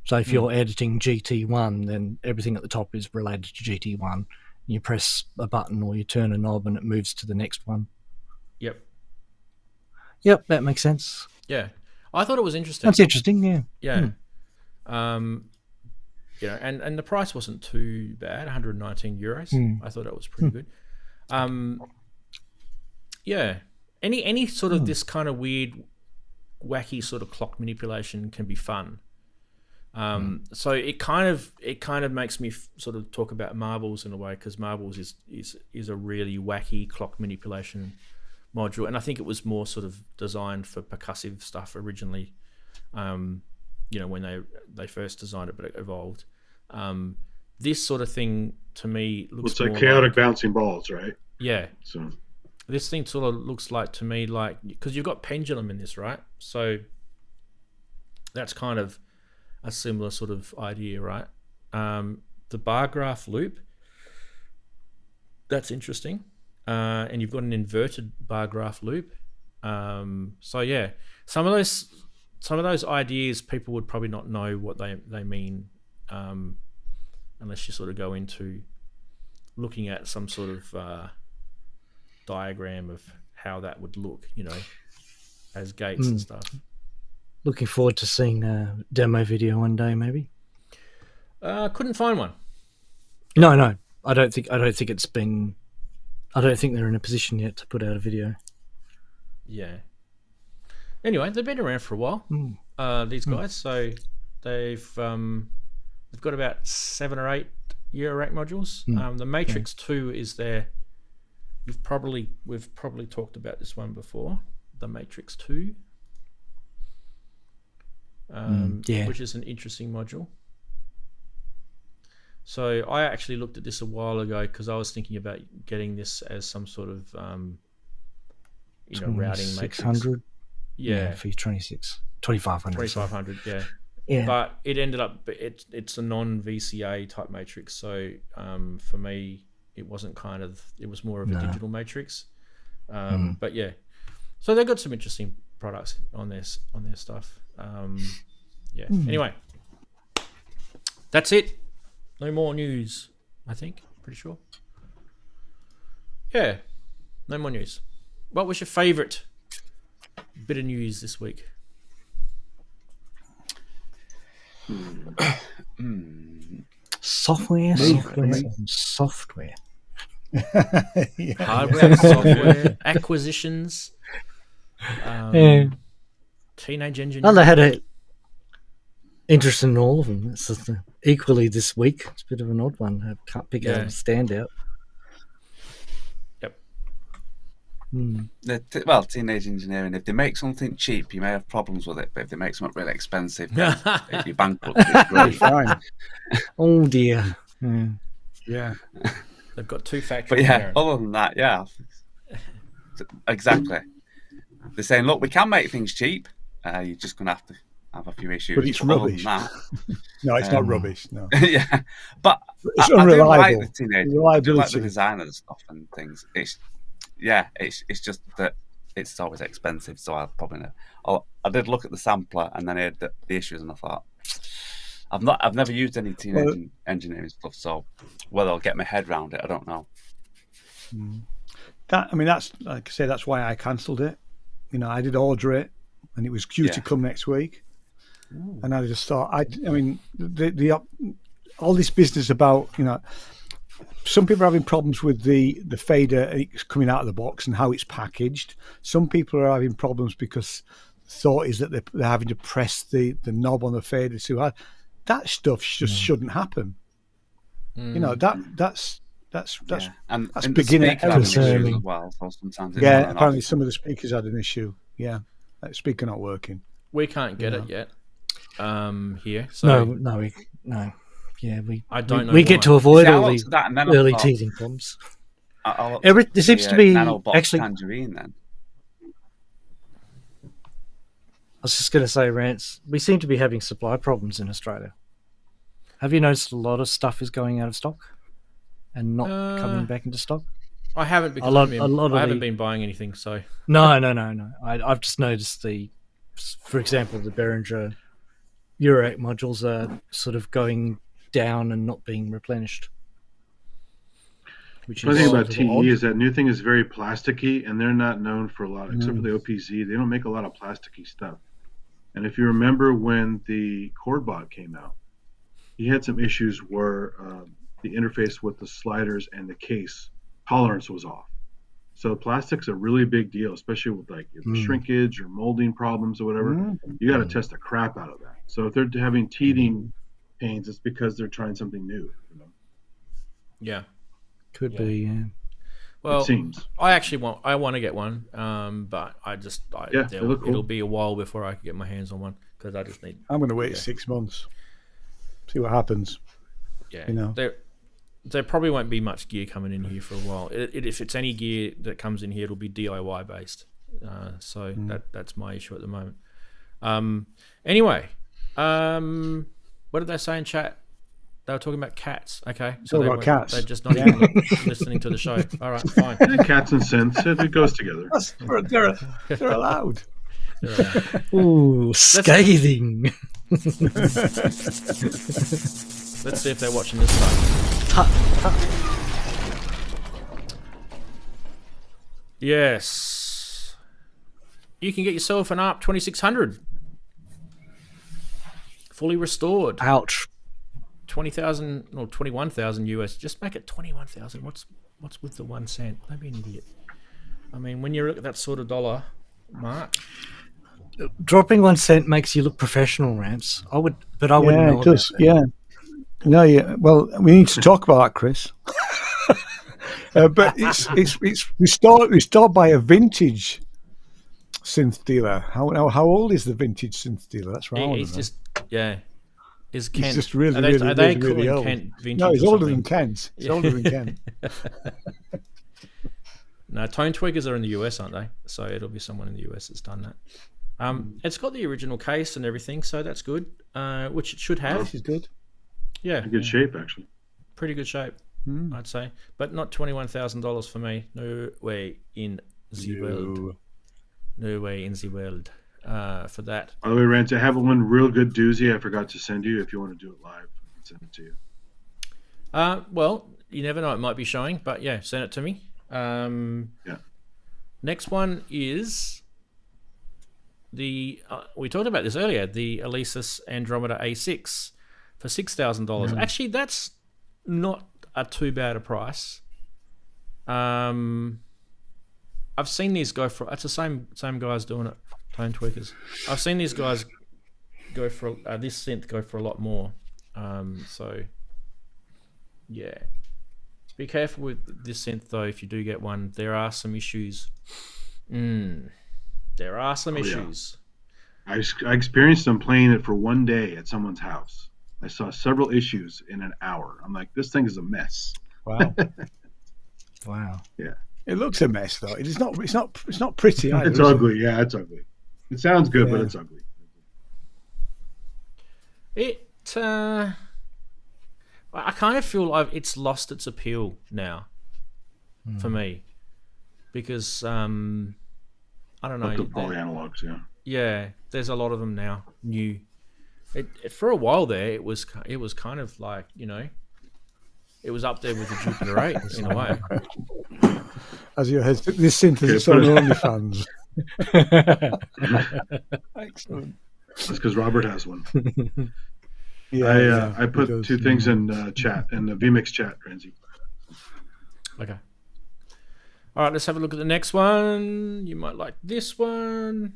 So if you're editing GT1, then everything at the top is related to GT1. You press a button or you turn a knob and it moves to the next one. Yep, that makes sense. Yeah. I thought it was interesting. That's interesting, yeah. Yeah. And the price wasn't too bad, 119 euros. I thought that was pretty good. Yeah. Any sort of this kind of weird, wacky sort of clock manipulation can be fun. So it kind of makes me sort of talk about Marbles in a way, because Marbles is a really wacky clock manipulation module, and I think it was more sort of designed for percussive stuff originally. When they first designed it, but it evolved. This sort of thing to me looks. It's like chaotic bouncing balls, right? Yeah. So this thing sort of looks like to me like, because you've got pendulum in this, right? So that's kind of a similar sort of idea, right? The bar graph loop, that's interesting. And you've got an inverted bar graph loop. So yeah, some of those ideas people would probably not know what they mean, unless you sort of go into looking at some sort of diagram of how that would look, as gates and stuff. Looking forward to seeing a demo video one day, maybe. Couldn't find one. No, I don't think it's been. I don't think they're in a position yet to put out a video. Yeah. Anyway, they've been around for a while. These guys, so they've got about 7 or 8 Eurorack modules. The Matrix 2 is there. We've probably talked about this one before. The Matrix 2. Which is an interesting module. So I actually looked at this a while ago because I was thinking about getting this as some sort of routing matrix. 600. Yeah, for 2500. 2500. Yeah. Yeah. But it ended up it's a non-VCA type matrix. So for me, it wasn't it was more of a digital matrix. But yeah, so they've got some interesting products on their stuff. Anyway, that's it. No more news, I think. Pretty sure. Yeah, no more news. What was your favourite bit of news this week? Software. Hardware, software, acquisitions. Teenage engineering. Well, they had a interest in all of them. It's just equally this week. It's a bit of an odd one. I can't pick out a standout. Yep. Well, teenage engineering. If they make something cheap, you may have problems with it. But if they make something really expensive, then you're bankrupt. It's great. Fine. Oh dear. Yeah. They've got 2 factories. But yeah, other than that, yeah, exactly. They're saying, look, we can make things cheap. You're just going to have a few issues. But it's rubbish. No, it's not rubbish. No. Yeah, but it's I do like unreliable. the teenagers. I do like the design and stuff and things. It's just that it's always expensive. So I probably know. I did look at the sampler and then I had the issues and I thought, I've never used any engineering stuff, so whether I'll get my head around it, I don't know. That's like I say, that's why I cancelled it. You know, I did order it, and it was due to come next week. And I just thought, all this business about, you know, some people are having problems with the fader coming out of the box and how it's packaged. Some people are having problems because the thought is that they're having to press the knob on the fader too hard. That stuff just shouldn't happen. You know, that's beginner error as well. So sometimes apparently some of the speakers had an issue. Yeah, that speaker not working. We can't get it yet. Here. So No. Yeah, I don't know. We get to avoid all these that, early teething problems. There seems to be actually. Tangerine, then. I was just going to say, Rants, we seem to be having supply problems in Australia. Have you noticed a lot of stuff is going out of stock and not coming back into stock? I haven't because I haven't been buying anything. So no. I've just noticed for example, the Behringer Eurorack modules are sort of going down and not being replenished. The thing about TE is that new thing is very plasticky, and they're not known for a lot, except for the OPZ. They don't make a lot of plasticky stuff. And if you remember when the Chordbot came out, he had some issues where the interface with the sliders and the case tolerance was off. So plastic's a really big deal, especially with like shrinkage or molding problems or whatever. You got to test the crap out of that. So if they're having teething pains, it's because they're trying something new. You know? Yeah, could be. Yeah. Well, it seems. I want to get one, but it'll cool. be a while before I can get my hands on one because I just need. I'm going to wait 6 months, see what happens. Yeah, you know. There probably won't be much gear coming in here for a while. If it's any gear that comes in here, it'll be DIY based. So that's my issue at the moment. Anyway, what did they say in chat? They were talking about cats. Okay, so about cats. They're just not even listening to the show. All right, fine. Yeah, cats and synths, it goes together. They're allowed. Ooh, scathing. Let's see if they're watching this time. Yes. You can get yourself an ARP 2600. Fully restored. Ouch. 20,000 or 21,000 US. Just make it 21,000. What's with the 1 cent? Don't be an idiot. I mean, when you're at that sort of dollar mark. Dropping 1 cent makes you look professional, Rants. I wouldn't know about that. Yeah. No, yeah. Well, we need to talk about that, Chris. But it's restored by a vintage synth dealer. How old is the vintage synth dealer? That's right. He's just Is Kent? He's just really, are they calling really old. Kent vintage? No, he's or older something? than Kent. He's older than Kent. No, Tone Tweakers are in the US, aren't they? So it'll be someone in the US that's done that. It's got the original case and everything, so that's good. Which it should have. This is good. Yeah, In good shape, actually. pretty good shape, I'd say, but not $21,000 for me. No way in the world. No way in the world for that. By the way, Rant, I have one real good doozy I forgot to send you. If you want to do it live, I can send it to you. Well, you never know; it might be showing, but yeah, send it to me. Yeah. Next one is the we talked about this earlier. The Alesis Andromeda A6 for $6,000. Actually, that's not a too bad a price. I've seen these go for. It's the same guys doing it. Tone Tweakers. I've seen these guys go for this synth go for a lot more. So yeah, be careful with this synth though. If you do get one, there are some issues. There are some issues. I experienced them playing it for one day at someone's house. I saw several issues in an hour. I'm like, this thing is a mess. Wow. Wow. Yeah. It looks a mess though. It's not pretty either. It's ugly. Yeah, it's ugly. It sounds good, but it's ugly. I kind of feel like it's lost its appeal now for me because I don't know. Like the poly analogs, yeah. Yeah, there's a lot of them now. New. For a while there, it was kind of like, you know, it was up there with the Jupiter 8 in a way. As your head, this synthesis on OnlyFans. Excellent. That's because Robert has one. Yeah, I put two things in chat, in the vMix chat, Ranzee. Okay. All right, let's have a look at the next one. You might like this one.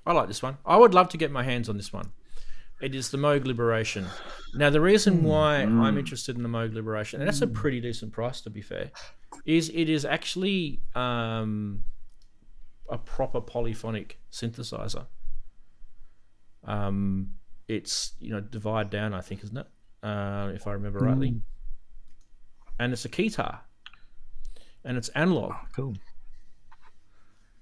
I like this one. I would love to get my hands on this one. It is the Moog Liberation. Now, the reason why I'm interested in the Moog Liberation, and that's a pretty decent price to be fair, is it is actually a proper polyphonic synthesizer. It's, you know, divide down, I think, isn't it? If I remember rightly. And it's a keytar. And it's analog. Oh, cool.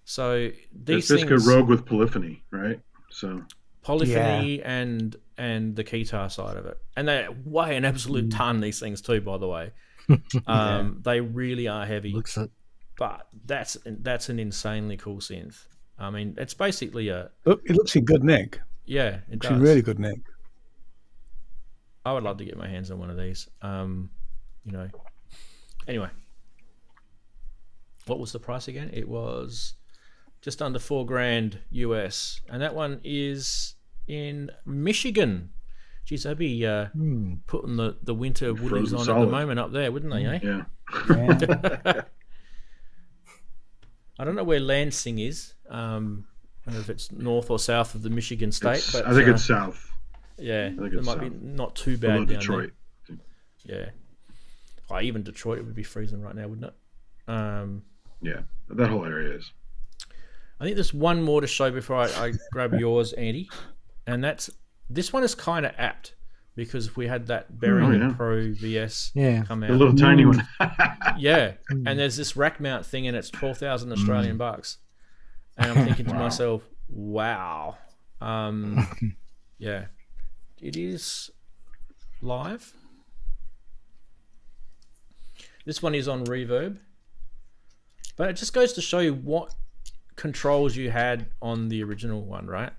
So these it's things, Rogue with polyphony, right? So polyphony and the keytar side of it, and they weigh an absolute ton. These things too, by the way. They really are heavy. Looks it. But that's an insanely cool synth. I mean, it's basically a. Look, it looks in good nick. Yeah, it Looks does. in really good nick. I would love to get my hands on one of these. You know. Anyway, what was the price again? It was just under $4,000 US, and that one is in Michigan. Geez, they'd be putting the winter woolies on solid at the moment up there, wouldn't they? Eh? yeah. I don't know where Lansing is. I don't know if it's north or south of the Michigan state, but I think it's south. Yeah, think it it's might be south. not too bad Below down Detroit. there. Yeah. Oh, even Detroit, it would be freezing right now, wouldn't it? Yeah, that whole area is. I think there's one more to show before I grab yours, Andy, and this one is kind of apt because we had that Behringer Pro VS come out. The little tiny one. Yeah, and there's this rack mount thing, and it's 12,000 Australian bucks, and I'm thinking to myself, wow, yeah, it is live. This one is on reverb, but it just goes to show you what controls you had on the original one, right?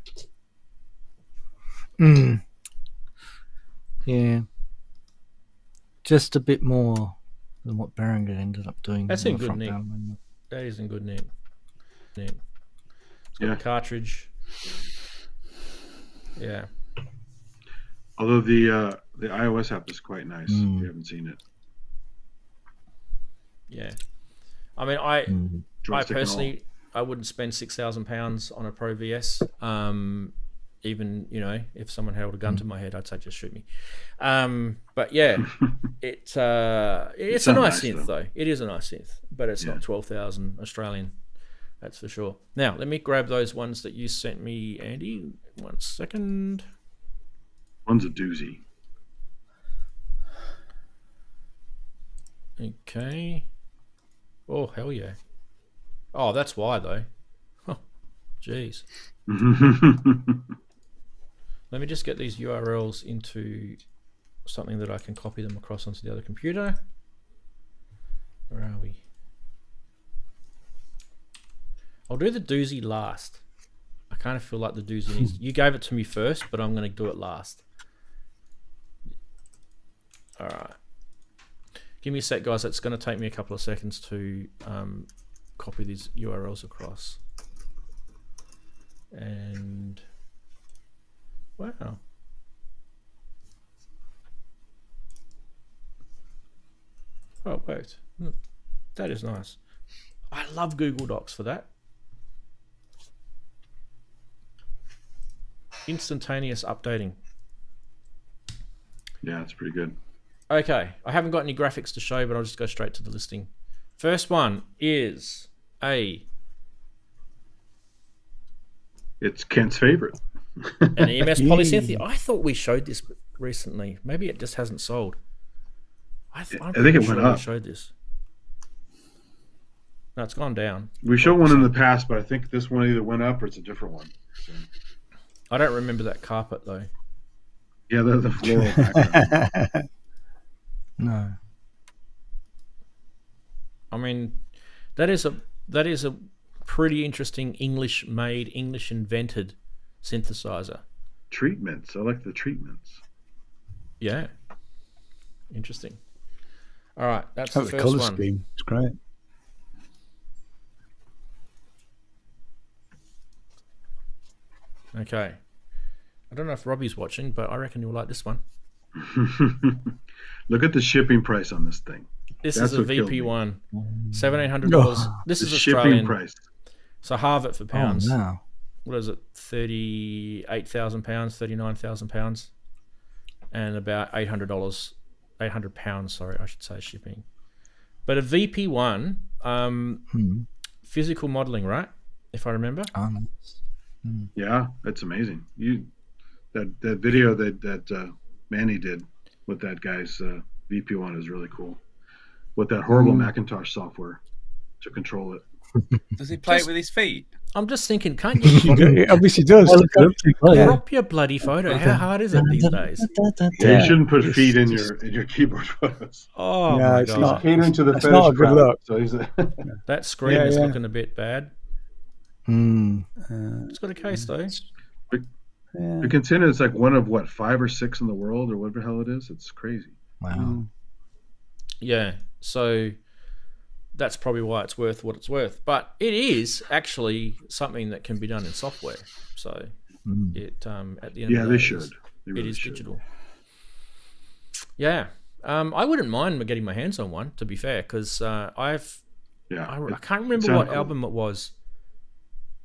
Yeah, just a bit more than what Behringer ended up doing. That's in good nick. down. That is in good nick. It's got a cartridge. Yeah. Although the iOS app is quite nice. If you haven't seen it. Yeah. I mean, I Joystick and personally, I wouldn't spend £6,000 on a Pro VS. Even, you know, if someone held a gun to my head, I'd say just shoot me. But yeah, it's a nice synth though. It is a nice synth, but it's not 12,000 Australian. That's for sure. Now let me grab those ones that you sent me, Andy. 1 second. One's a doozy. Okay. Oh hell yeah. Oh, that's why though. Oh, jeez. Let me just get these URLs into something that I can copy them across onto the other computer. Where are we? I'll do the doozy last. I kind of feel like the doozy needs... You gave it to me first, but I'm going to do it last. All right. Give me a sec, guys. It's going to take me a couple of seconds to copy these URLs across. And... Wow. Oh, it worked. That is nice. I love Google Docs for that. Instantaneous updating. Yeah, it's pretty good. Okay, I haven't got any graphics to show, but I'll just go straight to the listing. First one is It's Kent's favorite. an EMS polysynth. I thought we showed this recently. Maybe it just hasn't sold. I think it went up. We showed this. No, it's gone down. We showed one in the past, but I think this one either went up or it's a different one. So. I don't remember that carpet though. Yeah, the floral background. No. I mean, that is a pretty interesting English-made, English-invented synthesizer. treatments. I like the treatments. Yeah. Interesting. All right, that's Oh, the the first colour one. scheme. It's great. Okay. I don't know if Robbie's watching, but I reckon you'll like this one. Look at the shipping price on this thing. This That's is a what killed me. VP1, $1,700. Oh, This The is shipping Australian. price. So halve it for pounds. Oh, no. What is it? £38,000, £39,000, and about $800, £800. Sorry, I should say shipping. But a VP1, physical modeling, right? If I remember. Yeah, that's amazing. That video that Manny did with that guy's VP1 is really cool. With that horrible Macintosh software to control it. Does he play it with his feet? I'm just thinking, can't you It obviously does. crop your bloody photo? How hard is it these days? Yeah, you shouldn't put feet in your keyboard photos. Oh No, my it's god, not. Catering to the That's fetish not a good crowd. look. So he's that screen Yeah, is yeah. looking a bit bad. It's got a case though. Yeah. the container is like one of what 5 or 6 in the world or whatever the hell it is. It's crazy. Wow. Yeah, so that's probably why it's worth what it's worth. But it is actually something that can be done in software. So it at the end Yeah, of the they day, should. They it really is should. digital. Yeah, I wouldn't mind getting my hands on one. To be fair, because Yeah, I can't remember sounds what cool. album it was.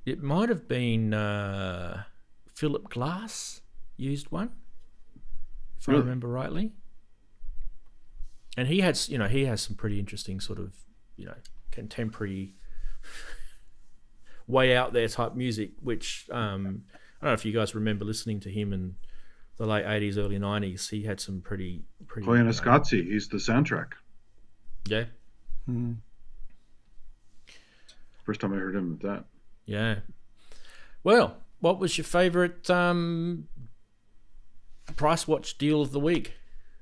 It might have been Philip Glass used one, if I Really? remember rightly. And he has some pretty interesting sort of, contemporary, way out there type music, which I don't know if you guys remember listening to him in the late 80s, early 90s. He had some pretty. Koyana Scotzi, he's the soundtrack. Yeah, First time I heard him with that. yeah. Well, what was your favourite price watch deal of the week?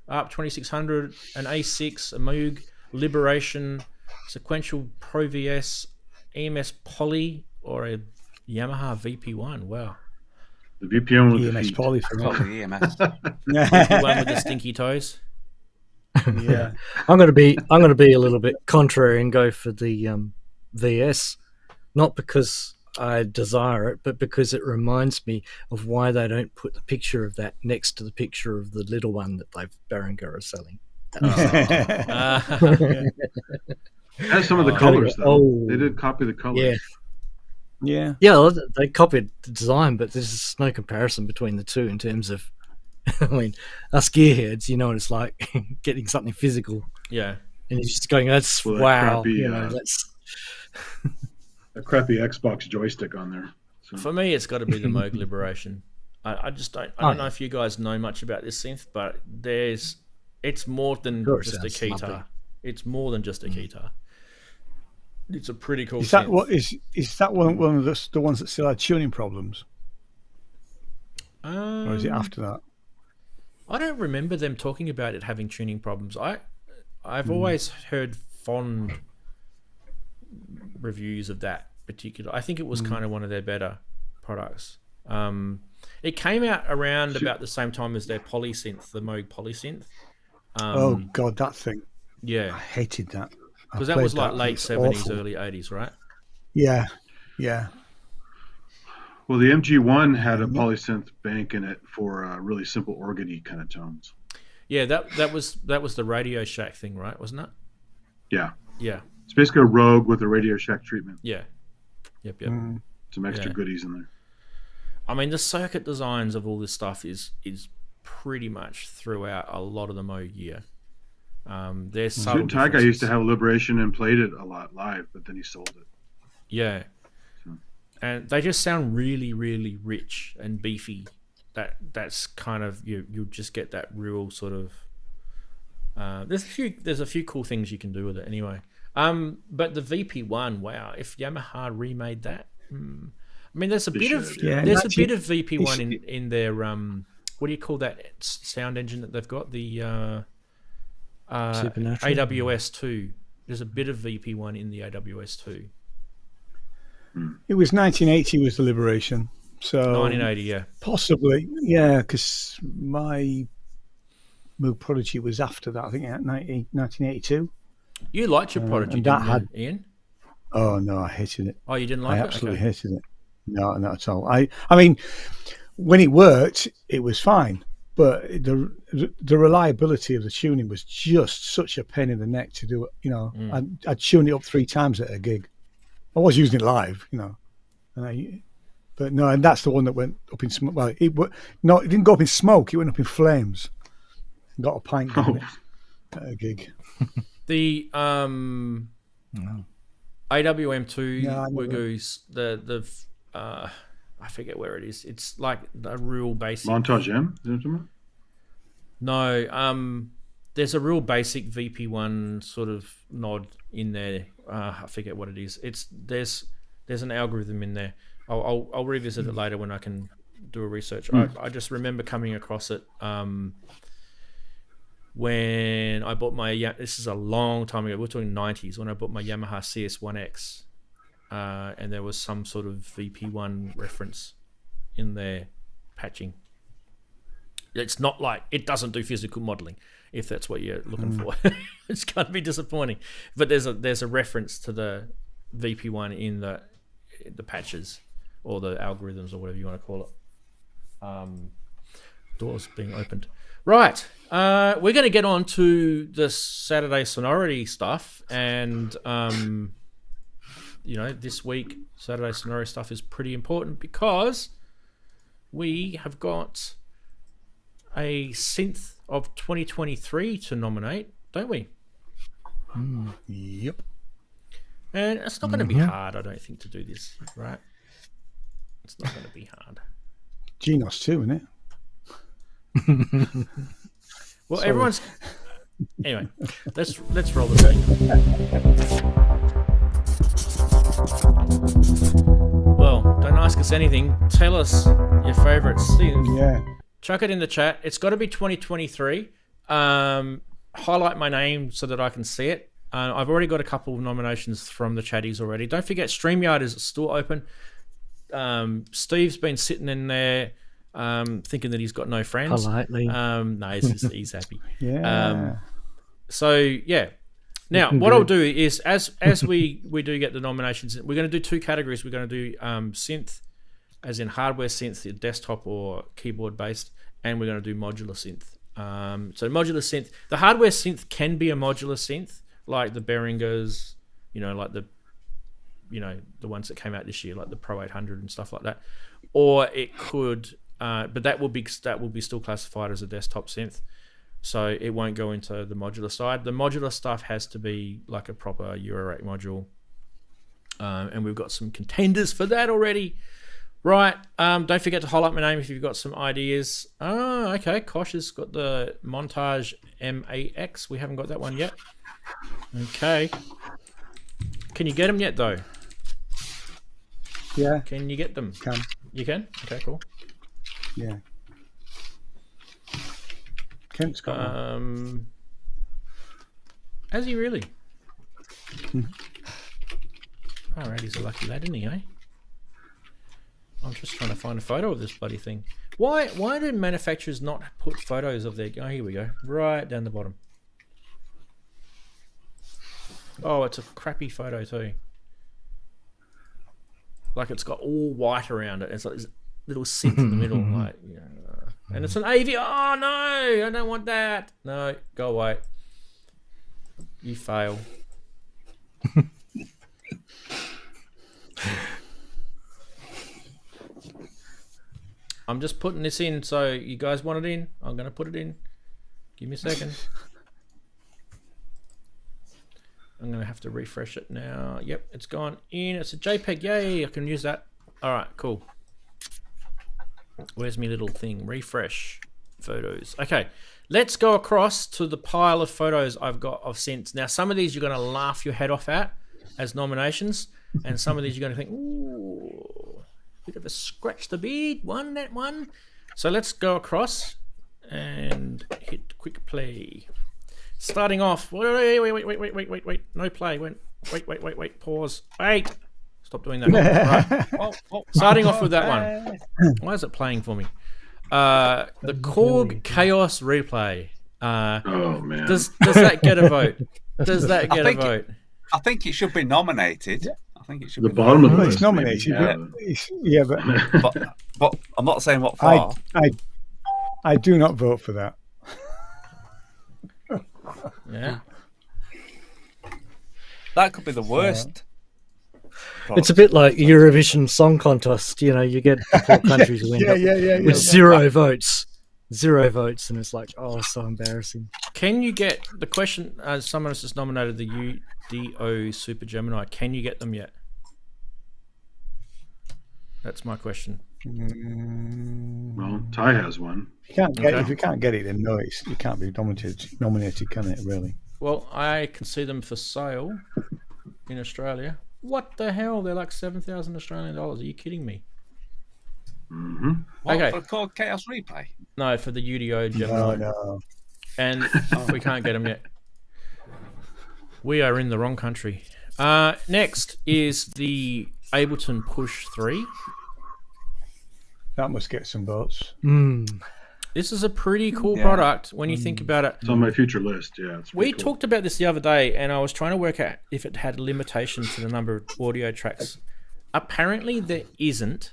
ARP 2600, an A6, a Moog Liberation, sequential Pro VS, EMS Poly, or a Yamaha VP1. Wow. The VPN with the EMS feet. Poly for all. Probably EMS. VP1 with the stinky toes. Yeah. I'm going to be a little bit contrary and go for the VS, not because I desire it, but because it reminds me of why they don't put the picture of that next to the picture of the little one that Behringer are selling. It has some of the colors though. Oh. They did copy the colors. Yeah. Yeah. Yeah, well, they copied the design, but there's no comparison between the two in terms of, I mean, us gearheads, you know what it's like getting something physical, Yeah. and you're just going, that's Well, that wow. crappy, That's A crappy Xbox joystick on there. So. For me, it's got to be the Moog Liberation. I just don't. I don't know if you guys know much about this synth, but it's more than Sure, it just a sounds keytar. lovely. It's more than just a keytar. It's a pretty cool. Is that synth. what is that one of the ones that still had tuning problems, or is it after that? I don't remember them talking about it having tuning problems. I've always heard fond reviews of that particular. I think it was kind of one of their better products. It came out around about the same time as their polysynth, the Moog polysynth. Oh God, that thing! Yeah, I hated that. I because that played was like late It's 70s, awful. early 80s, right? Yeah, yeah. Well, the MG1 had a polysynth bank in it for really simple organy kind of tones. Yeah, that was the Radio Shack thing, right? Wasn't it? Yeah. Yeah, It's basically a Rogue with a Radio Shack treatment. yeah, yep. Some extra Yeah. goodies in there. I mean, the circuit designs of all this stuff is pretty much throughout a lot of the Moog gear. There's subtle Suit Tiger differences. used to have Liberation and played it a lot live, but then he sold it. Yeah, and they just sound really, really rich and beefy. That's kind of you'll just get that real sort of. There's a few cool things you can do with it anyway. But the VP1, wow! If Yamaha remade that, I mean, there's a They bit of should, yeah. there's Actually, a bit of VP1 in their what do you call that sound engine that they've got? The Supernatural? AWS2. There's a bit of VP1 in the AWS2. It was 1980 was the Liberation. So 1980, yeah. possibly, yeah, because my Moog Prodigy was after that. I think 1982. You liked your Prodigy, and didn't that you, Ian? Oh no, I hated it. Oh, you didn't I like it? absolutely Okay. hated it. No, not at all. I mean, when it worked, it was fine, but the reliability of the tuning was just such a pain in the neck to do it. You know, I'd tune it up 3 times at a gig. I was using it live, you know, but no, and that's the one that went up in smoke. Well, it didn't go up in smoke. It went up in flames. Got a pint down it at a gig. The AWM2 Wugoos, I forget where it is. It's like a real basic Montage M. Is that what you're talking about? No, there's a real basic VP1 sort of nod in there. I forget what it is. There's an algorithm in there. I'll revisit it later when I can do a research. I just remember coming across it when I bought my this is a long time ago. We're talking 90s when I bought my Yamaha CS1X, and there was some sort of VP1 reference in their patching. It's not like it doesn't do physical modeling, if that's what you're looking for. It's going to be disappointing. But there's a reference to the VP1 in the patches or the algorithms or whatever you want to call it. Doors being opened. Right. We're going to get on to the Saturday Sonority stuff, and this week Saturday Sonority stuff is pretty important because we have got a synth of 2023 to nominate, don't we? Yep. And it's not going to be hard, I don't think, to do this, right? It's not going to be hard. Genos too, isn't it? Well, Sorry. everyone's anyway. Let's roll the tape. Well, don't ask us anything. Tell us your favorite synth. Yeah. Chuck it in the chat. It's got to be 2023. Highlight my name so that I can see it. I've already got a couple of nominations from the chatties already. Don't forget, StreamYard is still open. Steve's been sitting in there thinking that he's got no friends. Politely. No, he's happy. Yeah. So, yeah. Now, what I'll do is, as we do get the nominations, we're going to do 2 categories. We're going to do synth, as in hardware synth, desktop or keyboard based, and we're going to do modular synth. So modular synth, the hardware synth can be a modular synth, like the Behringers, like the ones that came out this year, like the Pro 800 and stuff like that. Or it could, but that will be still classified as a desktop synth. So it won't go into the modular side. The modular stuff has to be like a proper Eurorack module. And we've got some contenders for that already. Right. Don't forget to highlight my name if you've got some ideas. Oh, okay. Kosh has got the Montage MAX. We haven't got that one yet. Okay. Can you get them yet, though? Yeah. Can you get them? Can. You can? Okay, cool. Yeah. Kent's got one. Has he really? Alright, he's a lucky lad, isn't he, eh? I'm just trying to find a photo of this bloody thing. Why do manufacturers not put photos of their... Oh, here we go. Right down the bottom. Oh, it's a crappy photo too. Like it's got all white around it. It's like this little synth in the middle. Like, and it's an AV. Oh, no, I don't want that. No, go away. You fail. I'm just putting this in, so you guys want it in? I'm going to put it in. Give me a second. I'm going to have to refresh it now. Yep, it's gone in. It's a JPEG. Yay, I can use that. All right, cool. Where's my little thing? Refresh photos. Okay, let's go across to the pile of photos I've got of synths. Now, some of these you're going to laugh your head off at as nominations, and some of these you're going to think, ooh, bit of a scratch the beard, that one. So let's go across and hit quick play. Starting off, wait, no play, wait, pause, wait, Stop doing that. Right. Oh, Starting off with that one. Why is it playing for me? The Korg Chaos Replay. Oh man. Does that get a vote? Does that get a vote? I think it should be nominated. I think it should The be bottom of the Well, list. it's nominated. maybe. but I'm not saying what for. I do not vote for that. Yeah. That could be the worst. It's a bit like Eurovision Song Contest. You know, you get the 4 countries who end up with 0 votes. 0 votes, and it's like, oh, so embarrassing. Can you get the question? Someone has just nominated the UDO Super Gemini. Can you get them yet? That's my question. Well, Ty has one. You can't get, If you can't get it, then no, you can't be nominated, can it, really? Well, I can see them for sale in Australia. What the hell? They're like 7,000 Australian dollars. Are you kidding me? Mm-hmm. What, Okay. for Korg Chaos Replay? No, for the UDO Gemini. No. And we can't get them yet. We are in the wrong country. Next is the Ableton Push 3. That must get some votes. This is a pretty cool product when you think about it. It's on my future list. Yeah, it's We pretty cool. talked about this the other day, and I was trying to work out if it had limitations to the number of audio tracks. Apparently, there isn't,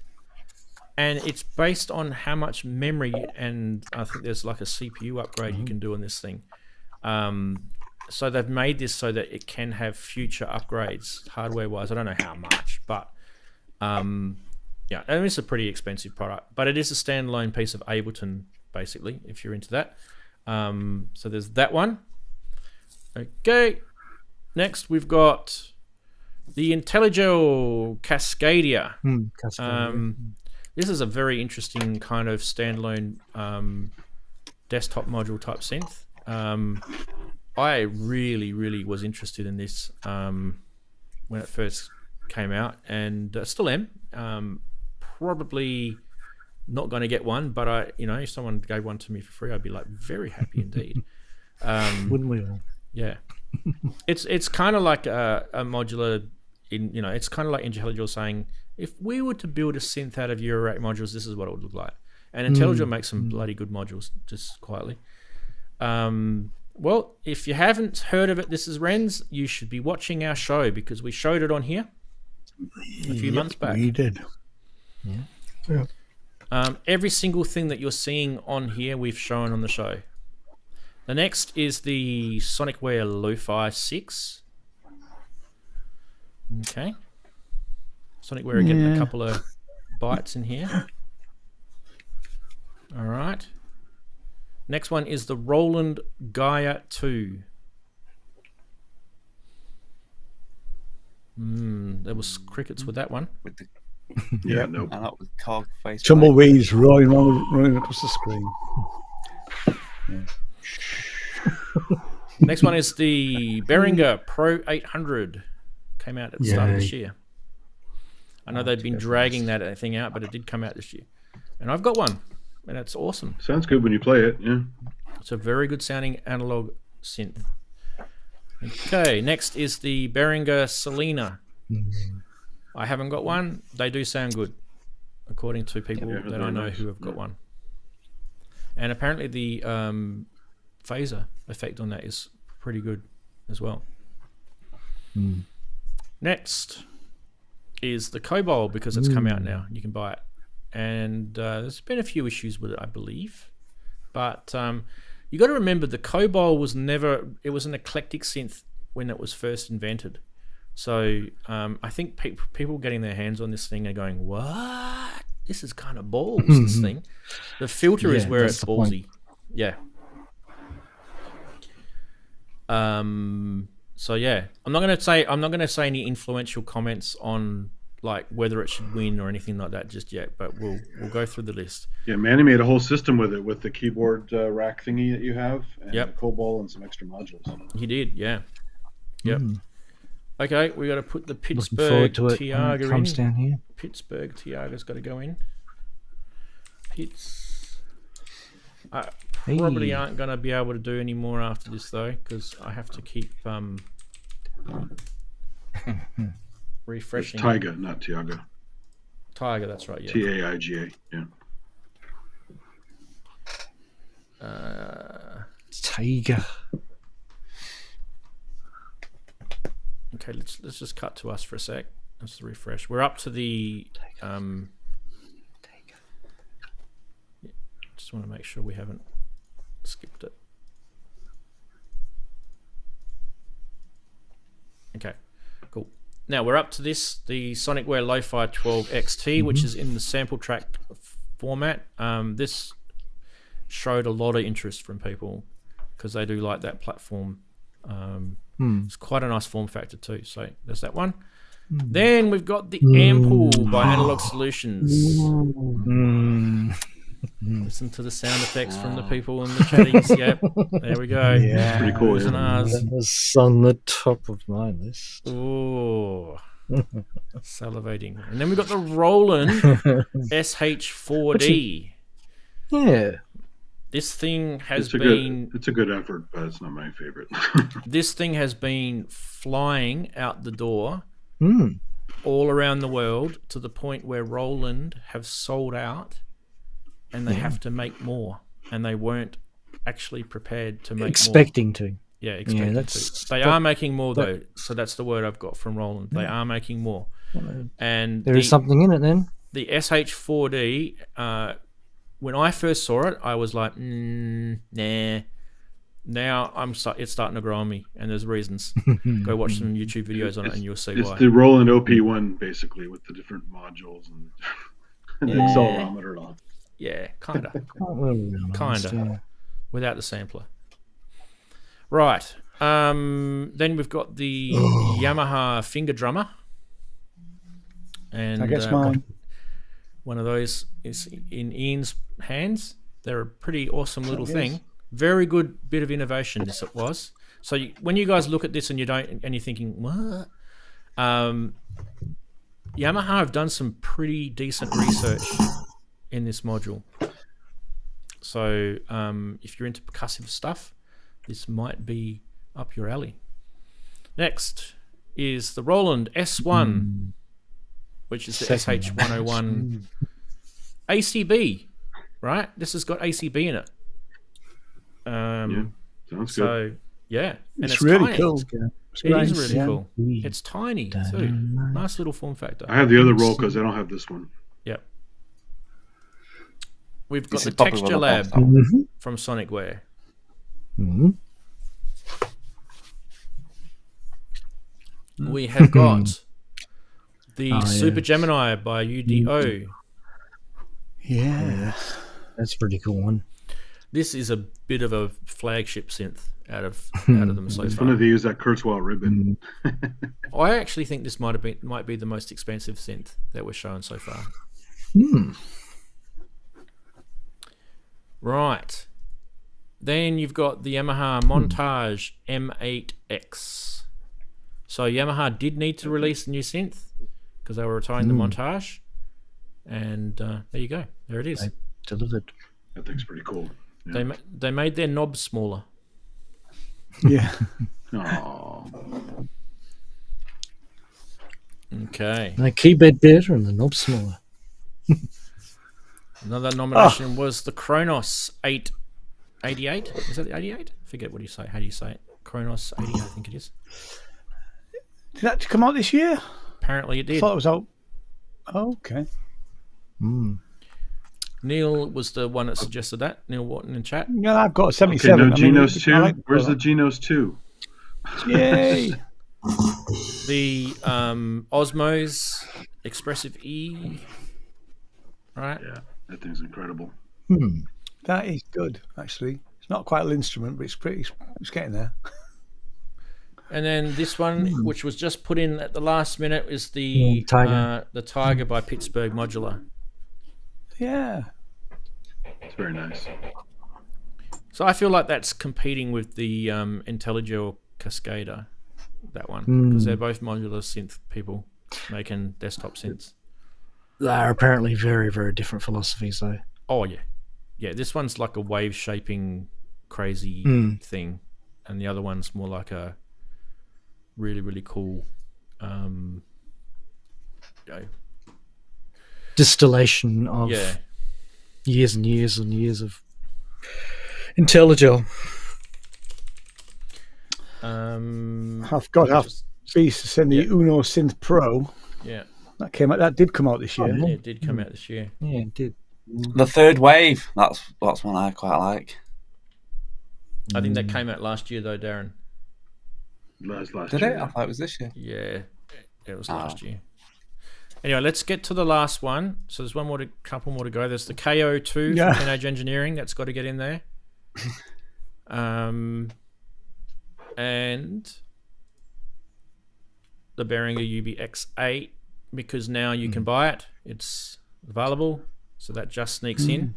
and it's based on how much memory, and I think there's like a CPU upgrade you can do on this thing. So they've made this so that it can have future upgrades hardware-wise. I don't know how much, but yeah, and it's a pretty expensive product, but it is a standalone piece of Ableton, basically, if you're into that. So there's that one. Okay. Next, we've got the Intelligel Cascadia. This is a very interesting kind of standalone desktop module type synth. I really, really was interested in this when it first came out, and still am. Probably not going to get one, but if someone gave one to me for free, I'd be like very happy indeed. Wouldn't we all? Yeah, it's kind of like a modular. It's kind of like Intelligel saying, if we were to build a synth out of Eurorack modules, this is what it would look like. And Intelligel makes some bloody good modules, just quietly. Well, if you haven't heard of it, this is Ranz. You should be watching our show because we showed it on here a few months back. We did. Yeah. Every single thing that you're seeing on here, we've shown on the show. The next is the Sonicware Lo-Fi 6. Okay. Sonicware are getting a couple of bites in here. All right. Next one is the Roland Gaia 2. There was crickets with that one. With the, Yeah, no. and that was Korg face. Tumbleweeds rolling across the screen. Next one is the Behringer Pro 800. Came out at the start of this year. I know they've been dragging that thing out, but it did come out this year. And I've got one, and it's awesome. Sounds good when you play it. Yeah. It's a very good sounding analog synth. Okay, next is the Behringer Selena. I haven't got one. They do sound good, according to people that I know who have got one. And apparently the phaser effect on that is pretty good as well. Next is the Cobol, because it's come out now. You can buy it. And there's been a few issues with it, I believe. But you got to remember, the Cobol was it was an eclectic synth when it was first invented. So I think people getting their hands on this thing are going, what? This is kind of balls, this thing. The filter is where it's ballsy. Yeah. So yeah, I'm not going to say any influential comments on like whether it should win or anything like that just yet, but we'll go through the list. Yeah, Manny made a whole system with it, with the keyboard rack thingy that you have, and Yep. the Cobol and some extra modules. He did, yeah. Yep. Okay, we got to put the Looking Pittsburgh forward to it when it Tiaga comes in. down here. Pittsburgh Tiaga's got to go in. Probably aren't going to be able to do any more after this though, because I have to keep refreshing. Taiga, not Tiaga. Tiger, that's right. Yeah. Taiga. Yeah. Tiger. Okay, let's just cut to us for a sec. Let's refresh. We're up to the just want to make sure we haven't skipped it. Okay, cool. Now we're up to the Sonicware Lo-Fi 12 XT, which is in the sample track format. This showed a lot of interest from people because they do like that platform. It's quite a nice form factor too. So there's that one. Then we've got the Ampool by Analog Solutions. Listen to the sound effects from the people in the chatties. Yep, there we go. Yeah. Pretty cool. Oohs and ahs. That was on the top of my list. Oh, salivating. And then we've got the Roland SH4D. Yeah. This thing has It's a good effort, but it's not my favorite. This thing has been flying out the door Mm. all around the world to the point where Roland have sold out and they have to make more, and they weren't actually prepared to make Expecting to. more. Yeah, expecting that's- to. They are making more though, so that's the word I've got from Roland. They are making more. And There is something in it then. the SH4D, when I first saw it, I was like, nah. Now it's starting to grow on me, and there's reasons. Go watch some YouTube videos on it, and you'll see It's why. the Roland OP1 basically with the different modules and the accelerometer and all. Yeah, kinda, Kinda. kinda, without the sampler. Right. Then we've got the Yamaha finger drummer, and I guess mine. one of those is in Ian's hands. They're a pretty awesome little thing. Very good bit of innovation. This it was. So when you guys look at this and you're thinking, what? Yamaha have done some pretty decent research in this module. So if you're into percussive stuff, this might be up your alley. Next is the Roland S1, which is the SH101 ACB, right? This has got ACB in it. Sounds good. So yeah, and It's really tiny. cool. It nice, is really yeah. cool. It's tiny too. Nice little form factor. I have the other roll because I don't have this one. Yep. We've got This the is popular Texture on the Lab platform. from Sonicware. Mm-hmm. We have got the Oh, yeah. Super Gemini by UDO. Yeah. That's a pretty cool one. This is a bit of a flagship synth out of them so It's far. one of these that Kurzweil ribbon. I actually think this might be the most expensive synth that we're showing so far. Right. Then you've got the Yamaha Montage M8X. So Yamaha did need to release a new synth because they were retiring the Montage. And there you go. There it is. They delivered. That thing's pretty cool. Yeah. They made their knobs smaller. Yeah. Aww. Okay. The keyboard better and the knob smaller. Another nomination was the Kronos 888. Is that the 88? I forget what you say. How do you say it? Kronos 88, I think it is. Did that come out this year? Apparently it I did. thought it was out. Oh, okay. Neil was the one that suggested that. Neil Wharton in chat. Yeah, I've got a Okay, 77. no Genos 2? Where's the Genos 2? Yay! The Osmos Expressive E. Right? Yeah, that thing's incredible. That is good, actually. It's not quite an instrument, but it's getting there. And then this one, which was just put in at the last minute, is the Tiger by Pittsburgh Modular. Yeah. It's very nice. So I feel like that's competing with the IntelliJ Cascader, that one, because they're both modular synth people making desktop synths. They are apparently very, very different philosophies, though. Oh yeah, yeah. This one's like a wave shaping crazy thing, and the other one's more like a really, really cool distillation of Yeah. years and years and years of IntelliGel. I've got half pleased to send the Yeah. Uno Synth Pro. Yeah. That did come out this year. Yeah, it did come out this year. Yeah, it did. The third wave. That's one I quite like. I think that came out last year, though, Darren. Last Did year. it? I thought it was this year. Yeah, it was last year. Anyway, let's get to the last one. So there's couple more to go. There's the KO2 Yeah. from Teenage Engineering. That's got to get in there. And the Behringer UBX8, because now you can buy it. It's available, so that just sneaks in.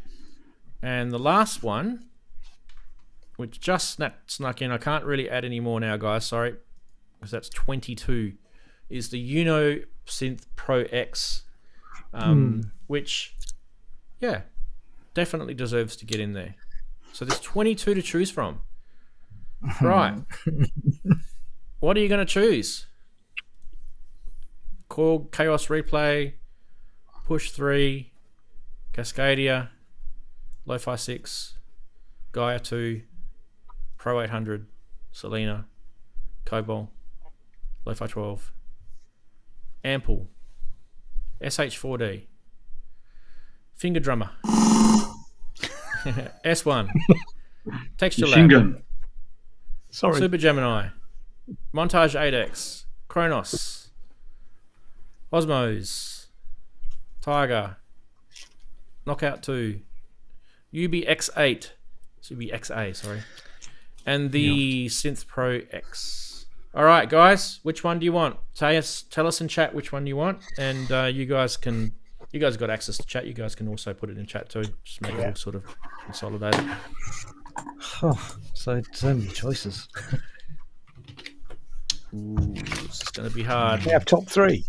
And the last one, which just snuck in, I can't really add any more now, guys, sorry, because that's 22, is the Uno Synth Pro X, which, yeah, definitely deserves to get in there. So there's 22 to choose from. Right. What are you going to choose? Korg Chaos Replay, Push 3, Cascadia, Lo-Fi 6, Gaia 2, Pro 800, Selena, Cobol, Lo-Fi 12, Ample, SH4D, Finger Drummer, S1, Texture Machine Lab, gun. Sorry. Super Gemini, Montage 8X, Kronos, Osmos, Tiger, Knockout 2, UBX8, UBXA, sorry, and the Synth Pro X. All right, guys, which one do you want? Tell us in chat which one you want, and you guys got access to chat. You guys can also put it in chat too. Just make it all sort of consolidated. Oh, so many choices. Ooh, this is going to be hard. We have top three.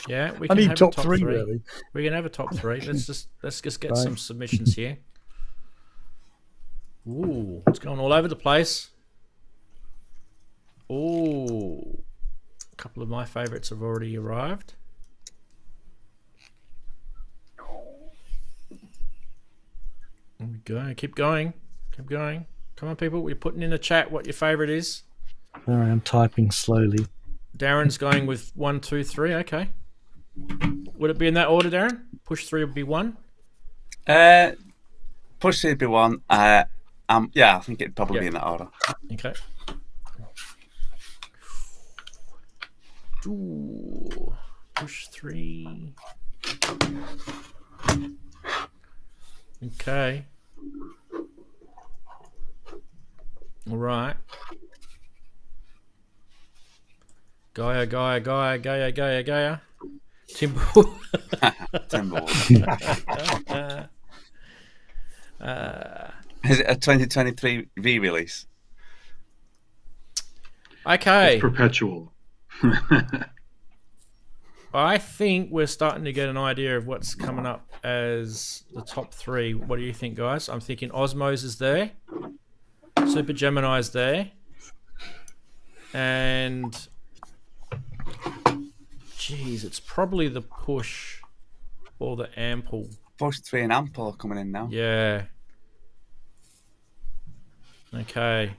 Yeah, we I can need have a top three, really. We can have a top three. Let's just get some submissions here. Ooh, it's going all over the place. Ooh, a couple of my favorites have already arrived. There we go. Keep going. Keep going. Come on, people. We're putting in the chat what your favorite is. Sorry, I'm typing slowly. Darren's going with 1, 2, 3. Okay. Would it be in that order, Darren? Push 3 would be 1. Push 3 would be 1. Yeah, I think it'd probably be in that order. Okay. Ooh, push 3. Okay. All right. Gaia. Timbo. Timbo. Is it a 2023 re-release? Okay. It's perpetual. I think we're starting to get an idea of what's coming up as the top 3. What do you think, guys? I'm thinking Osmos is there. Super Gemini is there. And geez, it's probably the Push or the Ample. Push 3 and Ample are coming in now. Yeah. Okay.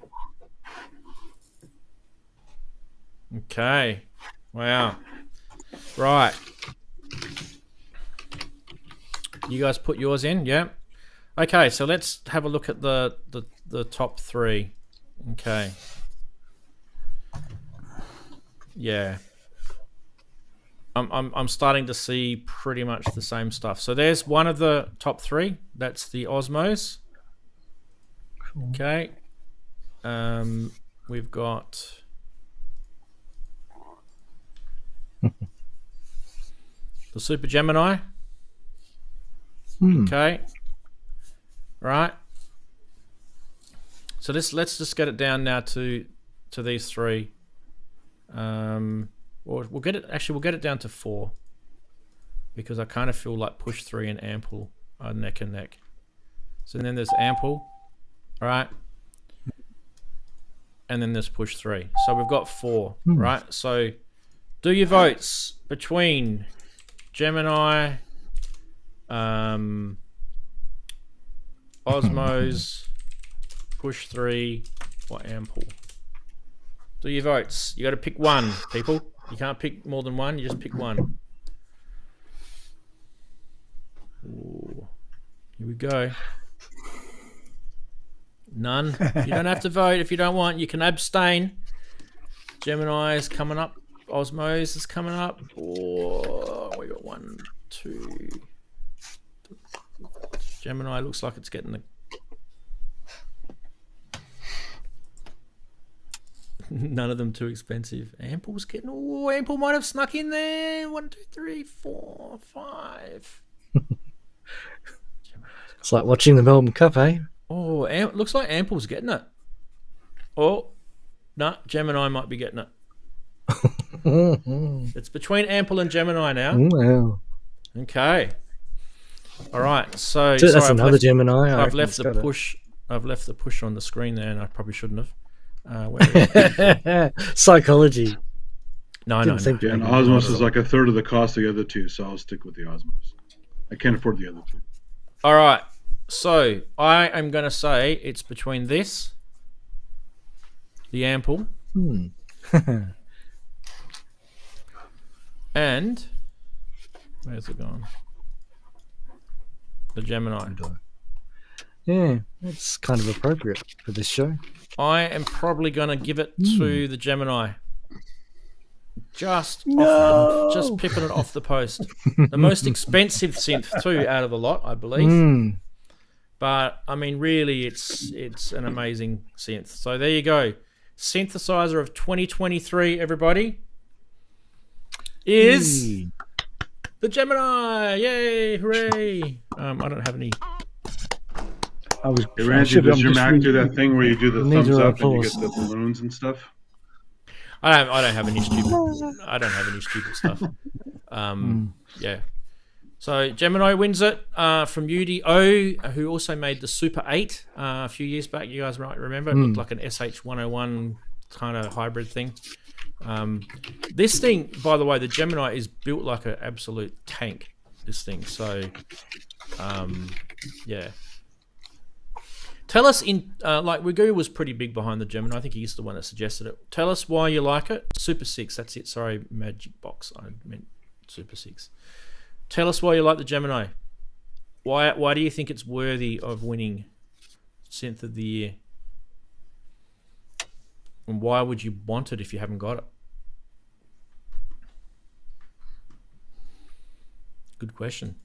Okay. Wow. Right. You guys put yours in, yeah? Okay, so let's have a look at the top 3. Okay. Yeah. I'm starting to see pretty much the same stuff. So there's one of the top 3. That's the Osmos. Cool. Okay. We've got the Super Gemini. Okay. Right. So let's just get it down now to these 3. Or we'll get it down to 4, because I kind of feel like Push 3 and Ample are neck and neck. So then there's Ample, right? And then there's Push 3. So we've got 4, right? So Do your votes between Gemini, Osmos, Push 3, or Ample. Do your votes. You got to pick one, people. You can't pick more than one. You just pick one. Ooh. Here we go. None. You don't have to vote if you don't want. You can abstain. Gemini is coming up. Osmos is coming up. Oh, we got 1, 2. Gemini looks like it's getting the. None of them too expensive. Ample's getting. Oh, Ample might have snuck in there. 1, 2, 3, 4, 5. It's like watching the Melbourne Cup, eh? Oh, looks like Ample's getting it. Oh, no, Gemini might be getting it. It's between Ample and Gemini now. Wow. Okay. All right. So That's sorry, another Gemini. I've left the push. I've left the push on the screen there, and I probably shouldn't have. Psychology. No. Yeah, and Osmos is like a third of the cost of the other two, so I'll stick with the Osmos. I can't afford the other two. All right. So I am going to say it's between this, the Ample, and where's it gone? The Gemini. Yeah, that's kind of appropriate for this show. I am probably going to give it to the Gemini. Just pipping it off the post. The most expensive synth too out of the lot, I believe. But I mean, really, it's an amazing synth. So there you go. Synthesizer of 2023, everybody, is the Gemini. Yay! Hooray! I don't have any. Hey, Ranzee, does your Mac do that thing where you do the thumbs up and you get the balloons and stuff? I don't have any stupid stuff. Yeah. So Gemini wins it from UDO, who also made the Super 8 a few years back. You guys might remember. It looked like an SH101 kind of hybrid thing. This thing, by the way, the Gemini is built like an absolute tank. This thing. So, yeah. Tell us like Wigoo was pretty big behind the Gemini. I think he's the one that suggested it. Tell us why you like it. Super 6, that's it. Sorry, Magic Box. I meant Super 6. Tell us why you like the Gemini. Why do you think it's worthy of winning Synth of the Year? And why would you want it if you haven't got it? Good question.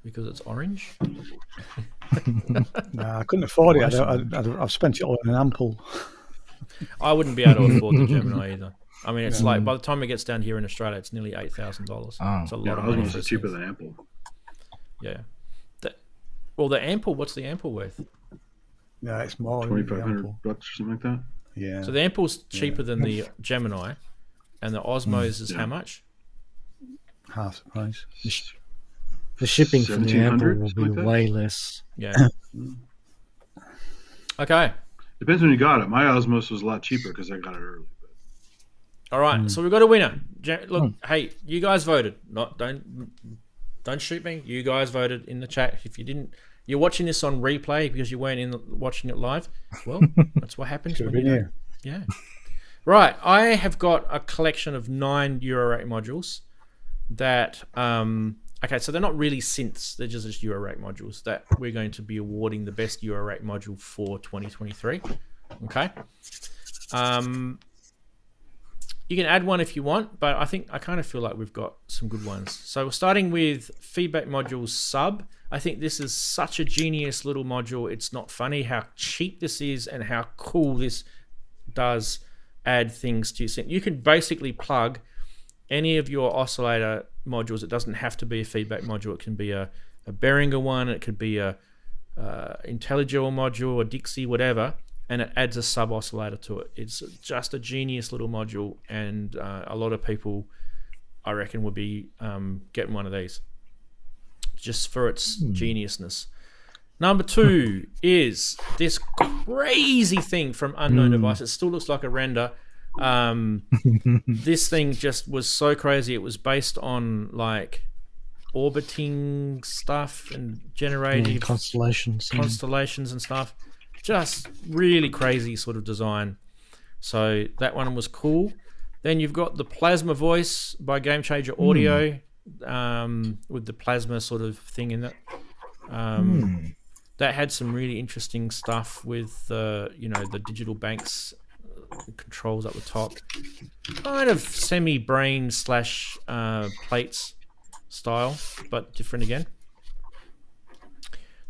Because it's orange? Nah, I couldn't afford it. I've spent it all on an Ample. I wouldn't be able to afford the Gemini either. I mean, it's like by the time it gets down here in Australia, it's nearly $8,000. It's a lot of money. Osmos is cheaper than Ample. Yeah. The Ample, what's the Ample worth? Yeah, it's more. $2,500 or something like that. Yeah. So the Ample's cheaper than the Gemini, and the Osmos is how much? Half the price. The shipping from the Ample will be like way less. Yeah. Okay. Depends when you got it. My Osmos was a lot cheaper because I got it early. All right. So we've got a winner. Look, hey, you guys voted. Don't shoot me. You guys voted in the chat. If you didn't, you're watching this on replay because you weren't watching it live. Well, that's what happens when you Yeah. Right. I have got a collection of 9 Eurorack modules that okay, so they're not really synths, they're just Eurorack modules that we're going to be awarding the best Eurorack module for 2023. Okay. You can add one if you want, but I kind of feel like we've got some good ones. So we're starting with Feedback Modules Sub. I think this is such a genius little module. It's not funny how cheap this is and how cool this does add things to your synth. You can basically plug any of your oscillator modules. It doesn't have to be a feedback module. It can be a Behringer one. It could be a IntelliJewel module, a Dixie, whatever, and it adds a sub oscillator to it. It's just a genius little module, and a lot of people, I reckon, would be getting one of these just for its geniusness. Number 2 is this crazy thing from Unknown Device. It still looks like a render, This thing just was so crazy. It was based on like orbiting stuff and generating constellations and stuff. Just really crazy sort of design. So that one was cool. Then you've got the Plasma Voice by Game Changer Audio, with the plasma sort of thing in it. That had some really interesting stuff with the digital banks controls up the top, kind of semi-brain / plates style, but different again.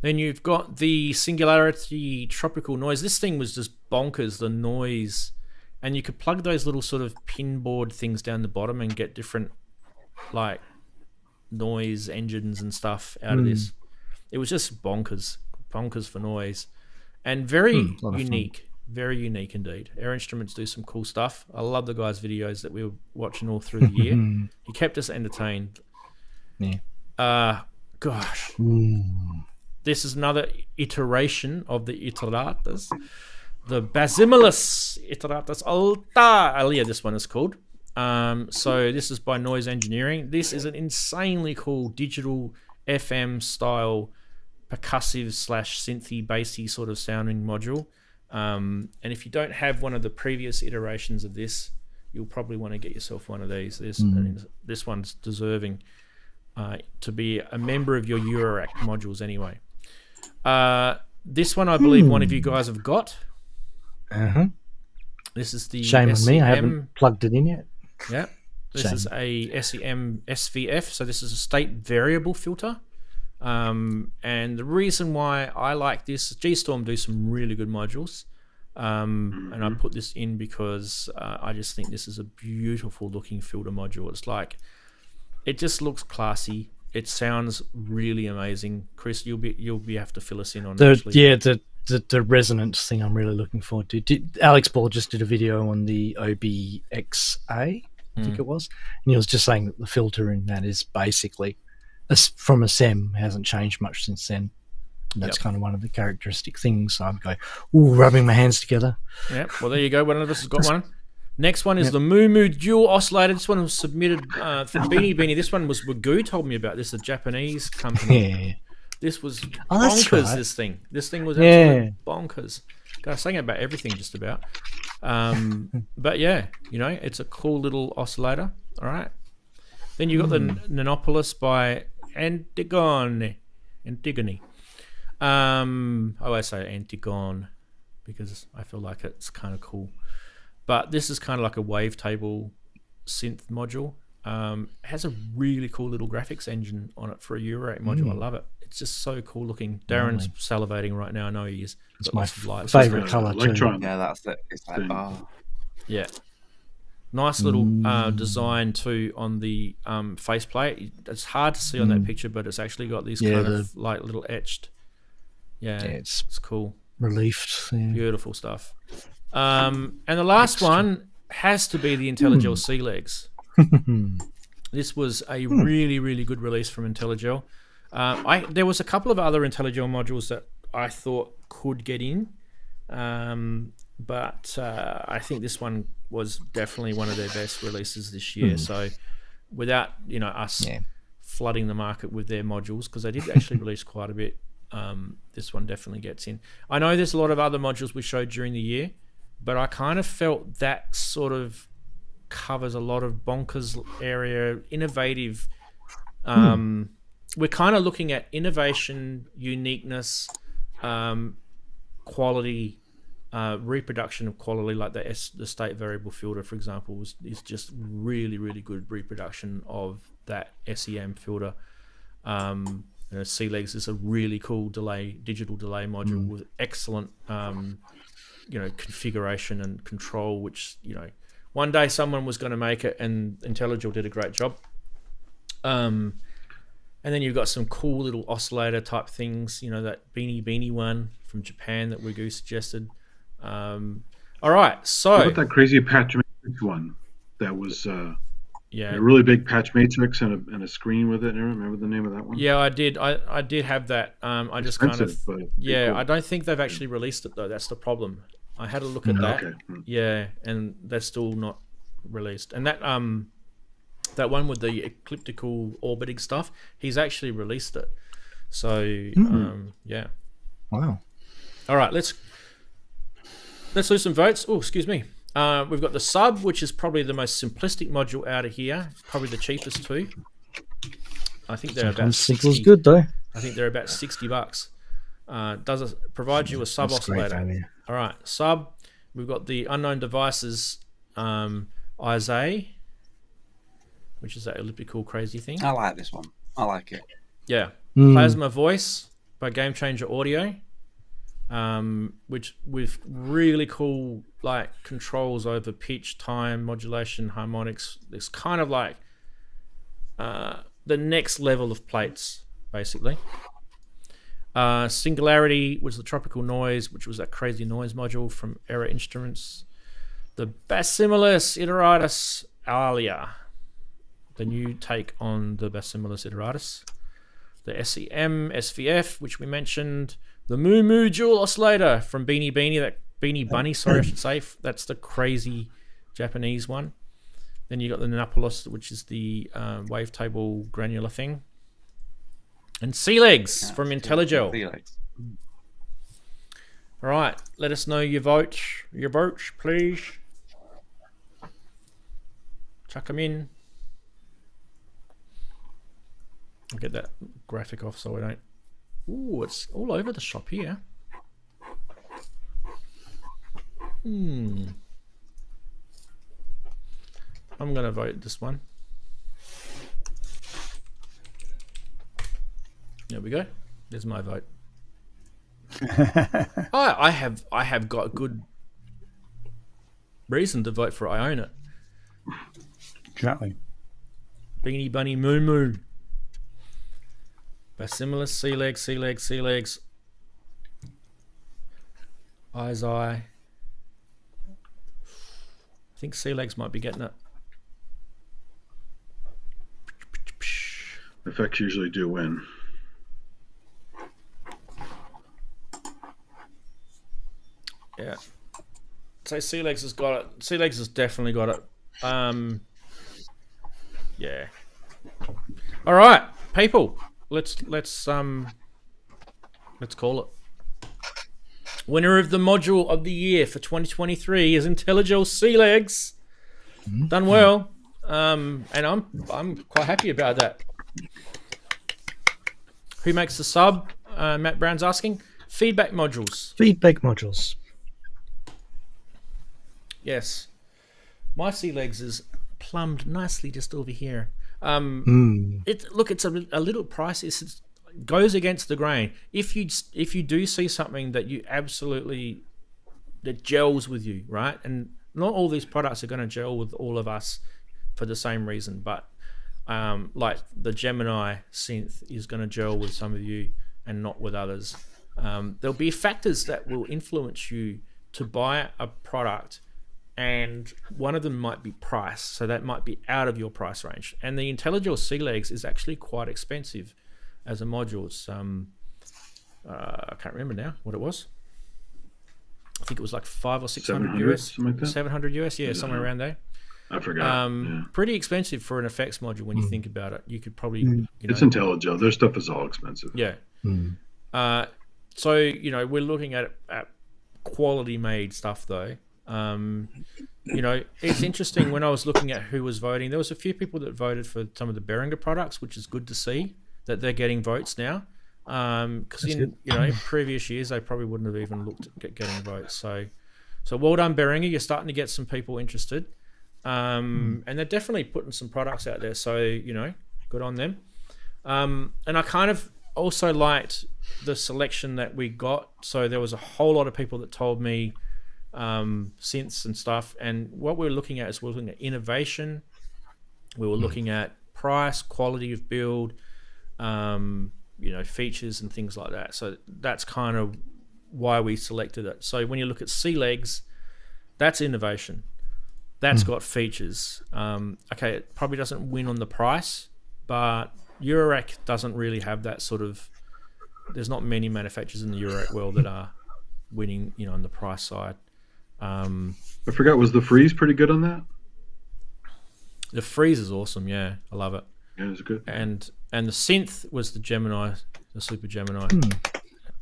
Then you've got the Singularity Tropical Noise. This thing was just bonkers, the noise. And you could plug those little sort of pinboard things down the bottom and get different like noise engines and stuff out of this. It was just bonkers for noise. And very unique indeed. Air Instruments do some cool stuff. I love the guy's videos that we were watching all through the year. He kept us entertained. Yeah. Gosh. This is another iteration of the Iteratas. The Basimilus Iteratas Alta Alia, this one is called. So this is by Noise Engineering. This is an insanely cool digital FM style percussive / synthy bassy sort of sounding module. And if you don't have one of the previous iterations of this, you'll probably want to get yourself one of these. This one's deserving to be a member of your Eurorack modules anyway. This one I believe one of you guys have got. This is the Shame SEM. on me, I haven't plugged it in yet. Yeah. This is a SEM SVF, so this is a state variable filter. And the reason why I like this, G-Storm do some really good modules. And I put this in because I just think this is a beautiful looking filter module. It's like, it just looks classy. It sounds really amazing. Chris, you'll be have to fill us in on the resonance thing I'm really looking forward to. Alex Ball just did a video on the OBXA, I think it was, and he was just saying that the filter in that is basically from a SEM, hasn't changed much since then. And that's kind of one of the characteristic things. So I'm going, rubbing my hands together. Yeah, well, there you go. One of us has got one. Next one is the Moo Dual Oscillator. This one was submitted for Beanie Beanie. This one was Wagyu told me about this, a Japanese company. Yeah. This was bonkers, right. This thing was absolutely bonkers. I was saying about everything just about. But yeah, it's a cool little oscillator. All right. Then you got the Nanopolis by Antigone. I always say Antigone because I feel like it's kind of cool. But this is kind of like a wavetable synth module. It has a really cool little graphics engine on it for a Eurorack module. I love it. It's just so cool looking. Darren's salivating right now. I know he is. It's my favourite colour too. Yeah, that's it. It's like, yeah. Nice little design too on the faceplate. It's hard to see on that picture, but it's actually got these kind of like little etched. Yeah, it's cool. Reliefed. Yeah. Beautiful stuff. And the last one has to be the IntelliGel C-Legs. This was a really, really good release from IntelliGel. There was a couple of other IntelliGel modules that I thought could get in, but I think this one was definitely one of their best releases this year. So without us flooding the market with their modules, because they did actually release quite a bit, this one definitely gets in. I know there's a lot of other modules we showed during the year, but I kind of felt that sort of covers a lot of bonkers area, innovative. We're kind of looking at innovation, uniqueness, quality, reproduction of quality, like the state variable filter, for example, is just really, really good reproduction of that SEM filter. C-Legs is a really cool digital delay module with excellent, configuration and control, which, one day someone was going to make it, and IntelliGel did a great job. And then you've got some cool little oscillator type things, that Beanie one from Japan that Wagyu suggested. All right, so what about that crazy patch matrix one that was a really big patch matrix and a screen with it? Remember the name of that one? Yeah, I did. I did have that. I just kind of I don't think they've actually released it though. That's the problem. I had a look at that. Okay. Yeah, and that's still not released. And that that one with the elliptical orbiting stuff, he's actually released it. So yeah. Wow. All right, let's do some votes. Oh, excuse me. We've got the Sub, which is probably the most simplistic module out of here. Probably the cheapest too. I think they're about Simple is 60. good though. I think they're about $60. Provides you a sub That's great oscillator. value. All right, Sub. We've got the Unknown Devices Isaiah, which is that elliptical crazy thing. I like this one. I like it. Yeah. Plasma Voice by Game Changer Audio, which with really cool like controls over pitch, time, modulation, harmonics. It's kind of like the next level of plates, basically. Singularity was the Tropical Noise, which was that crazy noise module from Era Instruments. The Basimilus Iteratus Alia, the new take on the Basimilus Iteratus. The SEM SVF, which we mentioned. The Moo Moo Dual Oscillator from Beanie Bunny, sorry, I should say. That's the crazy Japanese one. Then you got the Napolos, which is the wavetable granular thing. And Sea Legs from IntelliGel. Sea Legs. All right, let us know your votes, please. Chuck them in. I'll get that graphic off so I don't. Ooh, it's all over the shop here. I'm gonna vote this one. There we go. There's my vote. I have got a good reason to vote for it. I own it. Exactly. Beanie Bunny Moo Moo. Basimilus, Sea Legs. Eyes Eye. I think Sea Legs might be getting it. Effects usually do win. Yeah. So Sea Legs has got it. Sea Legs has definitely got it. Yeah. All right, people. Let's call it. Winner of the module of the year for 2023 is IntelliGel Sea Legs. Done well. And I'm quite happy about that. Who makes the sub? Matt Brown's asking. Feedback modules. Feedback modules. Yes. My Sea Legs is plumbed nicely just over here. It's a little pricey. It goes against the grain. If you do see something that you absolutely that gels with you, right? And not all these products are going to gel with all of us for the same reason, but like the Gemini synth is going to gel with some of you and not with others. There'll be factors that will influence you to buy a product, and one of them might be price, so that might be out of your price range. And the IntelliGel Sea Legs is actually quite expensive as a module. It's I can't remember now what it was. I think it was like 500 or 600 US, something like that? 700 US, yeah, somewhere around there. I forgot. Yeah. Pretty expensive for an effects module when you think about it. You could probably, It's IntelliGel. Their stuff is all expensive. yeah. So we're looking at quality made stuff though. It's interesting when I was looking at who was voting. There was a few people that voted for some of the Behringer products, which is good to see that they're getting votes now. Because in previous years they probably wouldn't have even looked at getting votes. So well done, Behringer. You're starting to get some people interested, and they're definitely putting some products out there. So good on them. And I kind of also liked the selection that we got. So there was a whole lot of people that told me synths and stuff. And what we're looking at is we're looking at innovation. We were looking at price, quality of build. Features and things like that. So that's kind of why we selected it. So when you look at Sea Legs, that's innovation. That's got features. Okay, it probably doesn't win on the price, but Eurorack doesn't really have that sort of. There's not many manufacturers in the Eurorack world that are winning, on the price side. I forgot, was the freeze pretty good on that? The freeze is awesome. Yeah, I love it. Yeah, it's good. And the synth was the Gemini, the Super Gemini.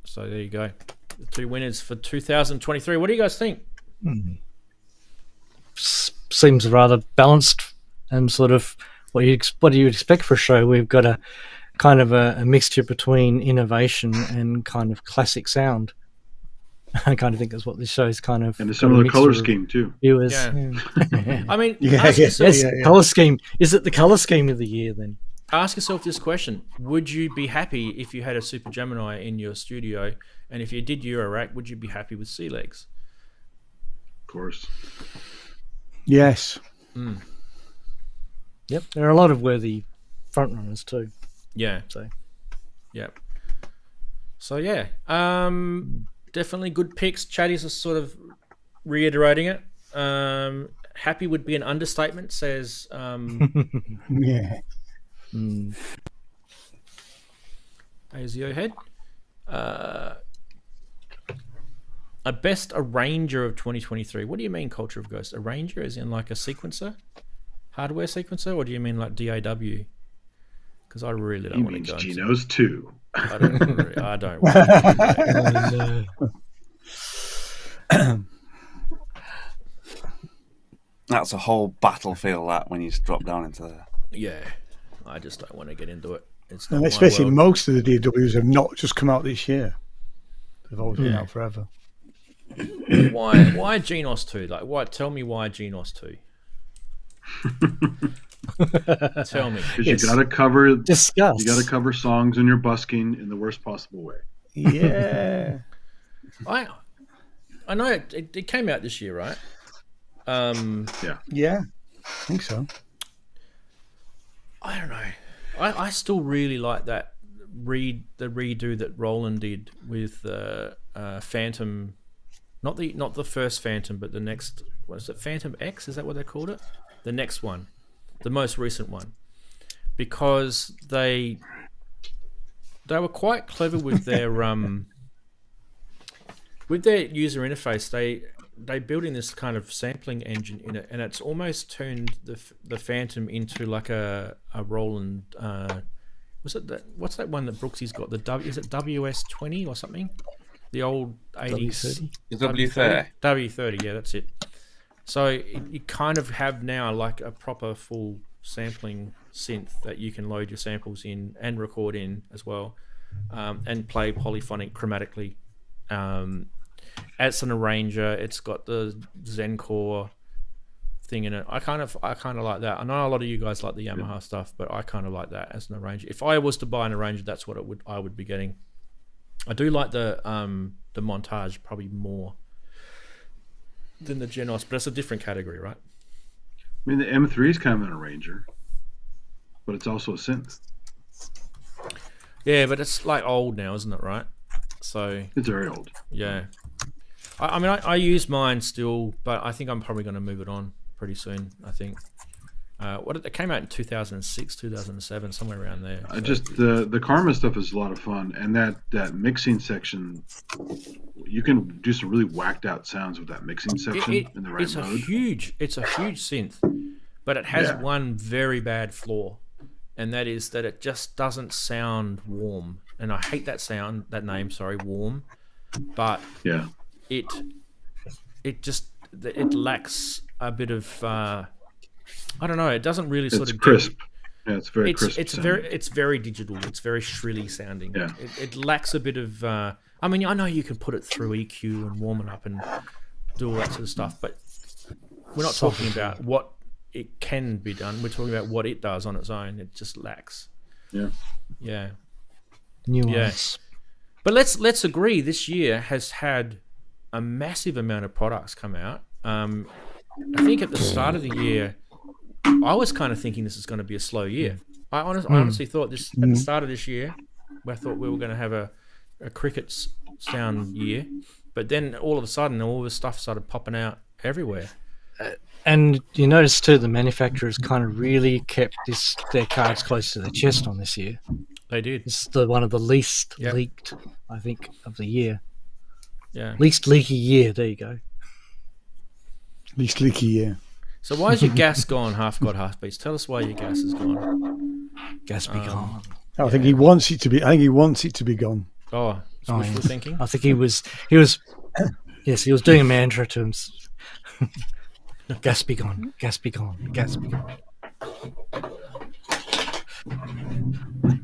So there you go. The 2 winners for 2023. What do you guys think? Seems rather balanced and sort of what do you expect for a show? We've got a kind of a mixture between innovation and kind of classic sound. I kind of think that's what this show is kind of. And a similar color scheme too. Viewers. Yeah. Yeah. I mean, Yes, color scheme. Is it the color scheme of the year then? Ask yourself this question: would you be happy if you had a Super Gemini in your studio, and if you did Eurorack, would you be happy with sea legs? Of course. Yes. Yep, there are a lot of worthy frontrunners too. Yeah. So, yep. So yeah, definitely good picks. Chatties are sort of reiterating it. Happy would be an understatement. Says. Yeah. ASIO head. A best arranger of 2023. What do you mean, Culture of Ghost? Arranger as in like a sequencer? Hardware sequencer? Or do you mean like DAW? Because I really don't want to go into Geno's too. I don't want to That's a whole battlefield, that, when you drop down into there. Yeah. I just don't want to get into it. It's And not let's my face it, world. most of the DAWs have not just come out this year. They've always been out forever. Why Genos 2? Like, why? Tell me why Genos 2. Tell me. Because you gotta cover discuss. You gotta cover songs in your busking in the worst possible way. Yeah. I know it came out this year, right? Yeah. I think so. I don't know. I still really like that redo that Roland did with Phantom, not the first Phantom, but the next. What is it? Phantom X? Is that what they called it? The next one, the most recent one, because they were quite clever with their user interface. They built in this kind of sampling engine in it, and it's almost turned the Phantom into like a Roland. What's that one that Brooksy's got? Is it WS20 or something? The old 80s. W30. W30, yeah, that's it. So you kind of have now like a proper full sampling synth that you can load your samples in and record in as well, and play polyphonic chromatically. As an arranger, it's got the Zencore thing in it. I kind of like that. I know a lot of you guys like the Yamaha stuff, but I kind of like that as an arranger. If I was to buy an arranger, that's what I would be getting. I do like the montage probably more than the Genos, but it's a different category, right? I mean, the M3 is kind of an arranger, but it's also a synth. Yeah, but it's like old now, isn't it? Right? So It's very old. yeah. I mean, I use mine still, but I think I'm probably going to move it on pretty soon. I think. It came out in 2006, 2007, somewhere around there. So. The Karma stuff is a lot of fun, and that mixing section, you can do some really whacked out sounds with that mixing section in the right it's mode. It's a huge synth, but it has one very bad flaw, and that is that it just doesn't sound warm. And I hate that name. Sorry, warm, but Yeah. it lacks a bit of I don't know. It doesn't really sort It's of crisp. Yeah, it's very crisp. It's very digital. It's very shrilly sounding. Yeah. It lacks a bit of. I mean, I know you can put it through EQ and warm it up and do all that sort of stuff, but we're not talking about what it can be done. We're talking about what it does on its own. It just lacks. Yeah. Yeah. Nuance. But let's agree. This year has had a massive amount of products come out. I think at the start of the year, I was kind of thinking this is going to be a slow year. I honestly thought this at the start of this year, I thought we were going to have a cricket sound year, but then all of a sudden, all this stuff started popping out everywhere. And you notice too, the manufacturers kind of really kept their cards close to their chest on this year. They did. It's one of the least leaked, I think, of the year. Yeah. Least leaky year. There you go. Least leaky, yeah. So why is your gas gone? Half God, half beats. Tell us why your gas is gone. Gas be gone. I think he wants it to be. I think he wants it to be gone. Oh, it's wishful thinking. I think he was. Yes, he was doing a mantra to him. Gas be gone. Gas be gone. Gas be gone.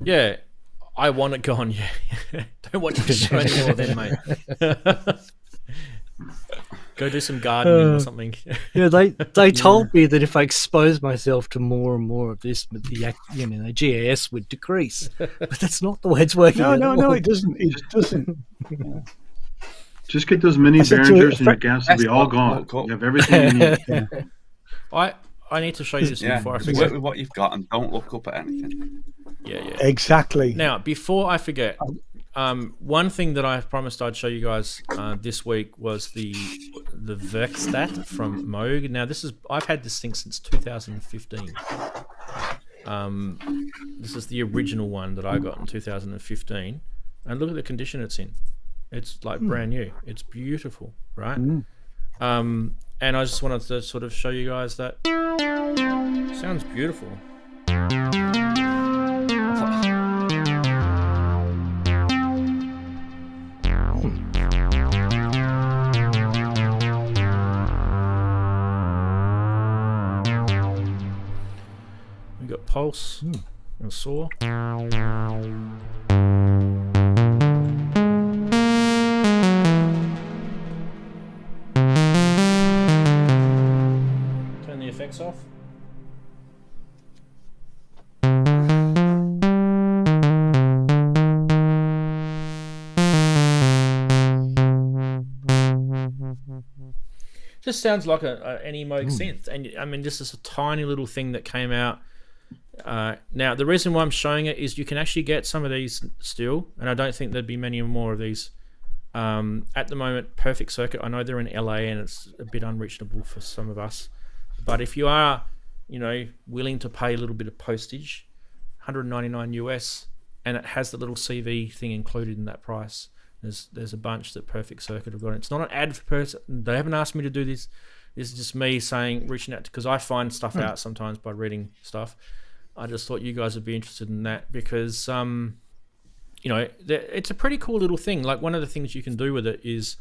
Yeah, I want it gone. Yeah, don't watch the show anymore, then, mate. Go do some gardening or something. Yeah, they told me that if I exposed myself to more and more of this, the GAS would decrease. But that's not the way it's working. No, it doesn't. It just doesn't. Just get those mini Behringers and your gas will be all gone. You have everything you need. I need to show you this before I Work forget. with what you've got and don't look up at anything. Yeah. Exactly. Now, before I forget, one thing that I promised I'd show you guys this week was the Werkstatt from Moog. Now, I've had this thing since 2015. This is the original one that I got in 2015, and look at the condition it's in. It's like brand new. It's beautiful, right? And I just wanted to sort of show you guys that. Sounds beautiful. We got pulse and saw. Turn the effects off. Just sounds like any Moog synth, and I mean, this is a tiny little thing that came out. Now, the reason why I'm showing it is you can actually get some of these still, and I don't think there'd be many more of these. At the moment, Perfect Circuit, I know they're in LA and it's a bit unreachable for some of us. But if you are, willing to pay a little bit of postage, $199 US, and it has the little CV thing included in that price. There's a bunch that Perfect Circuit have got. It's not an ad for person. They haven't asked me to do this. This is just me reaching out, because I find stuff out sometimes by reading stuff. I just thought you guys would be interested in that because, it's a pretty cool little thing. Like, one of the things you can do with it is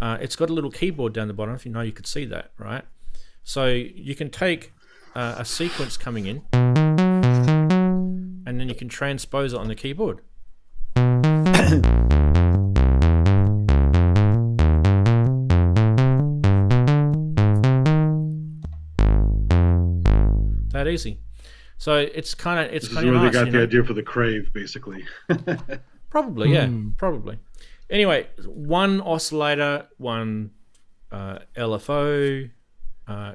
it's got a little keyboard down the bottom. If you could see that, right? So you can take a sequence coming in and then you can transpose it on the keyboard. That easy. So it's kind of This is where they got the idea for the Crave, basically. Probably, yeah, probably. Anyway, one oscillator, one LFO,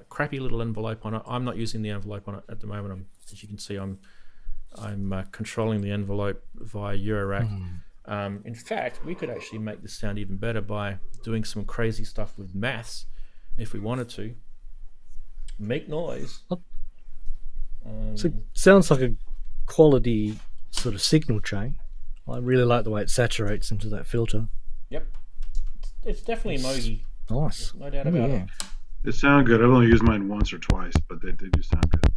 crappy little envelope on it. I'm not using the envelope on it at the moment. As you can see, I'm controlling the envelope via Eurorack. In fact, we could actually make this sound even better by doing some crazy stuff with maths, if we wanted to. Make noise. So it sounds like a quality sort of signal chain. I really like the way it saturates into that filter. Yep. It's definitely Moogie. Nice. There's no doubt about it. They sound good. I've only used mine once or twice, but they do sound good.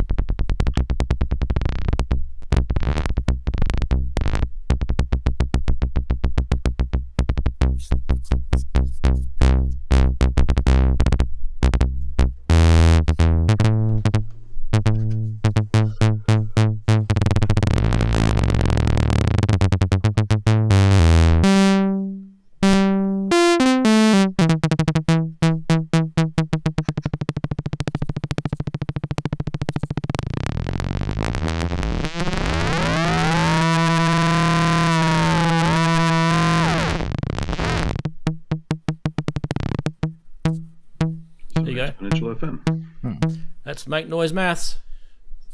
Exponential FM. That's make noise maths.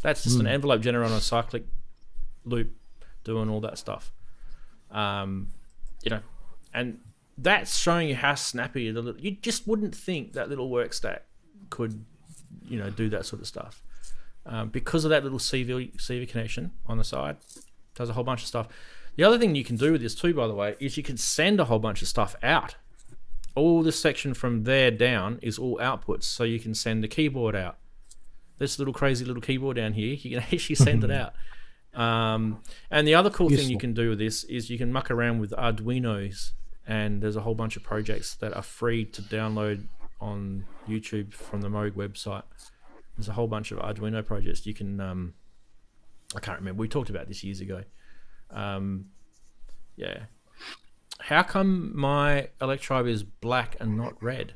That's just an envelope generator on a cyclic loop doing all that stuff. And that's showing you how snappy you just wouldn't think that little Werkstatt could, do that sort of stuff. Because of that little CV connection on the side, does a whole bunch of stuff. The other thing you can do with this too, by the way, is you can send a whole bunch of stuff out all the section from there down is all outputs, so you can send the keyboard out. This little crazy little keyboard down here, you can actually send it out. And the other cool thing you can do with this is you can muck around with Arduinos, and there's a whole bunch of projects that are free to download on YouTube from the Moog website. There's a whole bunch of Arduino projects you can I can't remember, we talked about this years ago. Yeah, how come my Electribe is black and not red?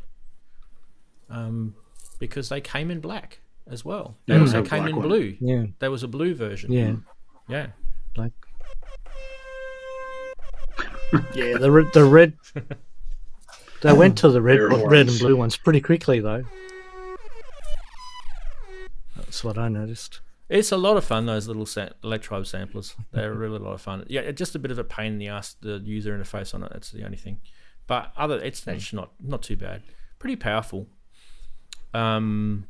Because they came in black as well. They also came in blue. Yeah, there was a blue version. Yeah, black. Yeah, the red. They went to the red and blue ones pretty quickly, though. That's what I noticed. It's a lot of fun, those little Electribe samplers. They're really a lot of fun. Yeah, just a bit of a pain in the ass, the user interface on it. That's the only thing. But it's not too bad. Pretty powerful. Yeah.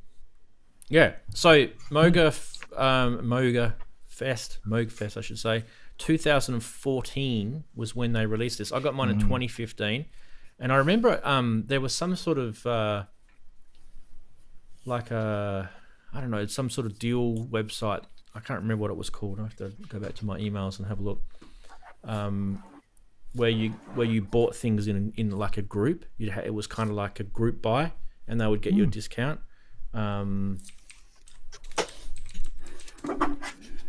So Moog Fest, I should say. 2014 was when they released this. I got mine in 2015, and I remember there was some sort of I don't know, some sort of deal website. I can't remember what it was called. I have to go back to my emails and have a look. Where you bought things in like a group. It was kind of like a group buy, and they would get you a discount.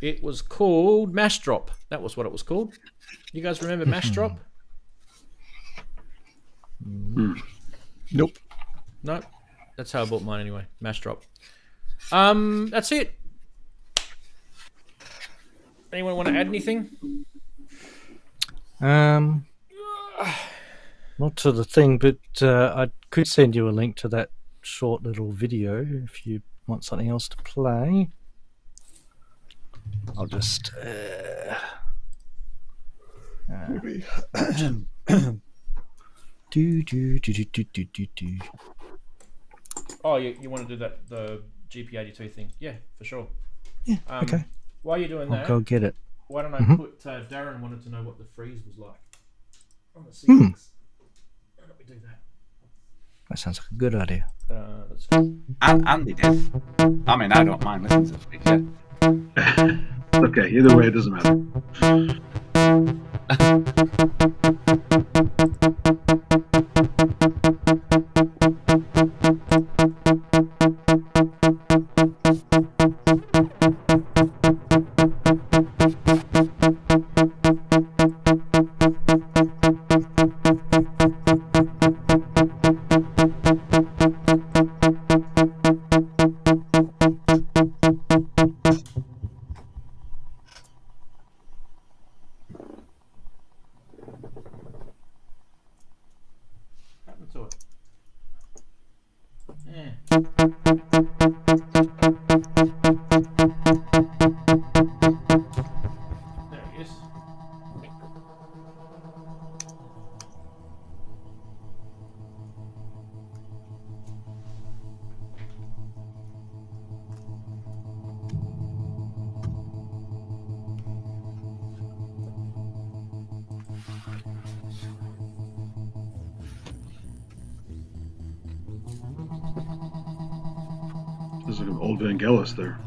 It was called Mashdrop. That was what it was called. You guys remember Mashdrop? Nope. No. That's how I bought mine anyway. Mashdrop. That's it. Anyone want to add anything? Not to the thing, but I could send you a link to that short little video if you want something else to play. I'll just do. Oh, you want to do that, the GP82 thing? Yeah, for sure. Yeah, okay. While you're doing I'll that, go get it. why don't I put Darren wanted to know what the freeze was like on the C6. Why don't we do that? That sounds like a good idea. Let's Andy did. I mean, I don't mind listening to the freeze, yeah. Okay, either way, it doesn't matter. There's like an old Vangelis there.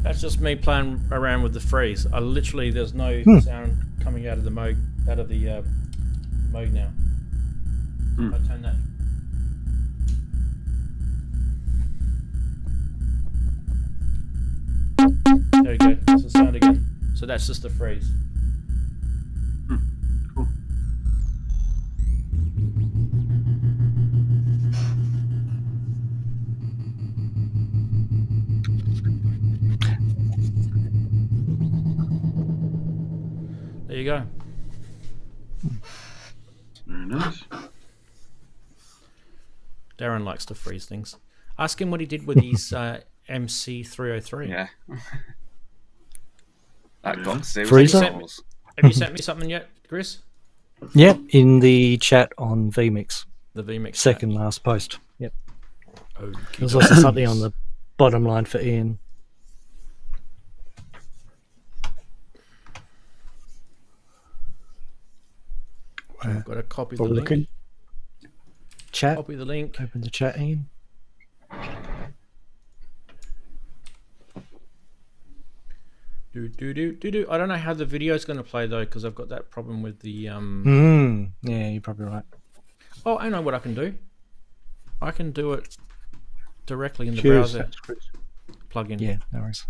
That's just me playing around with the freeze. I literally, there's no sound coming out of the Moog, Moog now. I turn that. There we go. That's the sound again. So that's just the freeze. Cool. There you go. Very nice. Darren likes to freeze things. Ask him what he did with his MC303. Yeah. That got Freezer? serious. Have you sent me something yet, Chris? Yep, in the chat on VMix. The VMix Second last post. Yep. Okay. There's also something on the bottom line for Ian. I've got to copy the We're link. looking. Chat. Copy the link. Open the chat, Ian. Do. I don't know how the video is going to play though, because I've got that problem with the Yeah, you're probably right. Oh, I know what I can do. I can do it directly in the Cheers. browser plugin. Yeah, no worries.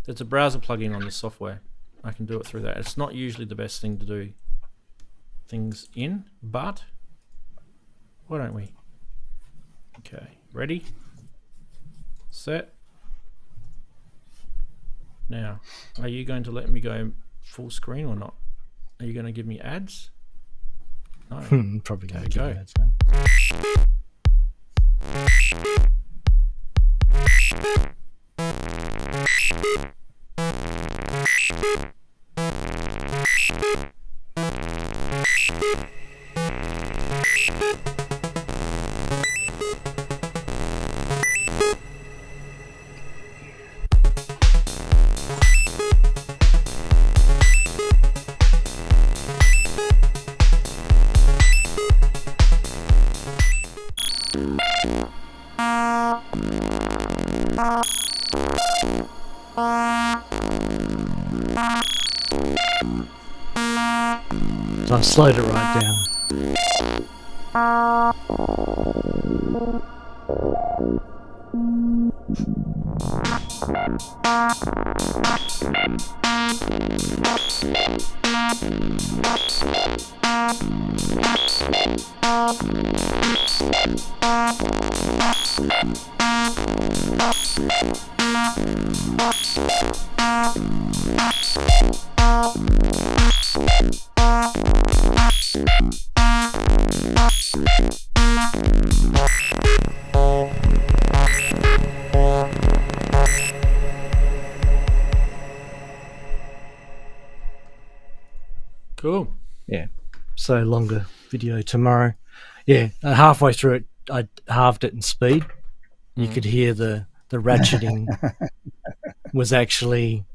There's a browser plugin on the software. I can do it through that. It's not usually the best thing to do things in, but why don't we? Okay, ready, set. Now, are you going to let me go full screen or not? Are you going to give me ads? No. Probably going Okay, to go. give you ads, mate. So I've slowed it right down. Cool. Yeah. So longer video tomorrow. Yeah, halfway through it, I halved it in speed. You could hear the ratcheting was actually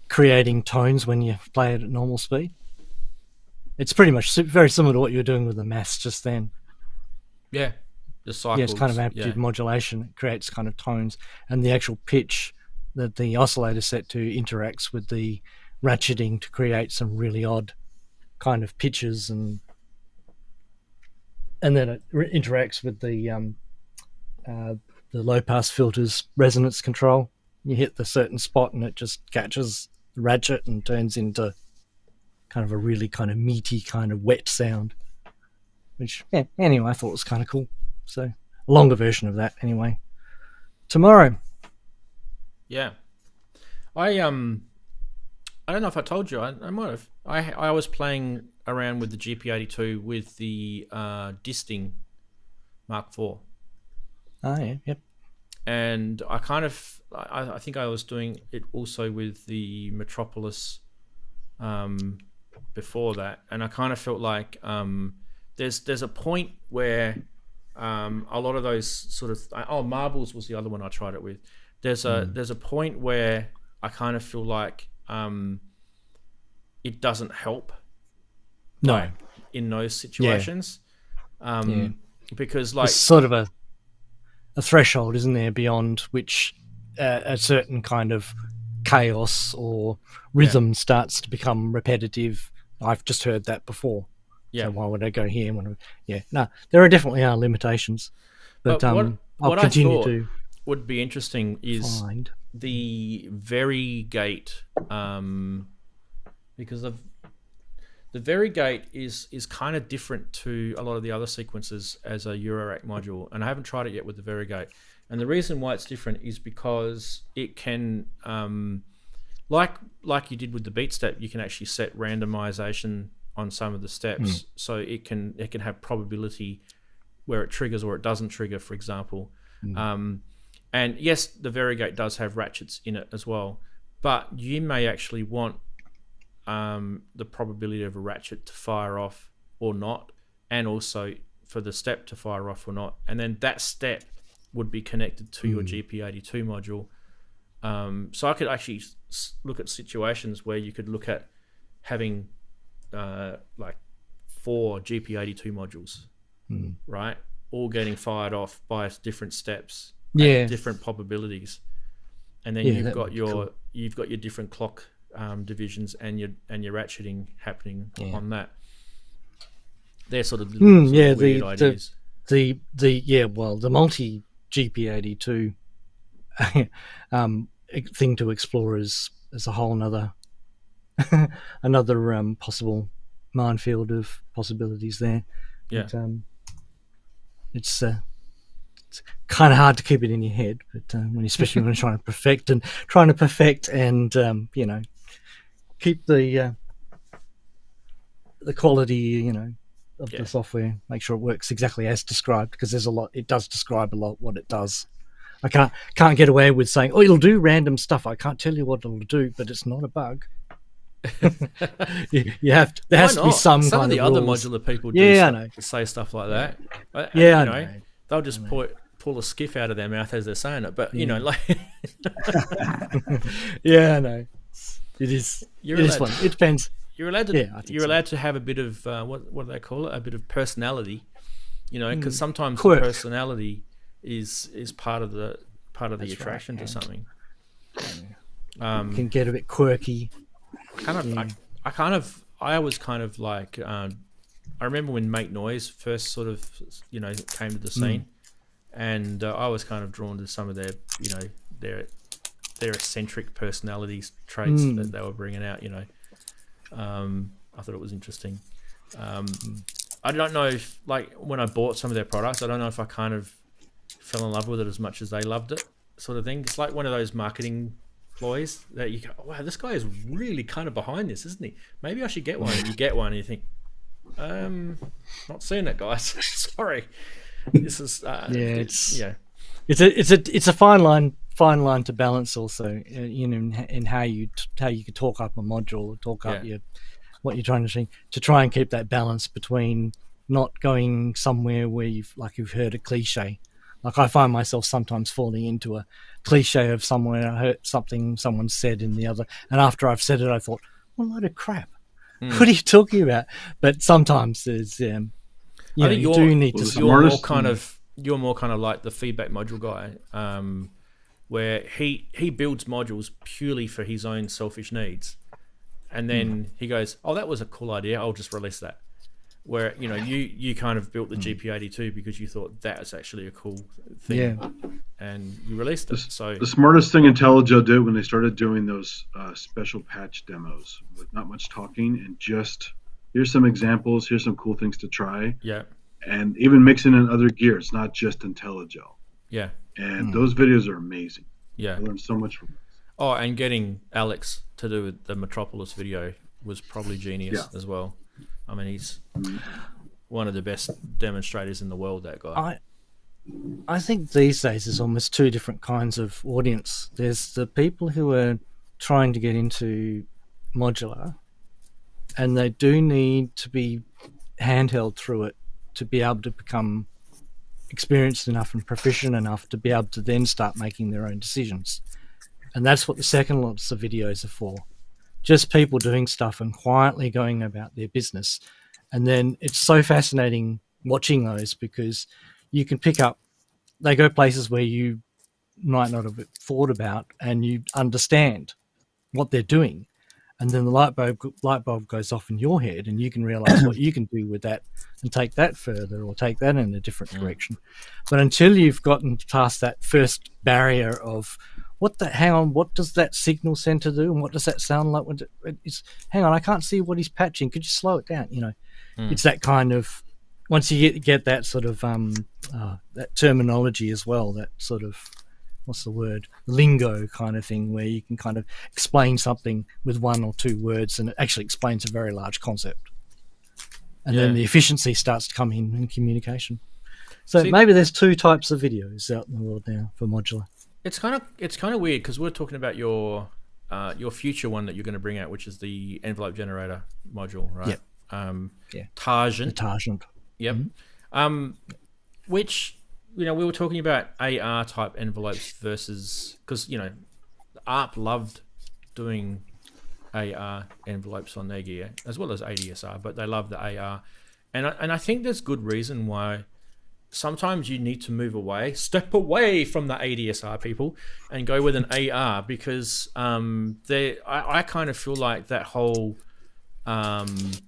creating tones when you play it at normal speed. It's pretty much very similar to what you were doing with the maths just then. Yeah. The cycles. Yeah, it's kind of amplitude modulation. It creates kind of tones, and the actual pitch that the oscillator set to interacts with the ratcheting to create some really odd kind of pitches, and then it interacts with the low pass filter's resonance control. You hit the certain spot and it just catches the ratchet and turns into kind of a really kind of meaty kind of wet sound, which anyway I thought was kind of cool. So a longer version of that anyway tomorrow. Yeah. I don't know if I told you. I might have. I was playing around with the GP82 with the Disting Mark IV. Oh yeah, yep. And I kind of, I think I was doing it also with the Metropolis before that, and I kind of felt like there's a point where a lot of those sort of Marbles was the other one I tried it with. There's a point where I kind of feel like it doesn't help. No, like, in those situations, because like it's sort of a threshold, isn't there, beyond which a certain kind of chaos or rhythm starts to become repetitive. I've just heard that before. Yeah. So why would I go here? No, there definitely are limitations. But I'll continue to. Would be interesting is find the varigate, because the varigate is kind of different to a lot of the other sequences as a Eurorack module, and I haven't tried it yet with the varigate. And the reason why it's different is because it can, like you did with the beat step, you can actually set randomization on some of the steps, so it can have probability where it triggers or it doesn't trigger, for example. And yes, the Variegate does have ratchets in it as well, but you may actually want the probability of a ratchet to fire off or not, and also for the step to fire off or not. And then that step would be connected to your GP82 module. So I could actually look at situations where you could look at having like 4 GP82 modules, right? All getting fired off by different steps, at different probabilities, and then you've got your different clock divisions and your ratcheting happening on that. They're sort of little weird ideas. The multi GP82 thing to explore is a whole another possible minefield of possibilities there. Yeah. But, it's kind of hard to keep it in your head, but especially when you're trying to perfect and keep the quality of the software, make sure it works exactly as described, because there's a lot. It does describe a lot what it does. I can't get away with saying, oh, it'll do random stuff. I can't tell you what it'll do, but it's not a bug. you have to, there has to be some kind of the of other rules. modular people do I know. say stuff like that. But, I know. They'll just pull a skiff out of their mouth as they're saying it. But like I know. It is. It is fun. It depends. You're allowed to. You're allowed to have a bit of what do they call it? A bit of personality. Because sometimes the personality is part of the attraction to something. Can get a bit quirky. I was kind of like I remember when Make Noise first sort of came to the scene, and I was kind of drawn to some of their their eccentric personalities traits that they were bringing out. I thought it was interesting. I don't know if, like, when I bought some of their products, I don't know if I kind of fell in love with it as much as they loved it, sort of thing. It's like one of those marketing ploys that you go, oh, wow, this guy is really kind of behind this, isn't he? Maybe I should get one. And you get one and you think, not seeing it, guys. Sorry. This is it's a fine line to balance also, in how you could talk up a module or talk up what you're trying to see, to try and keep that balance between not going somewhere where you've heard a cliche. Like, I find myself sometimes falling into a cliche of somewhere I heard something someone said in the other, and after I've said it, I thought, what a load of crap. What are you talking about? But sometimes there's, I think you do need to. You're more kind of like the feedback module guy, where he builds modules purely for his own selfish needs, and then he goes, "Oh, that was a cool idea. I'll just release that." Where you kind of built the GP82 because you thought that was actually a cool thing, and you released it. So the smartest thing IntelliJ did when they started doing those special patch demos with not much talking and just here's some examples, here's some cool things to try. Yeah. And even mixing in other gear. It's not just IntelliJ. Yeah. And those videos are amazing. Yeah. I learned so much from them. Oh, and getting Alex to do the Metropolis video was probably genius as well. I mean, he's one of the best demonstrators in the world, that guy. I think these days there's almost two different kinds of audience. There's the people who are trying to get into modular, and they do need to be handheld through it to be able to become experienced enough and proficient enough to be able to then start making their own decisions. And that's what the second lots of videos are for. Just people doing stuff and quietly going about their business. And then it's so fascinating watching those, because you can pick up, they go places where you might not have thought about, and you understand what they're doing. And then the light bulb goes off in your head, and you can realize what you can do with that and take that further, or take that in a different direction. But until you've gotten past that first barrier of, what does that signal center do, and what does that sound like? Hang on, I can't see what he's patching. Could you slow it down? It's that kind of, once you get that sort of that terminology as well, that sort of, what's the word, lingo kind of thing, where you can kind of explain something with one or two words, and it actually explains a very large concept. And then the efficiency starts to come in communication. So maybe there's two types of videos out in the world now for modular. It's kind of weird because we're talking about your future one that you're going to bring out, which is the envelope generator module, right? Yep. Targent. Targent. Yep. Which, we were talking about AR type envelopes versus, because ARP loved doing AR envelopes on their gear as well as ADSR, but they love the AR, and I think there's good reason why. Sometimes you need to step away from the ADSR people and go with an AR, because I kind of feel like that whole, the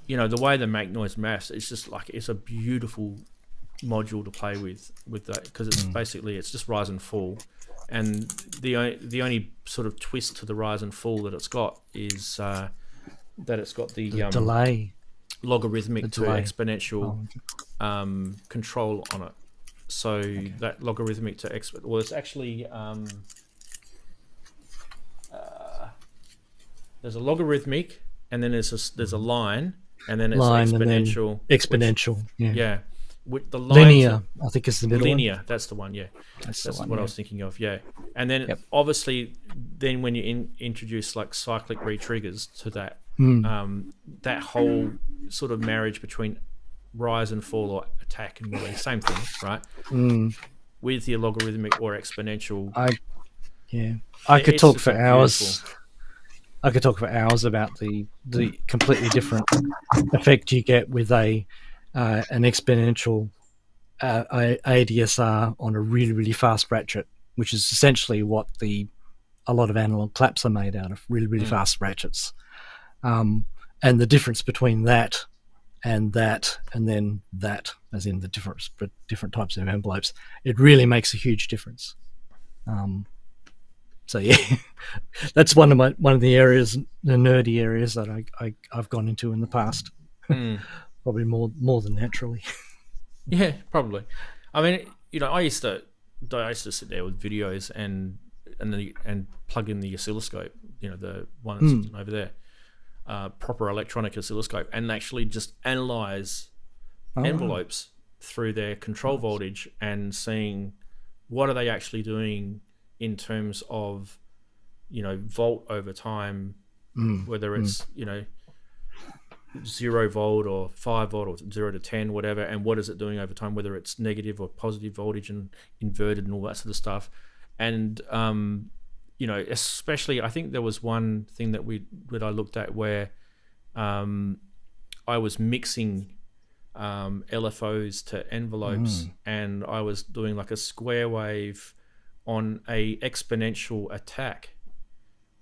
way they make noise maths, it's just like, it's a beautiful module to play with that, because it's basically, it's just rise and fall. And the only sort of twist to the rise and fall that it's got is that it's got the delay. Logarithmic to exponential control on it. So that logarithmic to it's actually there's a logarithmic, and then there's a line, and then it's exponential. Exponential, yeah. With the linear, I think it's the middle linear one. That's the one, yeah. That's one, what I was thinking of, yeah. And then obviously, then when you introduce like cyclic re-triggers to that, that whole sort of marriage between rise and fall or attack and melee, same thing, right? With your logarithmic or exponential. I could talk for hours. Beautiful. I could talk for hours about the completely different effect you get with an exponential ADSR on a really, really fast ratchet, which is essentially what a lot of analog claps are made out of, really, really fast ratchets. And the difference between that, and then that, as in the different types of envelopes, it really makes a huge difference. So yeah, that's one of the areas, the nerdy areas that I've gone into in the past. Probably more than naturally. Yeah, probably. I mean, I used to sit there with videos and plug in the oscilloscope, the one that's sitting over there. Proper electronic oscilloscope, and actually just analyze envelopes through their control voltage and seeing what are they actually doing in terms of volt over time, whether it's 0 volt or 5 volt or 0 to 10, whatever, and what is it doing over time, whether it's negative or positive voltage and inverted and all that sort of stuff. And especially, I think there was one thing that I looked at where I was mixing LFOs to envelopes, and I was doing like a square wave on a exponential attack.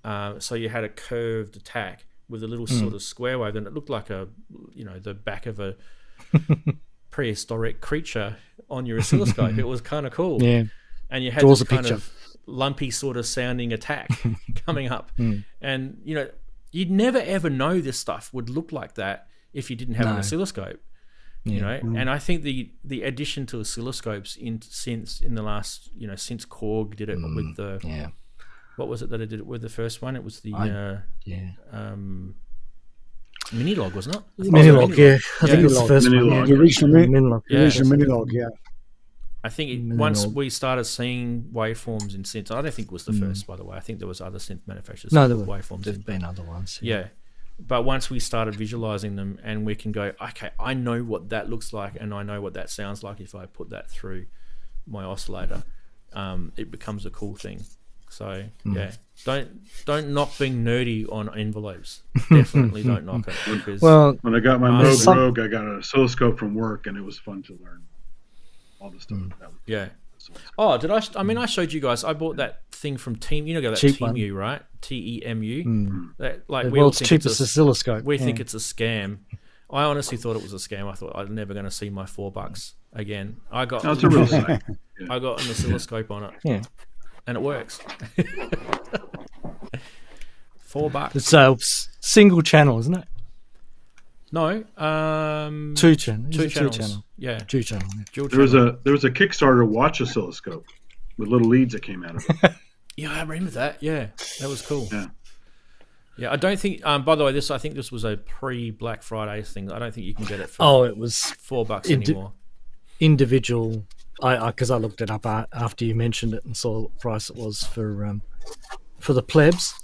So you had a curved attack with a little sort of square wave, and it looked like the back of a prehistoric creature on your oscilloscope. It was kind of cool. Yeah. And you had this kind of lumpy sort of sounding attack coming up. And, you'd never ever know this stuff would look like that if you didn't have an oscilloscope. And I think the addition to oscilloscopes in synths in the last, since Korg did it with the what was it that I did it with the first one? It was the Minilog, wasn't it? Minilog, yeah. I think it was the first one. The original Minilog, yeah. I think once we started seeing waveforms in synths, I don't think it was the first, by the way. I think there was other synth manufacturers. No, there were waveforms. There's been other ones. Yeah. But once we started visualizing them, and we can go, okay, I know what that looks like, and I know what that sounds like if I put that through my oscillator, it becomes a cool thing. So yeah, don't knock being nerdy on envelopes. Definitely don't knock it. Because when I got my Moog Rogue, I got an oscilloscope from work, and it was fun to learn all the stuff. Yeah. Oh, did I? I mean, I showed you guys. I bought that thing from Team. That cheap TEMU, right? TEMU. That, like, the world's cheapest oscilloscope. We think it's a scam. I honestly thought it was a scam. I thought I'm never going to see my $4 again. I got. That's a real thing. I got an oscilloscope on it. Yeah. And it works. $4. It's a single channel, isn't it? No, two channels. Yeah, two channel. There was a Kickstarter watch oscilloscope with little leads that came out of it. Yeah, I remember that. Yeah, that was cool. Yeah, I don't think. By the way, I think this was a pre-Black Friday thing. I don't think you can get it for. It was $4 anymore. Individual because I looked it up after you mentioned it and saw what price it was for the plebs.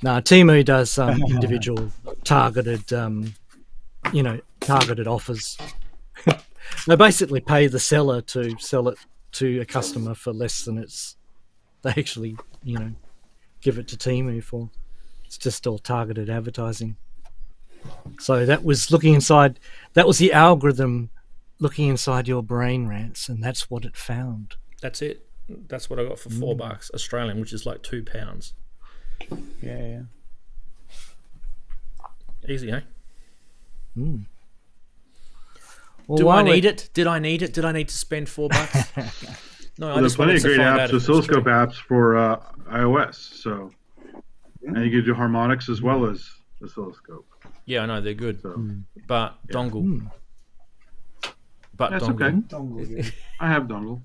No, Temu does individual targeted, targeted offers. They basically pay the seller to sell it to a customer for less than they actually, give it to Temu for. It's just all targeted advertising. So that was the algorithm looking inside your brain, Rants, and that's what it found. That's it. That's what I got for $4 Australian, which is like £2. Yeah. Easy, eh? Mm. Well, Do I need it? Did I need it? Did I need to spend $4? No, I There's just plenty wanted of to great find apps, out if it's oscilloscope true. apps for iOS. So, and you can do harmonics as well as oscilloscope. Yeah, I know they're good, So, but dongle. But that's dongle. okay. I have dongle.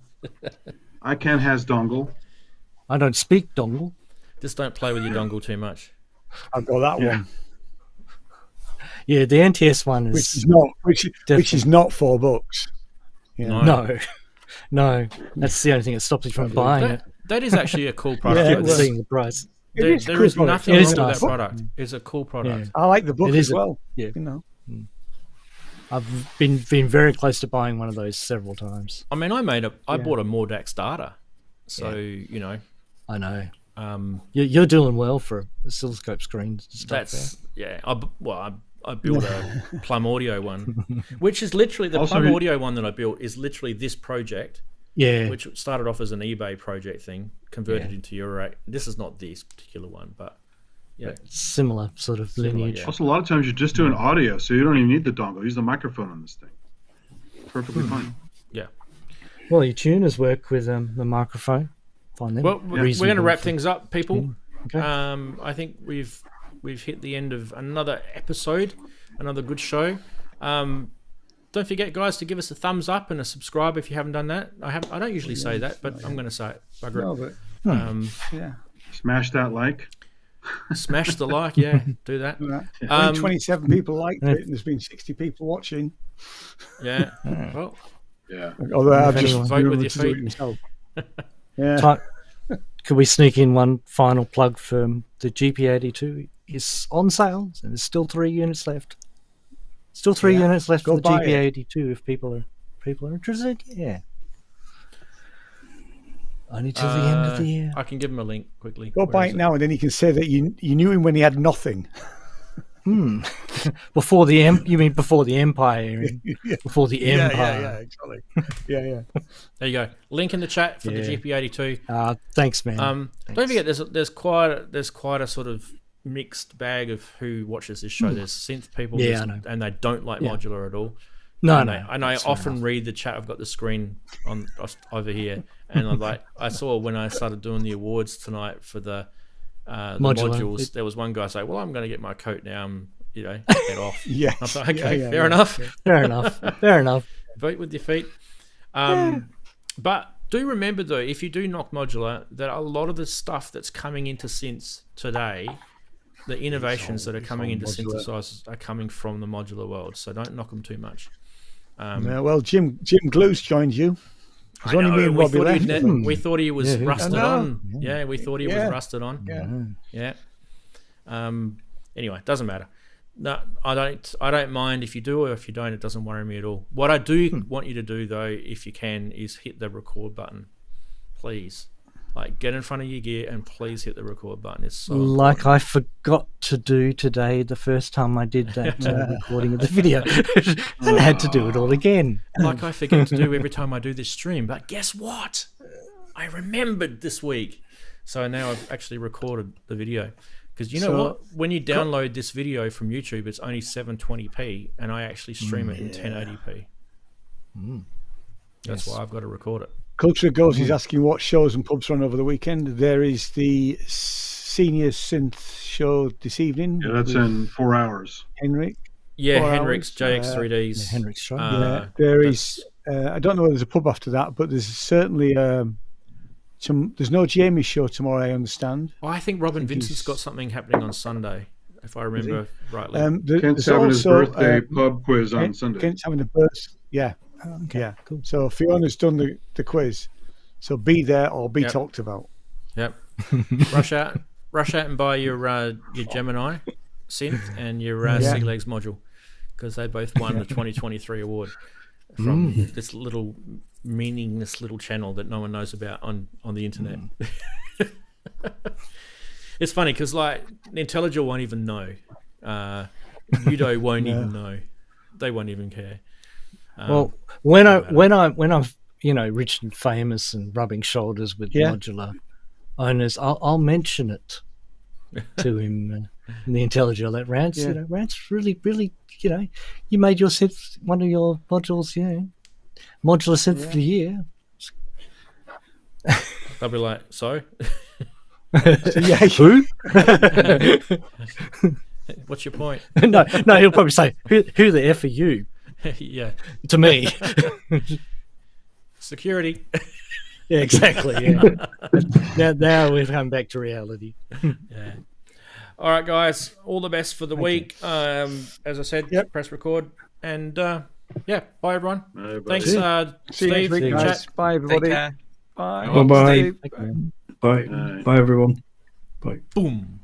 ICANN has dongle. I don't speak dongle. Just don't play with your dongle too much. I've got that one, Yeah, the NTS one which is is not $4. Yeah. No. That's the only thing that stops you from buying it. That is actually a cool product. Yeah, Like, it was. Seeing the price. there is cool product. nothing It wrong is with nice. that product. It's a cool product. I like the book It as is well. Yeah. I've I've been very close to buying one of those several times. I mean, I bought a Mordax starter, so I know. um, You're doing well for oscilloscope screens and stuff. that's I built a Plum Audio one, which is literally the Also, Plum Audio one that I built is literally this project, Yeah. which started off as an eBay project thing, converted into Eurorack. This is not this particular one, but Similar sort of lineage. yeah. Also, a lot of times you're just doing audio, so you don't even need the dongle. Use the microphone on this thing. Perfectly fine. Yeah. Well, your tuners work with the microphone. Find them. Well, we're going to reasonable wrap for- things up, people. Okay. I think we've hit the end of another episode, another good show. Don't forget, guys, to give us a thumbs up and a subscribe if you haven't done that. I don't usually say that, but I'm going to say it. Bugger it. No, but yeah. Smash that like. Smash the like, yeah, do that. Only 27 people liked it, and there's been 60 people watching. Yeah. Well, Yeah. Although I've just anyone- Vote with your to do it feet. myself. Yeah. Could we sneak in one final plug for the GP82? Is on sale, and there's still 3 units left. Still 3 units left Go for the buy it. GP82 if people are interested. Yeah. Only till the end of the year. I can give him a link quickly. Go Where buy is it now, and then you can say that you knew him when he had nothing. Before the you mean before the Empire? Before the Empire. Yeah, exactly. Yeah. There you go. Link in the chat for the GP82. Thanks, man. Don't forget, there's quite a sort of mixed bag of who watches this show. There's synth people, I know. and they don't like modular at all. No, And I often read the chat. I've got the screen on over here, and I'm like, I saw when I started doing the awards tonight for the modules. There was one guy say, "Well, I'm going to get my coat now. Head off." Yeah. I thought, okay, fair enough. Fair enough. Vote with your feet. But do remember, though, if you do knock modular, that a lot of the stuff that's coming into synths today, the innovations that are coming into synthesizers are coming from the modular world. So don't knock them too much. Well, Jim Glue's joined you. There's only me and Robbie left. We thought he was rusted I know. on. Yeah, we thought he was rusted on. Yeah. Anyway, doesn't matter. No, I don't mind if you do or if you don't. It doesn't worry me at all. What I do want you to do, though, if you can, is hit the record button, please. Like, get in front of your gear and please hit the record button. It's so Like important. I forgot to do today the first time I did that recording of the video. And I had to do it all again. Like I forget to do every time I do this stream. But guess what? I remembered this week. So now I've actually recorded the video. Because you know what? When you download this video from YouTube, it's only 720p, and I actually stream it in 1080p. That's why I've got to record it. Culture Goes is asking what shows and pubs run over the weekend. There is the senior synth show this evening. Yeah, that's in 4 hours. Henrik. Yeah, 4 Henrik's hours. JX3Ds. Henrik's show. There is. I don't know whether there's a pub after that, but there's certainly there's no Jamie's show tomorrow, I understand. Well, I think Robin Vincent's got something happening on Sunday, if I remember rightly. Kent's having his birthday pub quiz on Sunday. Kent's having a birthday. Yeah. Okay, Yeah. cool. So Fiona's done the quiz. So be there or be Yep. talked about. Yep. rush out and buy your Gemini synth and your Yeah. Sea Legs module, because they both won the 2023 award from this little meaningless little channel that no one knows about on the internet. It's funny because like Intelligent won't even know. Udo won't even know. They won't even care. Well, when I've rich and famous and rubbing shoulders with modular owners, I'll mention it to him in the Intelligent. Like Rance, Rance really, you made your synth one of your modules, modular synth of the year. They'll be like, so? Who? What's your point? no, he'll probably say, who the F are you? Yeah. To me. Security. Yeah, exactly. Yeah. now we've come back to reality. Yeah. All right, guys. All the best for the week. As I said, press record. And bye, everyone. Thanks, See you Steve. next week, guys. Chat. Bye, everybody. Take care. Bye. Bye-bye. Steve. Bye. Bye, everyone. Bye. Boom.